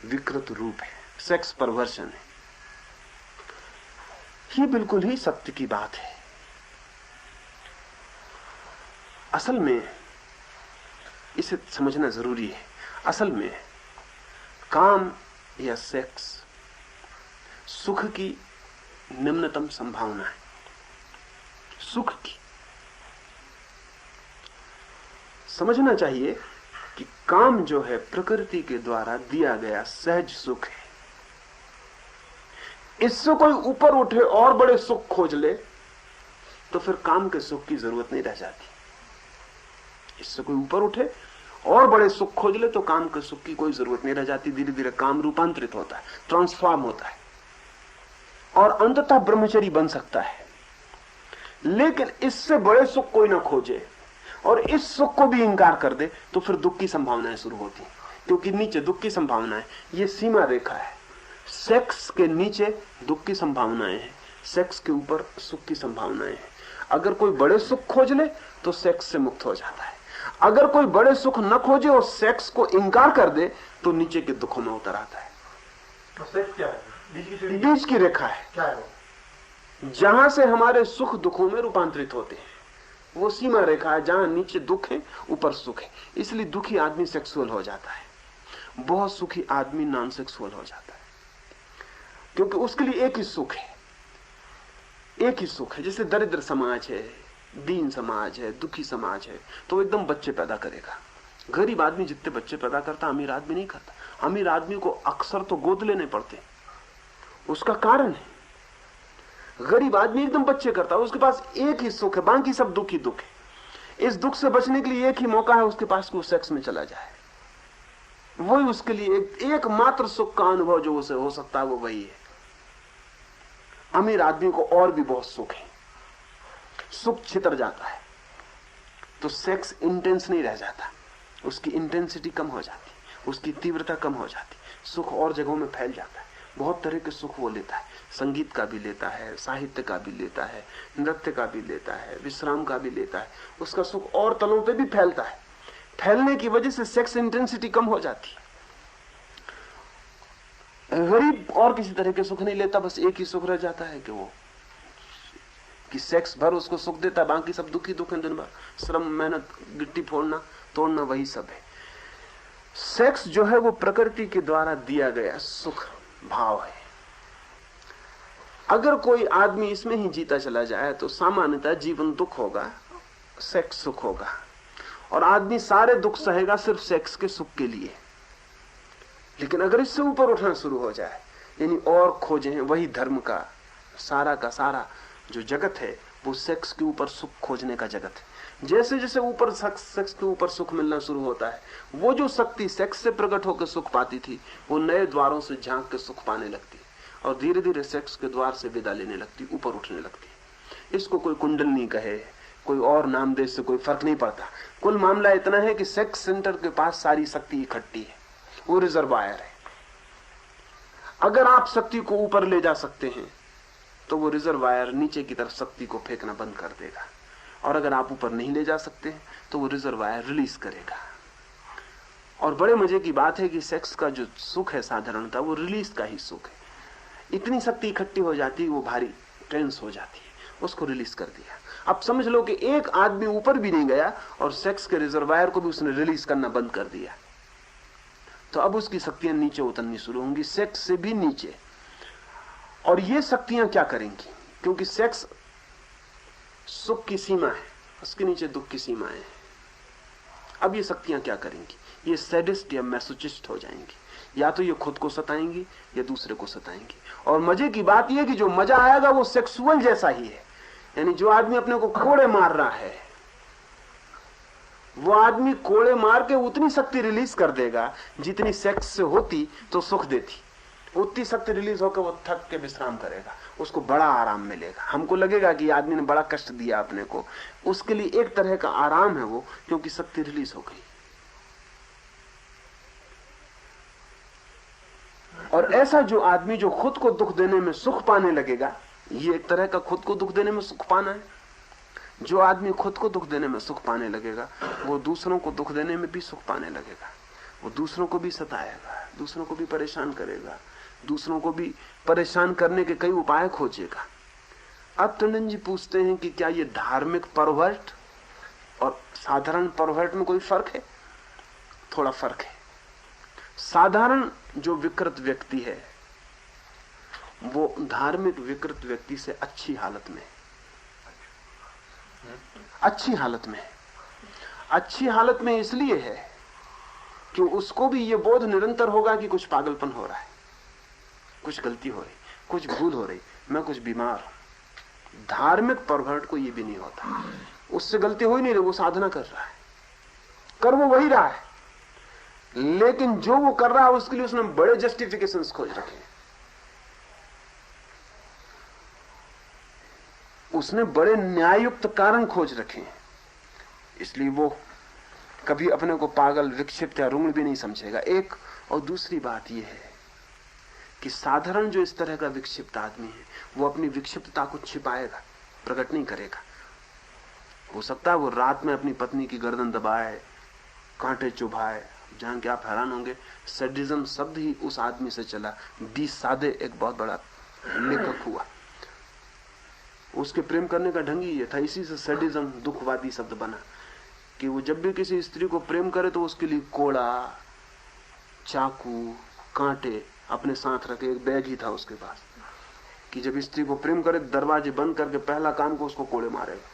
विकृत रूप है, सेक्स परवर्शन है। ये बिल्कुल ही सत्य की बात है। असल में इसे समझना जरूरी है। असल में काम या सेक्स सुख की निम्नतम संभावना है, सुख की। समझना चाहिए कि काम जो है प्रकृति के द्वारा दिया गया सहज सुख है। इससे कोई ऊपर उठे और बड़े सुख खोज ले तो फिर काम के सुख की जरूरत नहीं रह जाती। इससे कोई ऊपर उठे और बड़े सुख खोज ले तो काम के सुख की कोई जरूरत नहीं रह जाती। धीरे धीरे काम रूपांतरित होता है, ट्रांसफॉर्म होता है और अंततः ब्रह्मचरी बन सकता है। लेकिन इससे बड़े सुख कोई ना खोजे और इस सुख को भी इंकार कर दे तो फिर दुख की संभावनाएं शुरू होती हैं। क्योंकि नीचे दुख की संभावनाएं, ये सीमा रेखा है। सेक्स के नीचे दुख की संभावनाएं हैं, सेक्स के ऊपर सुख की संभावनाएं हैं। अगर कोई बड़े सुख खोज ले तो सेक्स से मुक्त हो जाता है। अगर कोई बड़े सुख न खोजे और सेक्स को इंकार कर दे तो नीचे के दुखों में उतर आता है। तो सेक्स क्या है? बीच की रेखा है। क्या है वो? जहां से हमारे सुख दुखों में रूपांतरित होते हैं, वो सीमा रेखा है जहां नीचे दुख है ऊपर सुख है। इसलिए दुखी आदमी सेक्सुअल हो जाता है, बहुत सुखी आदमी नॉन सेक्सुअल हो जाता है। क्योंकि उसके लिए एक ही सुख है, एक ही सुख है। जैसे दरिद्र समाज है, दीन समाज है, दुखी समाज है, तो एकदम बच्चे पैदा करेगा। गरीब आदमी जितने बच्चे पैदा करता अमीर आदमी नहीं करता। अमीर आदमी को अक्सर तो गोद लेने पड़ते, उसका कारण है। गरीब आदमी एकदम बच्चे करता है, उसके पास एक ही सुख है, बाकी सब दुख ही दुख है। इस दुख से बचने के लिए एक ही मौका है उसके पास कि वो सेक्स में चला जाए। वही उसके लिए एकमात्र सुख का अनुभव जो उसे हो सकता है वो वही है। अमीर आदमी को और भी बहुत सुख है, सुख छितर जाता है तो सेक्स इंटेंस नहीं रह जाता, उसकी इंटेंसिटी कम हो जाती, उसकी तीव्रता कम हो जाती, सुख और जगहों में फैल जाता है। बहुत तरह के सुख वो लेता है, संगीत का भी लेता है, साहित्य का भी लेता है, नृत्य का भी लेता है, विश्राम का भी लेता है। उसका सुख और तलों पे भी फैलता है। फैलने की वजह से सेक्स इंटेंसिटी कम हो जाती है। गरीब और किसी तरह के सुख नहीं लेता, बस एक ही सुख रह जाता है कि वो कि सेक्स भर उसको सुख देता है, बाकी सब दुखी दुख है। दिन भर श्रम मेहनत गिट्टी फोड़ना तोड़ना वही सब है। सेक्स जो है वो प्रकृति के द्वारा दिया गया सुख भाव है। अगर कोई आदमी इसमें ही जीता चला जाए तो सामान्यतः जीवन दुख होगा, सेक्स सुख होगा, और आदमी सारे दुख सहेगा सिर्फ सेक्स के सुख के लिए। लेकिन अगर इससे ऊपर उठना शुरू हो जाए, यानी और खोजें, वही धर्म का सारा जो जगत है वो सेक्स के ऊपर सुख खोजने का जगत है। जैसे जैसे ऊपर सेक्स के ऊपर सुख मिलना शुरू होता है, वो जो शक्ति सेक्स से प्रकट होकर सुख पाती थी वो नए द्वारों से झांक के सुख पाने लगती और धीरे धीरे सेक्स के द्वार से विदा लेने लगती, ऊपर उठने लगती। इसको कोई कुंडलनी कहे, कोई और नाम दे, से कोई फर्क नहीं पड़ता। कुल मामला इतना है कि सेक्स सेंटर के पास सारी शक्ति इकट्ठी है, वो रिजर्वायर है। अगर आप शक्ति को ऊपर ले जा सकते हैं तो वो रिजर्वायर नीचे की तरफ शक्ति को फेंकना बंद कर देगा, और अगर आप ऊपर नहीं ले जा सकते तो वो रिजर्वायर रिलीज करेगा। और बड़े मजे की बात है कि सेक्स का जो सुख है साधारणतः वो रिलीज का ही सुख है। इतनी शक्ति इकट्ठी हो जाती है, वो भारी टेंस हो जाती है, उसको रिलीज कर दिया। अब समझ लो कि एक आदमी ऊपर भी नहीं गया और सेक्स के रिजर्वायर को भी उसने रिलीज करना बंद कर दिया, तो अब उसकी शक्तियां नीचे उतरनी शुरू होंगी, सेक्स से भी नीचे। और ये शक्तियां क्या करेंगी? क्योंकि सेक्स सुख की सीमा है, उसके नीचे दुख की सीमा है। अब ये शक्तियां क्या करेंगी? ये सैडिस्ट या मैसोचिस्ट हो जाएंगी। या तो ये खुद को सताएंगी या दूसरे को सताएंगी। और मजे की बात यह कि जो मजा आएगा वो सेक्सुअल जैसा ही है। यानी जो आदमी अपने को कोड़े मार रहा है, वो आदमी कोड़े मार के उतनी शक्ति रिलीज कर देगा जितनी सेक्स से होती तो सुख देती। उतनी शक्ति रिलीज होकर वो थक के विश्राम करेगा, उसको बड़ा आराम मिलेगा। हमको लगेगा कि आदमी ने बड़ा कष्ट दिया अपने को, उसके लिए एक तरह का आराम है वो, क्योंकि शक्ति रिलीज हो गई। और ऐसा जो आदमी जो खुद को दुख देने में सुख पाने लगेगा, ये एक तरह का खुद को दुख देने में सुख पाना है। जो आदमी खुद को दुख देने में सुख पाने लगेगा वो दूसरों को दुख देने में भी सुख पाने लगेगा। वो दूसरों को भी सताएगा, दूसरों को भी परेशान करेगा, दूसरों को भी परेशान करने के कई उपाय खोजेगा। अब टंडन जी पूछते हैं कि क्या ये धार्मिक परवर्ट और साधारण परवर्ट में कोई फर्क है? थोड़ा फर्क है। साधारण जो विकृत व्यक्ति है वो धार्मिक विकृत व्यक्ति से अच्छी हालत में, अच्छी हालत में, अच्छी हालत में इसलिए है कि उसको भी ये बोध निरंतर होगा कि कुछ पागलपन हो रहा है, कुछ गलती हो रही। कुछ भूल हो रही, मैं कुछ बीमार हूं। धार्मिक परवर्ट को ये भी नहीं होता, उससे गलती हो ही नहीं रही, वो साधना कर रहा है, कर वो वही रहा है, लेकिन जो वो कर रहा है उसके लिए उसने बड़े जस्टिफिकेशंस खोज रखे हैं, उसने बड़े न्याययुक्त कारण खोज रखे हैं, इसलिए वो कभी अपने को पागल, विक्षिप्त या रुग्ण भी नहीं समझेगा। एक और दूसरी बात यह है कि साधारण जो इस तरह का विक्षिप्त आदमी है वो अपनी विक्षिप्तता को छिपाएगा, प्रकट नहीं करेगा। हो सकता है वो रात में अपनी पत्नी की गर्दन दबाए, कांटे चुभाए। जान के आप हैरान होंगे, सैडिज्म शब्द ही उस आदमी से चला। डी सादे एक बहुत बड़ा लेखक हुआ, उसके प्रेम करने का ढंग ही ये था, इसी से सैडिज्म दुखवादी शब्द बना कि वो जब भी किसी स्त्री को प्रेम करे तो उसके लिए कोड़ा, चाकू, कांटे अपने साथ रखे। एक बैग ही था उसके पास कि जब स्त्री को प्रेम करे दरवाजे बंद करके पहला काम को उसको कोड़े मारेगा,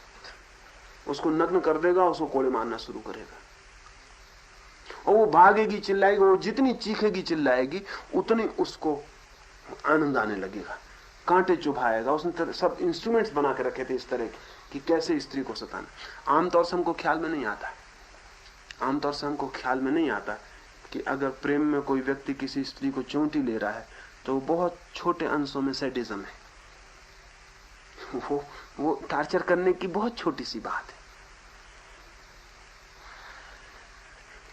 उसको नग्न कर देगा, उसको कोड़े मारना शुरू करेगा और वो भागेगी, चिल्लाएगी, वो जितनी चीखेगी चिल्लाएगी उतनी उसको आनंद आने लगेगा। कांटे चुभाएगा, उसने सब इंस्ट्रूमेंट्स बना के रखे थे इस तरह के कि कैसे स्त्री को सताना। आमतौर से हमको ख्याल में नहीं आता, आमतौर से हमको ख्याल में नहीं आता कि अगर प्रेम में कोई व्यक्ति किसी स्त्री को चोंटी ले रहा है तो बहुत छोटे अंशों में सैडिज्म है, वो टार्चर करने की बहुत छोटी सी बात है।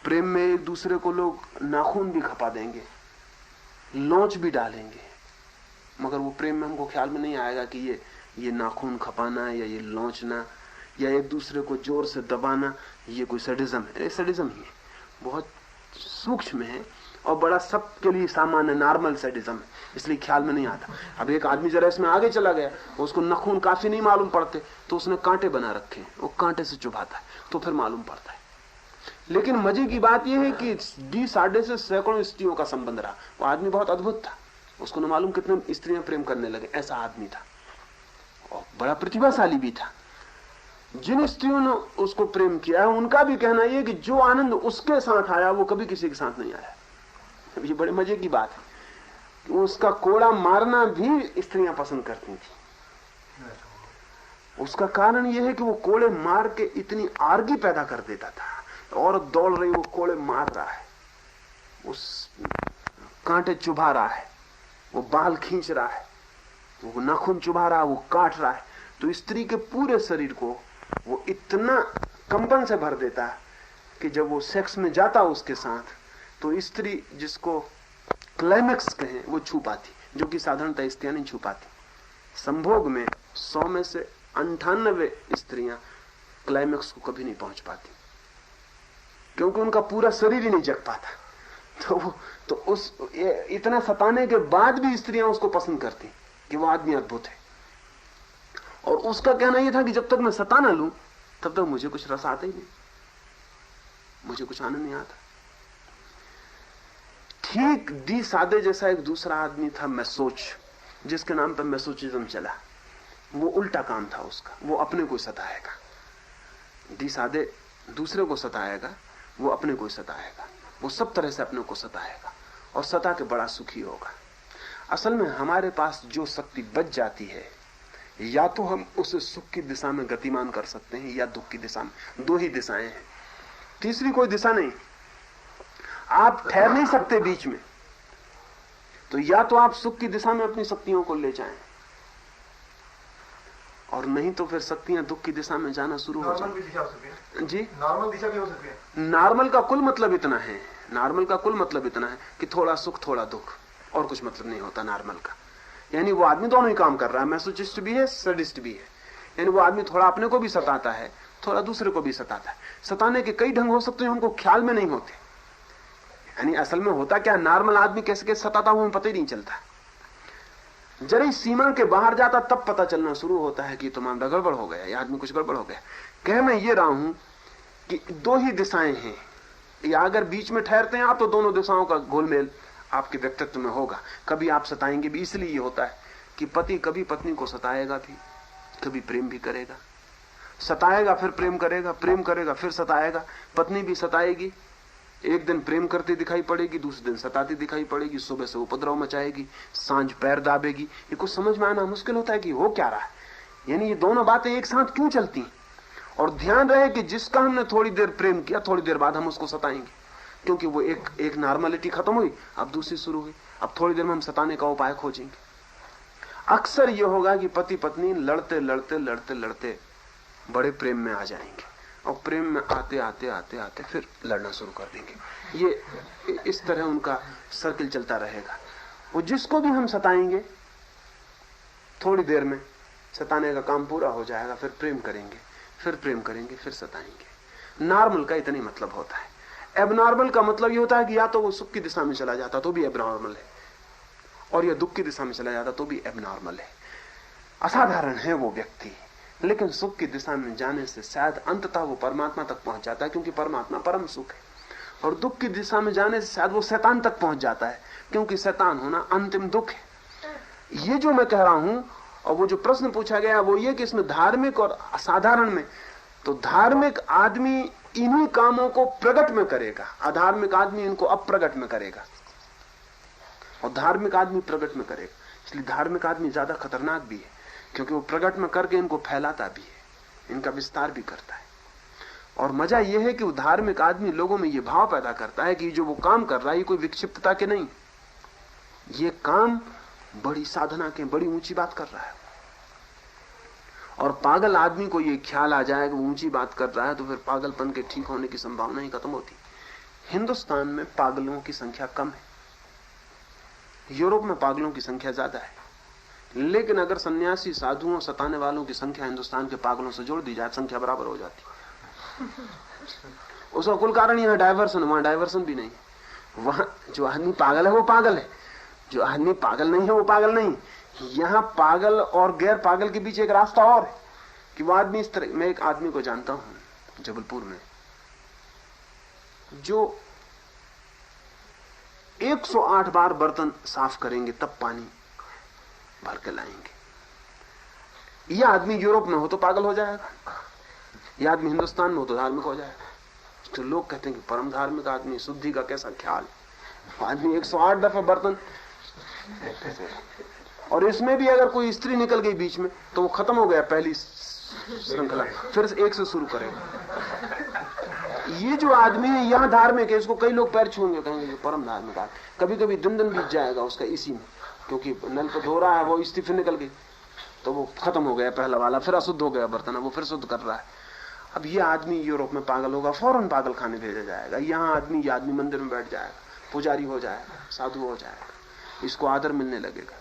प्रेम में एक दूसरे को लोग नाखून भी खपा देंगे, लौंच भी डालेंगे, मगर वो प्रेम में हमको ख्याल में नहीं आएगा कि ये नाखून खपाना या ये लौंचना या एक दूसरे को जोर से दबाना ये कोई सैडिज्म है। सैडिज्म ही है, बहुत सूक्ष्म है और बड़ा सबके लिए सामान्य नॉर्मल सैडिज्म है, इसलिए ख्याल में नहीं आता। अब एक आदमी जरा इसमें आगे चला गया, उसको नाखून काफी नहीं मालूम पड़ते तो उसने कांटे बना रखे हैं, वो कांटे से चुभाता है तो फिर मालूम पड़ता है। लेकिन मजे की बात यह है कि डी साडे से सैकड़ों स्त्रियों का संबंध रहा। वो आदमी बहुत अद्भुत था, उसको न मालूम कितने स्त्रियां प्रेम करने लगे, ऐसा आदमी था और बड़ा प्रतिभाशाली भी था। जिन स्त्रियों ने उसको प्रेम किया है उनका भी कहना यह कि जो आनंद उसके साथ आया वो कभी किसी के साथ नहीं आया। ये बड़े मजे की बात है कि उसका कोड़ा मारना भी स्त्रियां पसंद करती थी। उसका कारण यह है कि वो कोड़े मार के इतनी आर्गी पैदा कर देता था, औरत दौड़ रही, वो कोड़े मार रहा है, उस कांटे चुभा रहा है, वो बाल खींच रहा है, वो नाखून चुभा रहा है, वो काट रहा है, तो स्त्री के पूरे शरीर को वो इतना कंपन से भर देता है कि जब वो सेक्स में जाता उसके साथ तो स्त्री जिसको क्लाइमेक्स कहें वो छू पाती, जो कि साधारणतः स्त्रियां नहीं छू पाती। संभोग में 100 में से 98 स्त्रियां क्लाइमेक्स को कभी नहीं पहुंच पाती, क्योंकि उनका पूरा शरीर ही नहीं जग पाता। तो उस इतना सताने के बाद भी स्त्रियां उसको पसंद करती कि वो आदमी अद्भुत है। और उसका कहना यह था कि जब तक मैं सता ना लूं तब तक मुझे कुछ रस आता ही नहीं, मुझे कुछ आनंद नहीं आता। ठीक डी सादे जैसा एक दूसरा आदमी था मैसोच, जिसके नाम पर मैसोचिज्म चला। वो उल्टा काम था उसका, वो अपने को सताएगा। डी सादे दूसरे को सताएगा, वो अपने को सताएगा, वो सब तरह से अपने को सताएगा और सता के बड़ा सुखी होगा। असल में हमारे पास जो शक्ति बच जाती है, या तो हम उसे सुख की दिशा में गतिमान कर सकते हैं या दुख की दिशा में। दो ही दिशाएं हैं, तीसरी कोई दिशा नहीं। आप ठहर नहीं सकते बीच में, तो या तो आप सुख की दिशा में अपनी शक्तियों को ले जाएं, और नहीं तो फिर शक्तियां दुख की दिशा में जाना शुरू हो जाए। जी, नॉर्मल दिशा भी हो सकती है। नॉर्मल का कुल मतलब इतना है, नॉर्मल का कुल मतलब इतना है कि थोड़ा सुख थोड़ा दुख, और कुछ मतलब नहीं होता नॉर्मल का। यानी वो आदमी दोनों ही काम कर रहा है, मैसोचिस्ट भी है, सैडिस्ट भी है। यानी वो आदमी थोड़ा अपने को भी सताता है, थोड़ा दूसरे को भी सताता है। सताने के कई ढंग हो सकते हैं, हमको ख्याल में नहीं होते। यानी असल में होता क्या, नॉर्मल आदमी कैसे कैसे सताता हूं पता ही नहीं चलता। जरा सीमा के बाहर जाता तब पता चलना शुरू होता है कि तो मामला गड़बड़ हो गया, या आदमी कुछ गड़बड़ हो गया। कह मैं ये रहा हूं कि दो ही दिशाएं हैं, या अगर बीच में ठहरते हैं आप तो दोनों दिशाओं का घोलमेल आपके व्यक्तित्व में होगा। कभी आप सताएंगे भी, इसलिए ये होता है कि पति कभी पत्नी को सताएगा भी, कभी प्रेम भी करेगा। सताएगा फिर प्रेम करेगा, प्रेम करेगा फिर सताएगा, पत्नी भी सताएगी एक दिन प्रेम करती दिखाई पड़ेगी, दूसरे दिन सताती दिखाई पड़ेगी, सुबह से उपद्रव मचाएगी, सांझ पैर दाबेगी। ये कुछ समझ में आना मुश्किल होता है कि हो क्या रहा है, यानी ये दोनों बातें एक साथ क्यों चलती। और ध्यान रहे कि जिसका हमने थोड़ी देर प्रेम किया, थोड़ी देर बाद हम उसको सताएंगे, क्योंकि वो एक नॉर्मलिटी खत्म हुई, अब दूसरी शुरू हुई। अब थोड़ी देर में हम सताने का उपाय खोजेंगे। अक्सर ये होगा कि पति पत्नी लड़ते लड़ते लड़ते लड़ते बड़े प्रेम में आ जाएंगे, और प्रेम में आते आते आते आते फिर लड़ना शुरू कर देंगे। ये इस तरह उनका सर्किल चलता रहेगा। वो जिसको भी हम सताएंगे, थोड़ी देर में सताने का काम पूरा हो जाएगा, फिर प्रेम करेंगे, फिर प्रेम करेंगे, फिर सताएंगे। नॉर्मल का इतना ही मतलब होता है। एबनॉर्मल का मतलब ये होता है कि या तो वो सुख की दिशा में चला जाता तो भी एबनॉर्मल है, और या दुख की दिशा में चला जाता तो भी एबनॉर्मल है। असाधारण है वो व्यक्ति, लेकिन सुख की दिशा में जाने से शायद अंततः वो परमात्मा तक पहुंच जाता है, क्योंकि परमात्मा परम सुख है। और दुख की दिशा में जाने से शायद वो शैतान तक पहुंच जाता है, क्योंकि शैतान होना अंतिम दुख है। ये जो मैं कह रहा हूं, और वो जो प्रश्न पूछा गया वो ये कि इसमें धार्मिक और असाधारण में, तो धार्मिक आदमी इन्हीं कामों को प्रकट में करेगा, अधार्मिक आदमी इनको अप्रगट में करेगा, और धार्मिक आदमी प्रकट में करेगा। इसलिए धार्मिक आदमी ज्यादा खतरनाक भी है, क्योंकि वो प्रकट में करके इनको फैलाता भी है, इनका विस्तार भी करता है। और मजा यह है कि वो धार्मिक आदमी लोगों में ये भाव पैदा करता है कि जो वो काम कर रहा है ये कोई विक्षिप्तता के नहीं, ये काम बड़ी साधना के, बड़ी ऊंची बात कर रहा है। और पागल आदमी को ये ख्याल आ जाए कि वो ऊंची बात कर रहा है, तो फिर पागलपन के ठीक होने की संभावना ही खत्म होती। हिंदुस्तान में पागलों की संख्या कम है, यूरोप में पागलों की संख्या ज्यादा है। लेकिन अगर सन्यासी साधुओं सताने वालों की संख्या हिंदुस्तान के पागलों से जोड़ दी जाए, संख्या बराबर हो जाती। उसका कुल कारण यहां डायवर्सन, वहां डायवर्सन भी नहीं। वहां जो आदमी पागल है वो पागल है, जो आदमी पागल नहीं है वो पागल नहीं। यहां पागल और गैर पागल के बीच एक रास्ता और है कि वो आदमी इस तरह। मैं एक आदमी को जानता हूं जबलपुर में, जो 108 बार बर्तन साफ करेंगे तब पानी भर के लाएंगे। यह आदमी यूरोप में हो तो पागल हो जाएगा, यह आदमी हिंदुस्तान में हो तो धार्मिक हो जाएगा। तो लोग कहते हैं कि परम धार्मिक आदमी, शुद्धि का कैसा ख्याल। आदमी 108 दफा बर्तन, और इसमें भी अगर कोई स्त्री निकल गई बीच में तो वो खत्म हो गया पहली श्रृंखला, फिर एक से शुरू करेगा। ये जो आदमी है यहां धार्मिक है, इसको कई लोग पैर छूएंगे, कहेंगे ये परम धार्मिक आदमी। कभी कभी दिन बीत जाएगा उसका इसी में, क्योंकि नल पे धो रहा है, वो स्त्री फिर निकल गई तो वो खत्म हो गया पहला वाला, फिर अशुद्ध हो गया बर्तन, वो फिर शुद्ध कर रहा है। अब ये आदमी यूरोप में पागल होगा, फौरन पागल खाने भेजा जाएगा। यहाँ आदमी, ये आदमी मंदिर में बैठ जाएगा, पुजारी हो जाएगा, साधु हो जाएगा, इसको आदर मिलने लगेगा।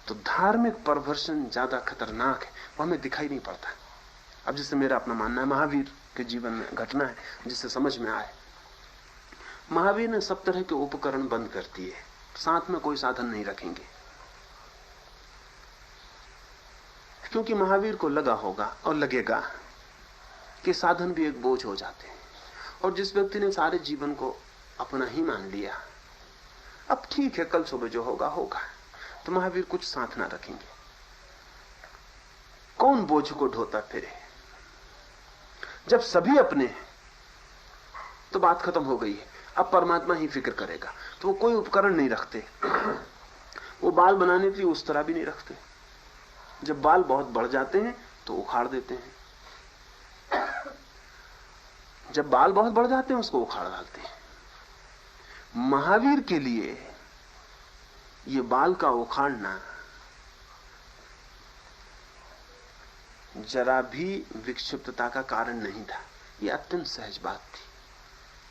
तो धार्मिक परवर्षण ज्यादा खतरनाक है, वो हमें दिखाई नहीं पड़ता। अब जिससे मेरा अपना मानना है, महावीर के जीवन में घटना है जिससे समझ में आए। महावीर ने सब तरह के उपकरण बंद कर दिए, साथ में कोई साधन नहीं रखेंगे, क्योंकि महावीर को लगा होगा और लगेगा कि साधन भी एक बोझ हो जाते हैं। और जिस व्यक्ति ने सारे जीवन को अपना ही मान लिया, अब ठीक है कल सुबह जो होगा होगा, तो महावीर कुछ साथ ना रखेंगे। कौन बोझ को ढोता फिरे? जब सभी अपने हैं तो बात खत्म हो गई है, अब परमात्मा ही फिक्र करेगा। तो वो कोई उपकरण नहीं रखते, वो बाल बनाने के लिए उस तरह भी नहीं रखते। जब बाल बहुत बढ़ जाते हैं तो उखाड़ देते हैं, जब बाल बहुत बढ़ जाते हैं उसको उखाड़ डालते हैं। महावीर के लिए ये बाल का उखाड़ना जरा भी विक्षिप्तता का कारण नहीं था, ये अत्यंत सहज बात थी।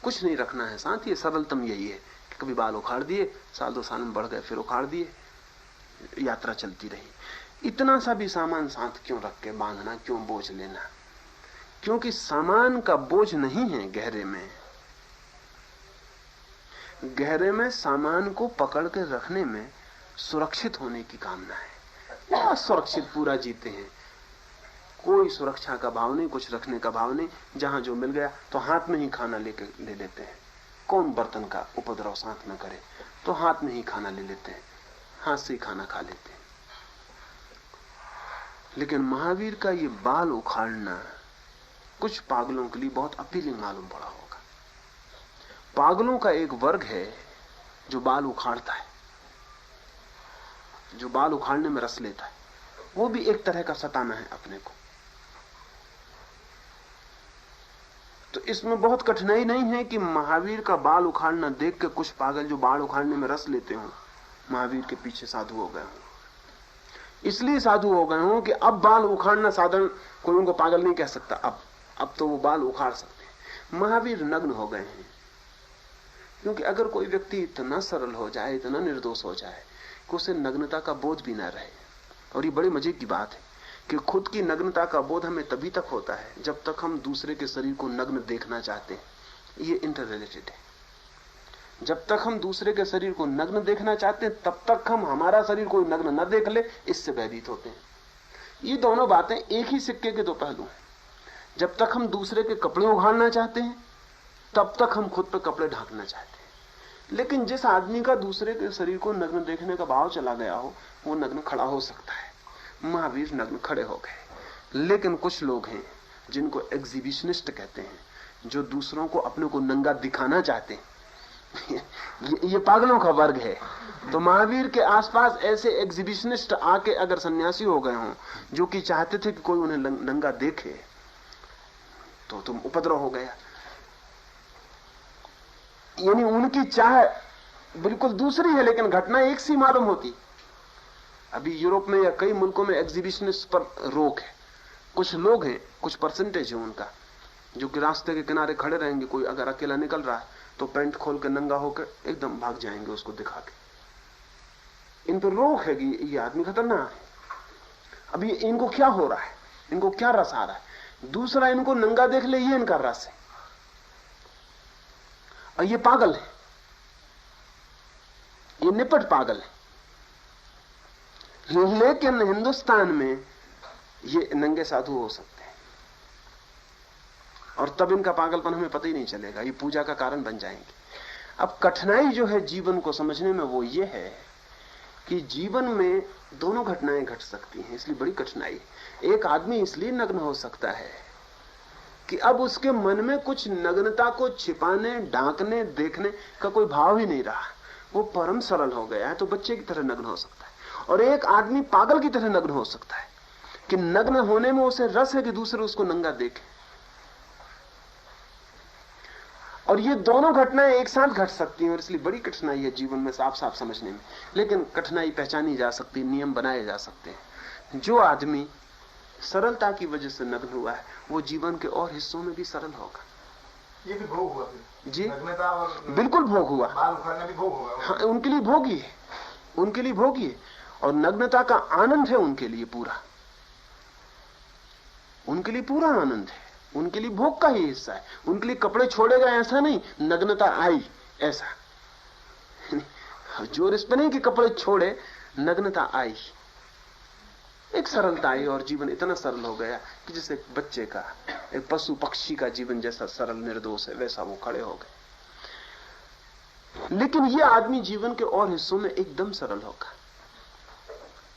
कुछ नहीं रखना है साथ, ये सरलतम यही है कि कभी बाल उखाड़ दिए, साल दो साल में बढ़ गए, फिर उखाड़ दिए, यात्रा चलती रही। इतना सा भी सामान साथ क्यों रख के बांधना, क्यों बोझ लेना? क्योंकि सामान का बोझ नहीं है गहरे में। गहरे में सामान को पकड़ के रखने में सुरक्षित होने की कामना है। बहुत सुरक्षित पूरा जीते हैं, कोई सुरक्षा का भाव नहीं, कुछ रखने का भाव नहीं। जहां जो मिल गया तो हाथ में ही खाना लेके ले लेते हैं। कौन बर्तन का उपद्रव साथ में करे, तो हाथ में ही खाना ले लेते हैं, हाथ से ही खाना खा लेते हैं। लेकिन महावीर का ये बाल उखाड़ना कुछ पागलों के लिए बहुत अपीलिंग मालूम पड़ा होगा। पागलों का एक वर्ग है जो बाल उखाड़ता है, जो बाल उखाड़ने में रस लेता है। वो भी एक तरह का सताना है अपने को। तो इसमें बहुत कठिनाई नहीं है कि महावीर का बाल उखाड़ना देख के कुछ पागल जो बाल उखाड़ने में रस लेते हो महावीर के पीछे साधु हो गए हों। इसलिए साधु हो गए हों कि अब बाल उखाड़ना साधारण कोई उनको पागल नहीं कह सकता। अब तो वो बाल उखाड़ सकते हैं। महावीर नग्न हो गए हैं, क्योंकि अगर कोई व्यक्ति इतना सरल हो जाए, इतना निर्दोष हो जाए कि उसे नग्नता का बोध भी ना रहे। और ये बड़ी मजे की बात है कि खुद की नग्नता का बोध हमें तभी तक होता है जब तक हम दूसरे के शरीर को नग्न देखना चाहते हैं। ये इंटर रिलेटेड है। जब तक हम दूसरे के शरीर को नग्न देखना चाहते हैं तब तक हम हमारा शरीर कोई नग्न न देख ले, इससे भयभीत होते हैं। ये दोनों बातें एक ही सिक्के के दो पहलू हैं। जब तक हम दूसरे के कपड़े उखाड़ना चाहते हैं तब तक हम खुद पर कपड़े ढांकना चाहते हैं। लेकिन जिस आदमी का दूसरे के शरीर को नग्न देखने का भाव चला गया हो वो नग्न खड़ा हो सकता है। महावीर नग्न खड़े हो गए। लेकिन कुछ लोग हैं जिनको एग्जिबिशनिस्ट कहते हैं, जो दूसरों को अपने को नंगा दिखाना चाहते हैं। ये पागलों का वर्ग है। तो महावीर के आसपास ऐसे एग्जिबिशनिस्ट आके अगर सन्यासी हो गए हों जो कि चाहते थे कि कोई उन्हें नंगा देखे, तो तुम उपद्रव हो गया। यानी उनकी चाह बिल्कुल दूसरी है, लेकिन घटना एक सी मालूम होती। अभी यूरोप में या कई मुल्कों में एग्जिबिशनिस्ट पर रोक है। कुछ लोग हैं, कुछ परसेंटेज है उनका, जो कि रास्ते के किनारे खड़े रहेंगे। कोई अगर अकेला निकल रहा है तो पैंट खोल के नंगा होकर एकदम भाग जाएंगे उसको दिखा के। इन पर रोक है कि ये आदमी खतरनाक है। अभी इनको क्या हो रहा है, इनको क्या रस आ रहा है, दूसरा इनको नंगा देख ले, ये इनका रस है। और ये पागल है, ये निपट पागल है। लेकिन हिंदुस्तान में ये नंगे साधु हो सकते हैं और तब इनका पागलपन हमें पता ही नहीं चलेगा। ये पूजा का कारण बन जाएंगे। अब कठिनाई जो है जीवन को समझने में वो ये है कि जीवन में दोनों घटनाएं घट सकती हैं, इसलिए बड़ी कठिनाई है। एक आदमी इसलिए नग्न हो सकता है कि अब उसके मन में कुछ नग्नता को छिपाने, ढांकने, देखने का कोई भाव ही नहीं रहा। वो परम सरल हो गया है, तो बच्चे की तरह नग्न हो सकता है। और एक आदमी पागल की तरह नग्न हो सकता है कि नग्न होने में उसे रस है कि दूसरे उसको नंगा देखे। और ये दोनों घटनाएं एक साथ घट सकती हैं, और इसलिए बड़ी कठिनाई है जीवन में साफ साफ समझने में। लेकिन कठिनाई पहचानी जा सकती, नियम बनाए जा सकते हैं। जो आदमी सरलता की वजह से नग्न हुआ है वो जीवन के और हिस्सों में भी सरल होगा। ये भी भोग हुआ फिर जी, नग्नता और बिल्कुल भोग हुआ। बाल उखाड़ना भी भोग हुआ। हाँ, उनके लिए भोगी है, उनके लिए भोगी है। और नग्नता का आनंद है उनके लिए पूरा, उनके लिए पूरा आनंद है, उनके लिए भोग का ही हिस्सा है। उनके लिए कपड़े छोड़ेगा ऐसा नहीं, नग्नता आई ऐसा। जोर इस पर नहीं कि कपड़े छोड़े, नग्नता आई, एक सरलता आई और जीवन इतना सरल हो गया कि जैसे एक बच्चे का, एक पशु पक्षी का जीवन जैसा सरल निर्दोष है वैसा वो खड़े हो गए। लेकिन ये आदमी जीवन के और हिस्सों में एकदम सरल होगा,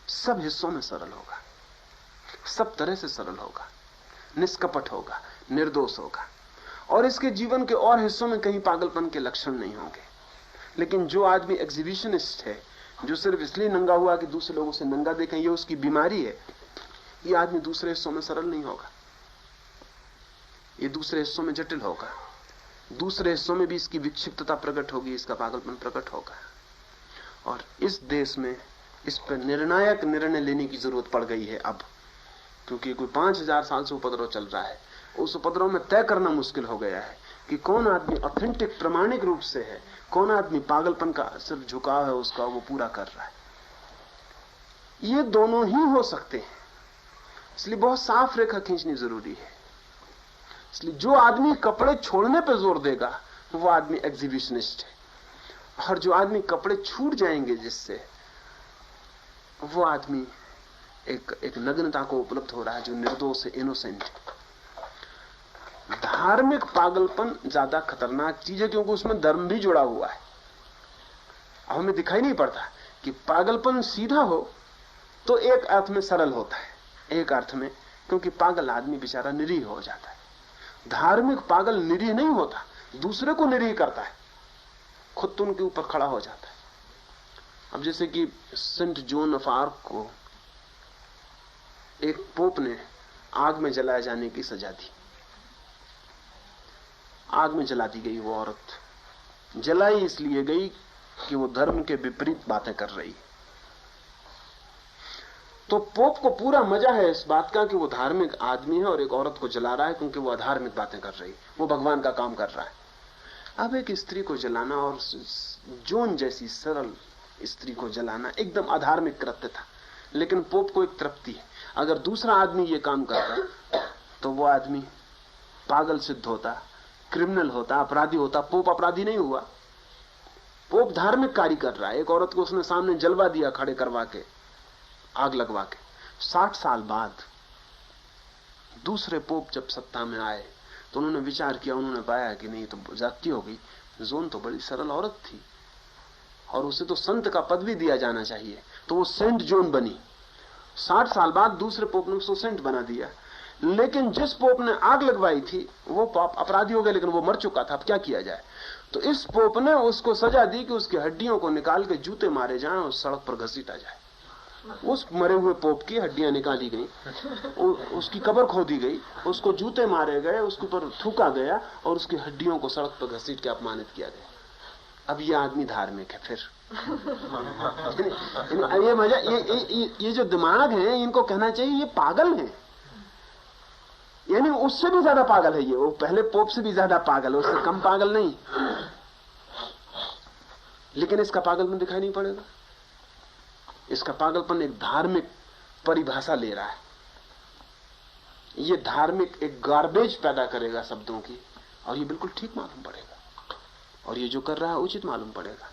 सब हिस्सों में सरल होगा, सब तरह से सरल होगा, निष्कपट होगा, निर्दोष होगा। और इसके जीवन के और हिस्सों में कहीं पागलपन के लक्षण नहीं होंगे। लेकिन जो आदमी एग्जिबिशनिस्ट है, जो सिर्फ इसलिए नंगा हुआ कि दूसरे लोगों से नंगा देखें, ये उसकी बीमारी है, ये आदमी दूसरे हिस्सों में सरल नहीं होगा, ये दूसरे हिस्सों में जटिल होगा, दूसरे हिस्सों में भी इसकी विक्षिप्तता प्रकट होगी, इसका पागलपन प्रकट होगा। और इस देश में इस पर निर्णायक निर्णय लेने की जरूरत पड़ गई है अब, क्योंकि कोई 5000 साल से उपद्रव चल रहा है। उस उपद्रव में तय करना मुश्किल हो गया है कि कौन आदमी ऑथेंटिक प्रामाणिक रूप से है, कौन आदमी पागलपन का सिर्फ झुकाव है उसका वो पूरा कर रहा है। ये दोनों ही हो सकते हैं, इसलिए बहुत साफ रेखा खींचनी जरूरी है। इसलिए जो आदमी कपड़े छोड़ने पर जोर देगा वो आदमी एग्जिबिशनिस्ट है, और जो आदमी कपड़े छूट जाएंगे जिससे, वो आदमी एक नग्नता को उपलब्ध हो रहा है जो निर्दोष है, इनोसेंट है। धार्मिक पागलपन ज्यादा खतरनाक चीज है क्योंकि उसमें धर्म भी जुड़ा हुआ है। अब हमें दिखाई नहीं पड़ता कि पागलपन सीधा हो तो एक अर्थ में सरल होता है, एक अर्थ में, क्योंकि पागल आदमी बेचारा निरीह हो जाता है। धार्मिक पागल निरीह नहीं होता, दूसरे को निरीह करता है, खुद तो उनके ऊपर खड़ा हो जाता है। अब जैसे कि सेंट जॉन ऑफ आर्क को एक पोप ने आग में जलाए जाने की सजा दी। आग में जला दी गई वो औरत। जलाई इसलिए गई कि वो धर्म के विपरीत बातें कर रही। तो पोप को पूरा मजा है इस बात का कि वो धार्मिक आदमी है और एक औरत को जला रहा है, क्योंकि वो अधार्मिक बातें कर रही, वो भगवान का काम कर रहा है। अब एक स्त्री को जलाना और जॉन जैसी सरल स्त्री को जलाना एकदम अधार्मिक कृत्य था, लेकिन पोप को एक तृप्ति है। अगर दूसरा आदमी ये काम करता तो वो आदमी पागल सिद्ध होता, क्रिमिनल होता, अपराधी होता। पोप अपराधी नहीं हुआ, पोप धार्मिक कार्य कर रहा है। एक औरत को उसने सामने जलवा दिया, खड़े करवा के, आग लगवा के। 60 साल बाद दूसरे पोप जब सत्ता में आए तो उन्होंने विचार किया, उन्होंने पाया कि नहीं, तो जाती हो गई। जॉन तो बड़ी सरल औरत थी और उसे तो संत का पद भी दिया जाना चाहिए, तो वो सेंट जॉन बनी। 60 साल बाद दूसरे पोप ने उसको सेंट बना दिया। लेकिन जिस पोप ने आग लगवाई थी वो पोप अपराधी हो गया, लेकिन वो मर चुका था। अब क्या किया जाए? तो इस पोप ने उसको सजा दी कि उसकी हड्डियों को निकाल के जूते मारे जाएं और सड़क पर घसीटा जाए। उस मरे हुए पोप की हड्डियां निकाली गई, उसकी कब्र खोदी गई, उसको जूते मारे गए, उसके ऊपर थूका गया और उसकी हड्डियों को सड़क पर घसीट के अपमानित किया गया। अब ये आदमी धार्मिक है फिर? ये मजा, ये जो दिमाग है, इनको कहना चाहिए ये पागल है। यानी उससे भी ज्यादा पागल है ये, वो पहले पोप से भी ज्यादा पागल है, उससे कम पागल नहीं। लेकिन इसका पागलपन दिखाई नहीं पड़ेगा। इसका पागलपन एक धार्मिक परिभाषा ले रहा है। ये धार्मिक एक गार्बेज पैदा करेगा शब्दों की, और ये बिल्कुल ठीक मालूम पड़ेगा, और ये जो कर रहा है उचित मालूम पड़ेगा।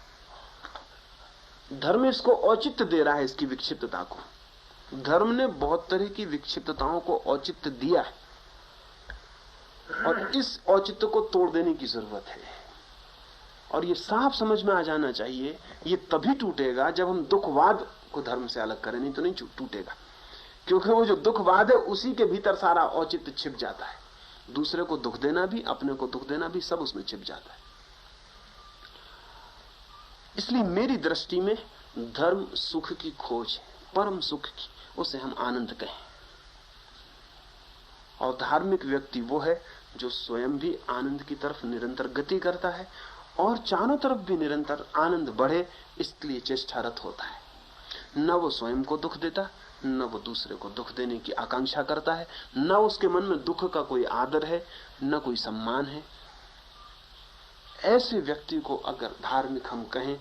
धर्म इसको औचित्य दे रहा है, इसकी विक्षिप्तता को। धर्म ने बहुत तरह की विक्षिप्तताओं को औचित्य दिया है, और इस औचित्य को तोड़ देने की जरूरत है। और ये साफ समझ में आ जाना चाहिए, ये तभी टूटेगा जब हम दुखवाद को धर्म से अलग करें, नहीं तो नहीं टूटेगा। क्योंकि वो जो दुखवाद है उसी के भीतर सारा औचित्य छिप जाता है। दूसरे को दुख देना भी, अपने को दुख देना भी, सब उसमें छिप जाता है। इसलिए मेरी दृष्टि में धर्म सुख की खोज है, परम सुख की, उसे हम आनंद कहें। और धार्मिक व्यक्ति वो है जो स्वयं भी आनंद की तरफ निरंतर गति करता है और चारों तरफ भी निरंतर आनंद बढ़े, इसलिए चेष्टारत होता है। न वो स्वयं को दुख देता, न वो दूसरे को दुख देने की आकांक्षा करता है, न उसके मन में दुख का कोई आदर है, न कोई सम्मान है। ऐसे व्यक्ति को अगर धार्मिक हम कहें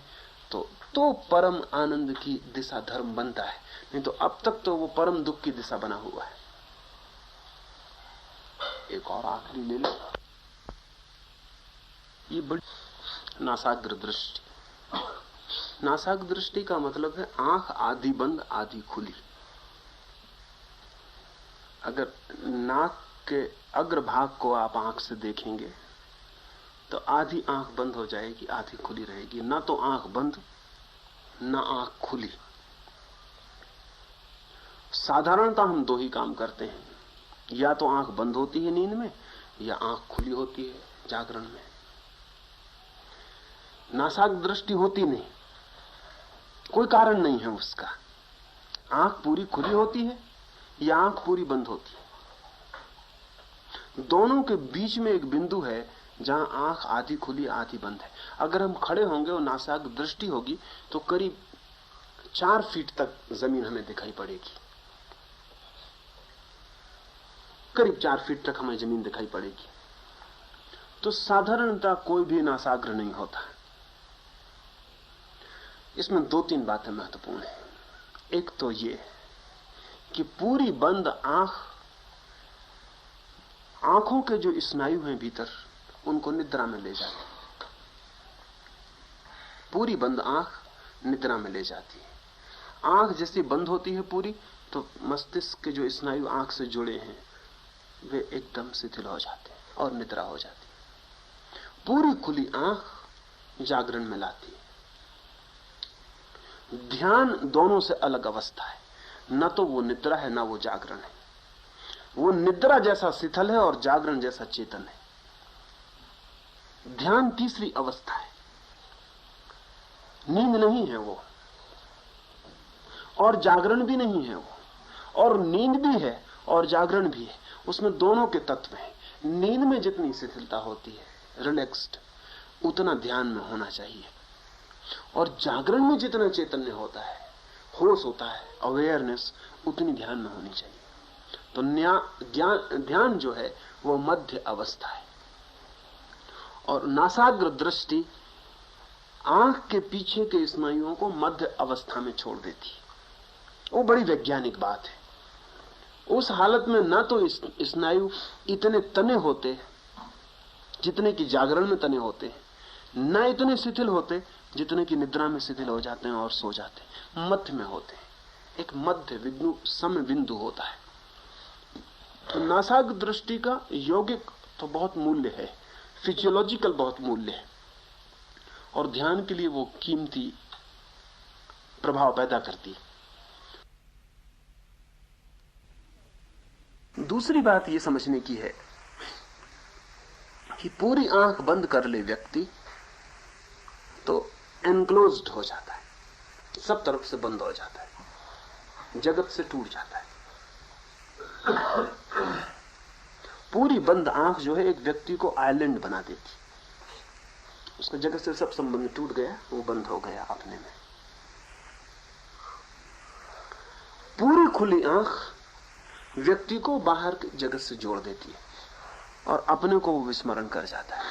तो परम आनंद की दिशा धर्म बनता है, नहीं तो अब तक तो वो परम दुख की दिशा बना हुआ है। एक और आखिरी ले लो, ये बड़ी नासाग्र दृष्टि। नासाग्र दृष्टि का मतलब है आंख आधी बंद आधी खुली। अगर नाक के अग्रभाग को आप आंख से देखेंगे तो आधी आंख बंद हो जाएगी, आधी खुली रहेगी। ना तो आंख बंद, ना आंख खुली। साधारणतः हम दो ही काम करते हैं, या तो आंख बंद होती है नींद में, या आंख खुली होती है जागरण में। नासाग्र दृष्टि होती नहीं, कोई कारण नहीं है उसका। आंख पूरी खुली होती है या आंख पूरी बंद होती है। दोनों के बीच में एक बिंदु है जहां आंख आधी खुली आधी बंद है। अगर हम खड़े होंगे और नासाग्र दृष्टि होगी तो करीब 4 फीट तक जमीन हमें दिखाई पड़ेगी। करीब 4 फीट तक हमें जमीन दिखाई पड़ेगी। तो साधारणतः कोई भी नासाग्र नहीं होता। इसमें 2-3 बातें महत्वपूर्ण है। एक तो ये कि पूरी बंद आंखों के जो स्नायु हैं भीतर, उनको निद्रा में ले जाती। पूरी बंद आंख निद्रा में ले जाती है। आंख जैसी बंद होती है पूरी, तो मस्तिष्क के जो स्नायु आंख से जुड़े हैं वे एकदम शिथिल हो जाते हैं और निद्रा हो जाती है। पूरी खुली आंख जागरण में लाती है। ध्यान दोनों से अलग अवस्था है, न तो वो निद्रा है, न वो जागरण है। वो निद्रा जैसा शिथिल है और जागरण जैसा चेतन है। ध्यान तीसरी अवस्था है। नींद नहीं है वो, और जागरण भी नहीं है वो, और नींद भी है और जागरण भी है। उसमें दोनों के तत्व हैं। नींद में जितनी शिथिलता होती है, रिलैक्स्ड, उतना ध्यान में होना चाहिए, और जागरण में जितना चैतन्य होता है, होश होता है, अवेयरनेस, उतनी ध्यान में होनी चाहिए। तो ध्यान जो है वो मध्य अवस्था है। और नासाग्र दृष्टि आंख के पीछे के स्नायुओं को मध्य अवस्था में छोड़ देती है। वो बड़ी वैज्ञानिक बात है। उस हालत में ना तो स्नायु इतने तने होते जितने की जागरण में तने होते हैं, ना इतने शिथिल होते जितने की निद्रा में शिथिल हो जाते हैं और सो जाते हैं। मध्य में होते हैं। एक मध्य बिंदु, सम बिंदु होता है। तो नासाग्र दृष्टि का यौगिक तो बहुत मूल्य है, फिजियोलॉजिकल बहुत मूल्य है, और ध्यान के लिए वो कीमती प्रभाव पैदा करती है। दूसरी बात ये समझने की है कि पूरी आंख बंद कर ले व्यक्ति तो एनक्लोज्ड हो जाता है, सब तरफ से बंद हो जाता है, जगत से टूट जाता है। पूरी बंद आंख जो है एक व्यक्ति को आइलैंड बना देती, उसका जगत से सब संबंध टूट गया, वो बंद हो गया अपने में। पूरी खुली आंख व्यक्ति को बाहर के जगत से जोड़ देती है और अपने को वो विस्मरण कर जाता है।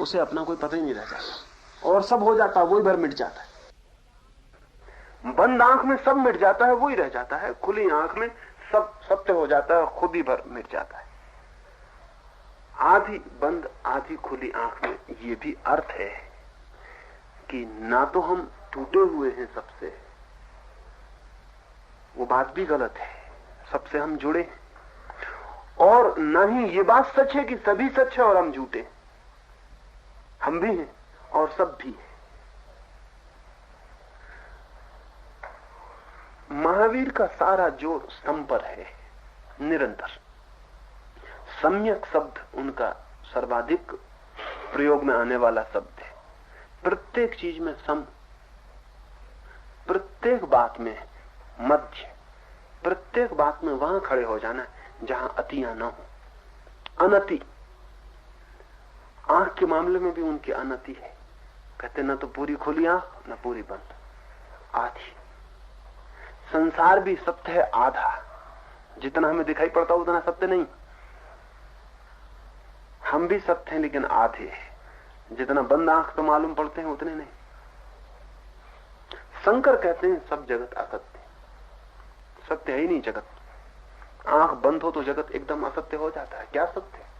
उसे अपना कोई पता ही नहीं रह जाता और सब हो जाता है, वही भर मिट जाता है। बंद आंख में सब मिट जाता है, वही रह जाता है। खुली आंख में सब सत्य हो जाता है, खुद ही भर मिट जाता है। आधी बंद आधी खुली आंख में ये भी अर्थ है कि ना तो हम टूटे हुए हैं सबसे, वो बात भी गलत है, सबसे हम जुड़े हैं, और ना ही ये बात सच है कि सभी सच है और हम झूठे। हम भी हैं और सब भी है। महावीर का सारा जोर सम पर है, निरंतर। सम्यक शब्द उनका सर्वाधिक प्रयोग में आने वाला शब्द है। प्रत्येक चीज में सम, प्रत्येक बात में मध्य, प्रत्येक बात में वहां खड़े हो जाना जहां अतियां ना हो। अनति, आंख के मामले में भी उनकी अनति है। कहते ना तो पूरी खुली आंख ना पूरी बंद, आधी। संसार भी सत्य है आधा, जितना हमें दिखाई पड़ता उतना सत्य नहीं। हम भी सत्य हैं लेकिन आधे, जितना बंद आंख तो मालूम पड़ते हैं उतने नहीं। शंकर कहते हैं सब जगत असत्य, सत्य है ही नहीं जगत। आंख बंद हो तो जगत एकदम असत्य हो जाता है। क्या सत्य है?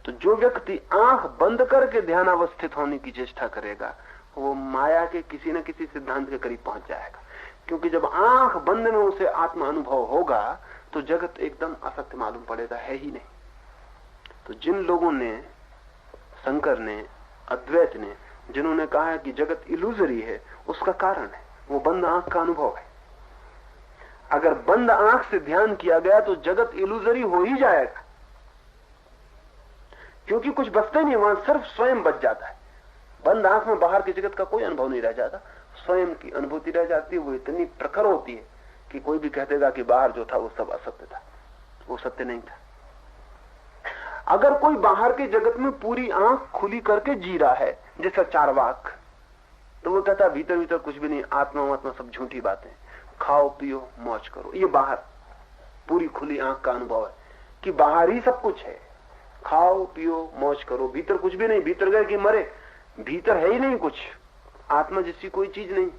तो जो व्यक्ति आंख बंद करके ध्यानावस्थित होने की चेष्टा करेगा वो माया के किसी न किसी सिद्धांत के करीब पहुंच जाएगा, क्योंकि जब आंख बंद में उसे आत्मा अनुभव होगा तो जगत एकदम असत्य मालूम पड़ेगा, है ही नहीं। तो जिन लोगों ने, शंकर ने, अद्वैत ने, जिन्होंने कहा है कि जगत इल्यूजरी है, उसका कारण है वो बंद आंख का अनुभव है। अगर बंद आंख से ध्यान किया गया तो जगत इल्यूजरी हो ही जाएगा, क्योंकि कुछ बचता ही नहीं, वहां सिर्फ स्वयं बच जाता है। बंद आंख में बाहर की जगत का कोई अनुभव नहीं रह जाता, स्वयं की अनुभूति रह जाती है। वो इतनी प्रखर होती है कि कोई भी कह देगा कि बाहर जो था वो सब असत्य था, वो सत्य नहीं था। अगर कोई बाहर के जगत में पूरी आंख खुली करके जी रहा है, जैसा चार्वाक, तो वो कहता भीतर भीतर कुछ भी नहीं, आत्मा आत्मा सब झूठी बातें, खाओ पियो मौज करो। ये बाहर पूरी खुली आंख का अनुभव है कि बाहर ही सब कुछ है, खाओ पियो मौज करो, भीतर कुछ भी नहीं। भीतर गए कि मरे, भीतर है ही नहीं कुछ, आत्मा जैसी कोई चीज नहीं।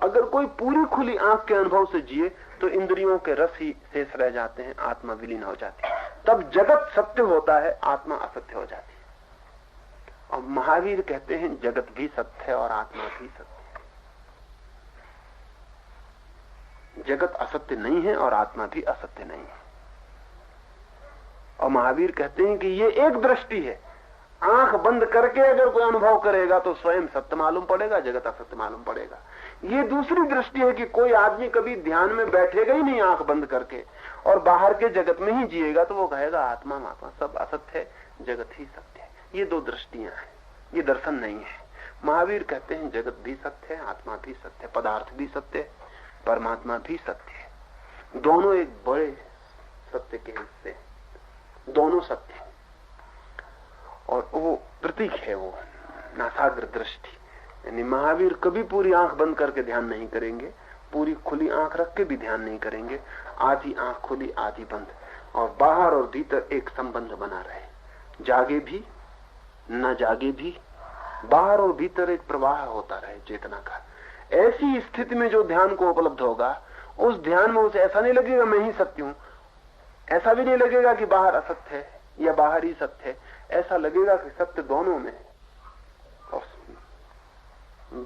अगर कोई पूरी खुली आंख के अनुभव से जिए तो इंद्रियों के रस ही शेष रह जाते हैं, आत्मा विलीन हो जाती है। तब जगत सत्य होता है, आत्मा असत्य हो जाती है। और महावीर कहते हैं जगत भी सत्य है और आत्मा भी सत्य है। जगत असत्य नहीं है और आत्मा भी असत्य नहीं है। और महावीर कहते हैं कि ये एक दृष्टि है। आंख बंद करके अगर कोई अनुभव करेगा तो स्वयं सत्य मालूम पड़ेगा, जगत असत्य मालूम पड़ेगा। ये दूसरी दृष्टि है कि कोई आदमी कभी ध्यान में बैठेगा ही नहीं आंख बंद करके और बाहर के जगत में ही जिएगा, तो वो कहेगा आत्मा मात्मा सब असत्य है, जगत ही सत्य है। ये दो दृष्टियां हैं। ये दर्शन नहीं है। महावीर कहते हैं जगत भी सत्य है, आत्मा भी सत्य है, पदार्थ भी सत्य है, परमात्मा भी सत्य है। दोनों एक बड़े सत्य के हिस्से हैं, दोनों सत्य हैं। और वो प्रतीक है, वो नासाग्र दृष्टि। यानी महावीर कभी पूरी आंख बंद करके ध्यान नहीं करेंगे, पूरी खुली आंख रख के भी ध्यान नहीं करेंगे। आधी आंख खुली आधी बंद, और बाहर और भीतर एक संबंध बना रहे, जागे भी न जागे भी, बाहर और भीतर एक प्रवाह होता रहे चेतना का। ऐसी स्थिति में जो ध्यान को उपलब्ध होगा, उस ध्यान में उसे ऐसा नहीं लगेगा मैं ही सत्य हूं, ऐसा भी नहीं लगेगा कि बाहर असत्य है या बाहर ही सत्य है। ऐसा लगेगा कि सत्य दोनों में है और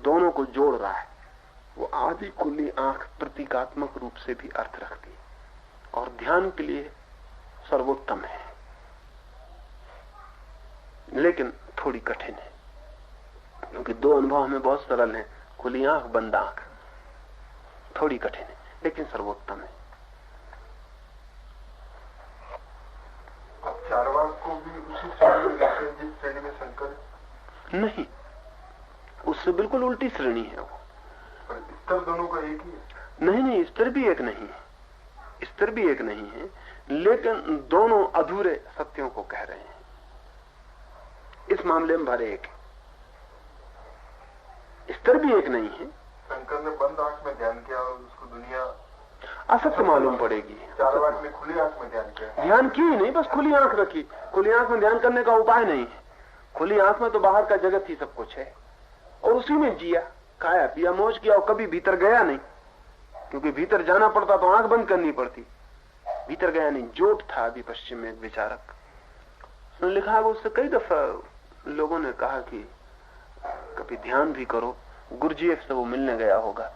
दोनों को जोड़ रहा है। वो आधी खुली आंख प्रतीकात्मक रूप से भी अर्थ रखती है और ध्यान के लिए सर्वोत्तम है, लेकिन थोड़ी कठिन है, क्योंकि दो अनुभव हमें बहुत सरल है, खुली आंख बंद आंख। थोड़ी कठिन है लेकिन सर्वोत्तम है। आप चारवाक को भी उसी श्रेणी में रखते हैं जिस श्रेणी में शंकर? नहीं, उससे बिल्कुल उल्टी श्रेणी है वो। पर स्तर दोनों का एक ही है? नहीं, स्तर भी एक नहीं है, स्तर भी एक नहीं है, लेकिन दोनों अधूरे सत्यों को कह रहे हैं। इस मामले में भरे एक, स्तर भी एक नहीं है। शंकर ने बंद आंख में ध्यान किया और उसको दुनिया असत्य मालूम पड़ेगी। चारवाक ने खुली आंख में ध्यान किया। ध्यान की ही नहीं, बस खुली आंख रखी। खुली आंख में ध्यान करने का उपाय नहीं है। खुली आंख में तो बाहर का जगत ही सब कुछ है, और उसी में जिया, खाया पिया, मौज किया, और कभी भीतर गया नहीं, क्योंकि भीतर जाना पड़ता तो आंख बंद करनी पड़ती। भीतर गया नहीं। जोट था अभी पश्चिम में एक विचारक, उसने लिखा है, उससे कई दफा लोगों ने कहा कि कभी ध्यान भी करो। गुरजीएफ से वो मिलने गया होगा,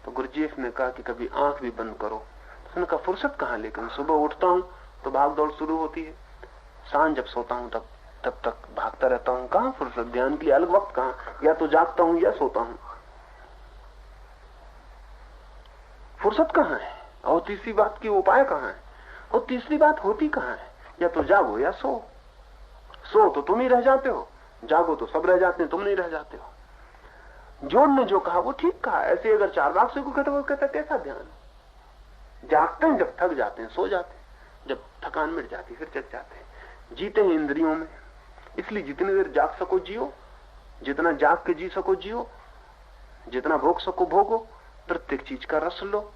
तो गुरजीएफ ने कहा कि कभी आंख भी बंद करो। तो उसने कहा फुर्सत कहाँ, लेकिन सुबह उठता हूं तो भाग दौड़ शुरू होती है, सांझ जब सोता हूं तब तक भागता रहता हूं। कहाँ फुर्सत, ध्यान के लिए अलग वक्त कहाँ, या तो जागता हूं या सोता हूं, फुर्सत कहाँ है। और तीसरी बात की उपाय कहाँ है, और तीसरी बात होती कहाँ है। या तो जागो या सो तो तुम ही रह जाते हो, जागो तो सब रह जाते हैं, तुम नहीं रह जाते हो। जोड़ ने जो कहा वो ठीक कहा। ऐसे अगर चारवाक से को कहते, वो कहता कैसा ध्यान, जागते हैं जब थक जाते हैं, सो जाते हैं, जब थकान मिट जाती फिर जग जाते हैं। जीते हैं इंद्रियों में, इसलिए जितनी देर जाग सको जियो, जितना जाग के जी सको जियो, जितना भोग सको भोगो, प्रत्येक चीज का रस लो।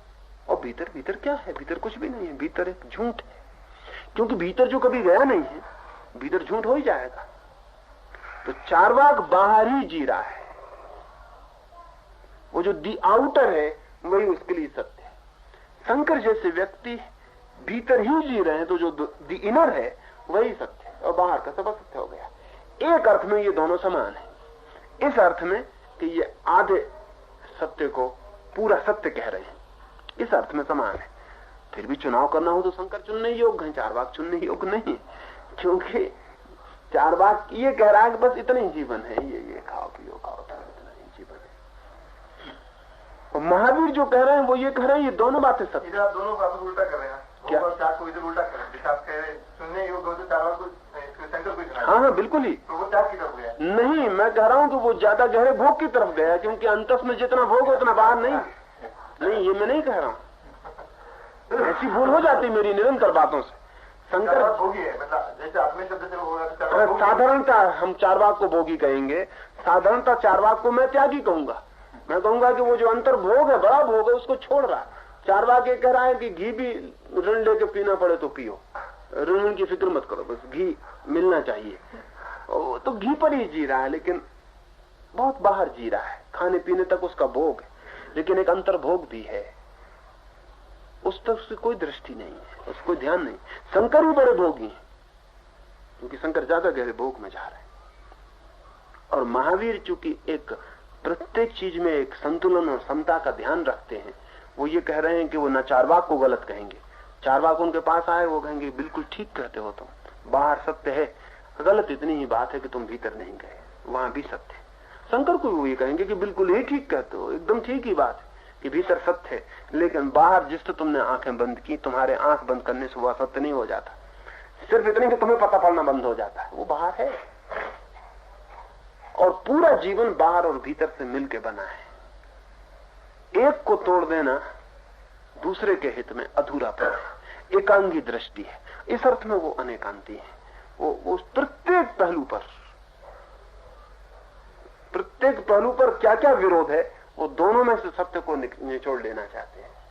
और भीतर भीतर क्या है, भीतर कुछ भी नहीं है, भीतर एक झूठ है, क्योंकि भीतर जो कभी गया नहीं है, भीतर झूठ हो ही जाएगा। तो चारवाक बाहर ही जी रहा है, वो जो दी आउटर है वही उसके लिए सत्य है। शंकर जैसे व्यक्ति भीतर ही जी रहे हैं, तो जो दी इनर है वही सत्य है, और बाहर का सब असत्य हो गया। एक अर्थ में ये दोनों समान है, इस अर्थ में कि ये आधे सत्य को पूरा सत्य कह रहे हैं, इस अर्थ में समान है। फिर भी चुनाव करना हो तो शंकर चुनने योग्य है, चारवाक चुनने योग्य नहीं, क्योंकि चारवाक ये कह रहा है कि बस इतना ही जीवन है, ये खाओ पियो खाओ, इतना ही जीवन है। और महावीर जो कह रहे हैं वो ये कह रहे हैं, ये दोनों बातें सत्य। इधर आप दोनों बातें उल्टा कर रहे हैं। क्या? चार को इधर उल्टा कर रहे हैं। आप कह रहे हैं सुनने योग्य हो तो चारवाक को, शंकर को चुना। हाँ बिल्कुल ही। तो वो त्याग की तरफ गया? नहीं, मैं कह रहा हूं कि वो ज्यादा गहरे भोग की तरफ गया, क्योंकि अंतस में जितना भोग उतना बाहर नहीं, ये मैं नहीं कह रहा हूं। ऐसी भूल हो जाती मेरी निरंतर बातों से। शंकर भोगी है, मतलब जैसे आत्मीय शब्द से होगा तो साधारणता हम चारवाक को भोगी कहेंगे, साधारणता चारवाक को मैं त्यागी कहूंगा। मैं कहूंगा कि वो जो अंतर भोग है, बड़ा भोग है, उसको छोड़ रहा। चारवाक ये कह रहा है कि घी भी ऋण लेके पीना पड़े तो पियो, ऋण की फिक्र मत करो, बस घी मिलना चाहिए। तो घी पर ही जी रहा है, लेकिन बहुत बाहर जी रहा है। खाने पीने तक उसका भोग है, लेकिन एक अंतर भोग भी है, उस तक उसकी कोई दृष्टि नहीं है, उसको कोई ध्यान नहीं। शंकर ही बड़े भोगी हैं, क्योंकि शंकर ज्यादा गहरे भोग में जा रहे हैं। और महावीर चूंकि एक प्रत्येक चीज में एक संतुलन और समता का ध्यान रखते हैं, वो ये कह रहे हैं कि वो न चारवाक को गलत कहेंगे। चारवाक उनके पास आए, वो कहेंगे बिल्कुल ठीक कहते हो तुम, बाहर सत्य है, गलत इतनी ही बात है कि तुम भीतर नहीं गए, वहां भी सत्य है। शंकर को वो ये कहेंगे कि बिल्कुल ही ठीक कहते हो, एकदम ठीक ही बात है कि भीतर सत्य है, लेकिन बाहर जिससे तुमने आंखें बंद की, तुम्हारे आंख बंद करने से वह सत्य नहीं हो जाता, सिर्फ इतनी कि तुम्हें पता पड़ना बंद हो जाता है, वो बाहर है। और पूरा जीवन बाहर और भीतर से मिलके बना है। एक को तोड़ देना दूसरे के हित में अधूरापन है, एकांगी दृष्टि है। इस अर्थ में वो अनेकांती है। वो प्रत्येक पहलू पर क्या क्या विरोध है, वो दोनों में से सत्य को निचोड़ लेना चाहते हैं।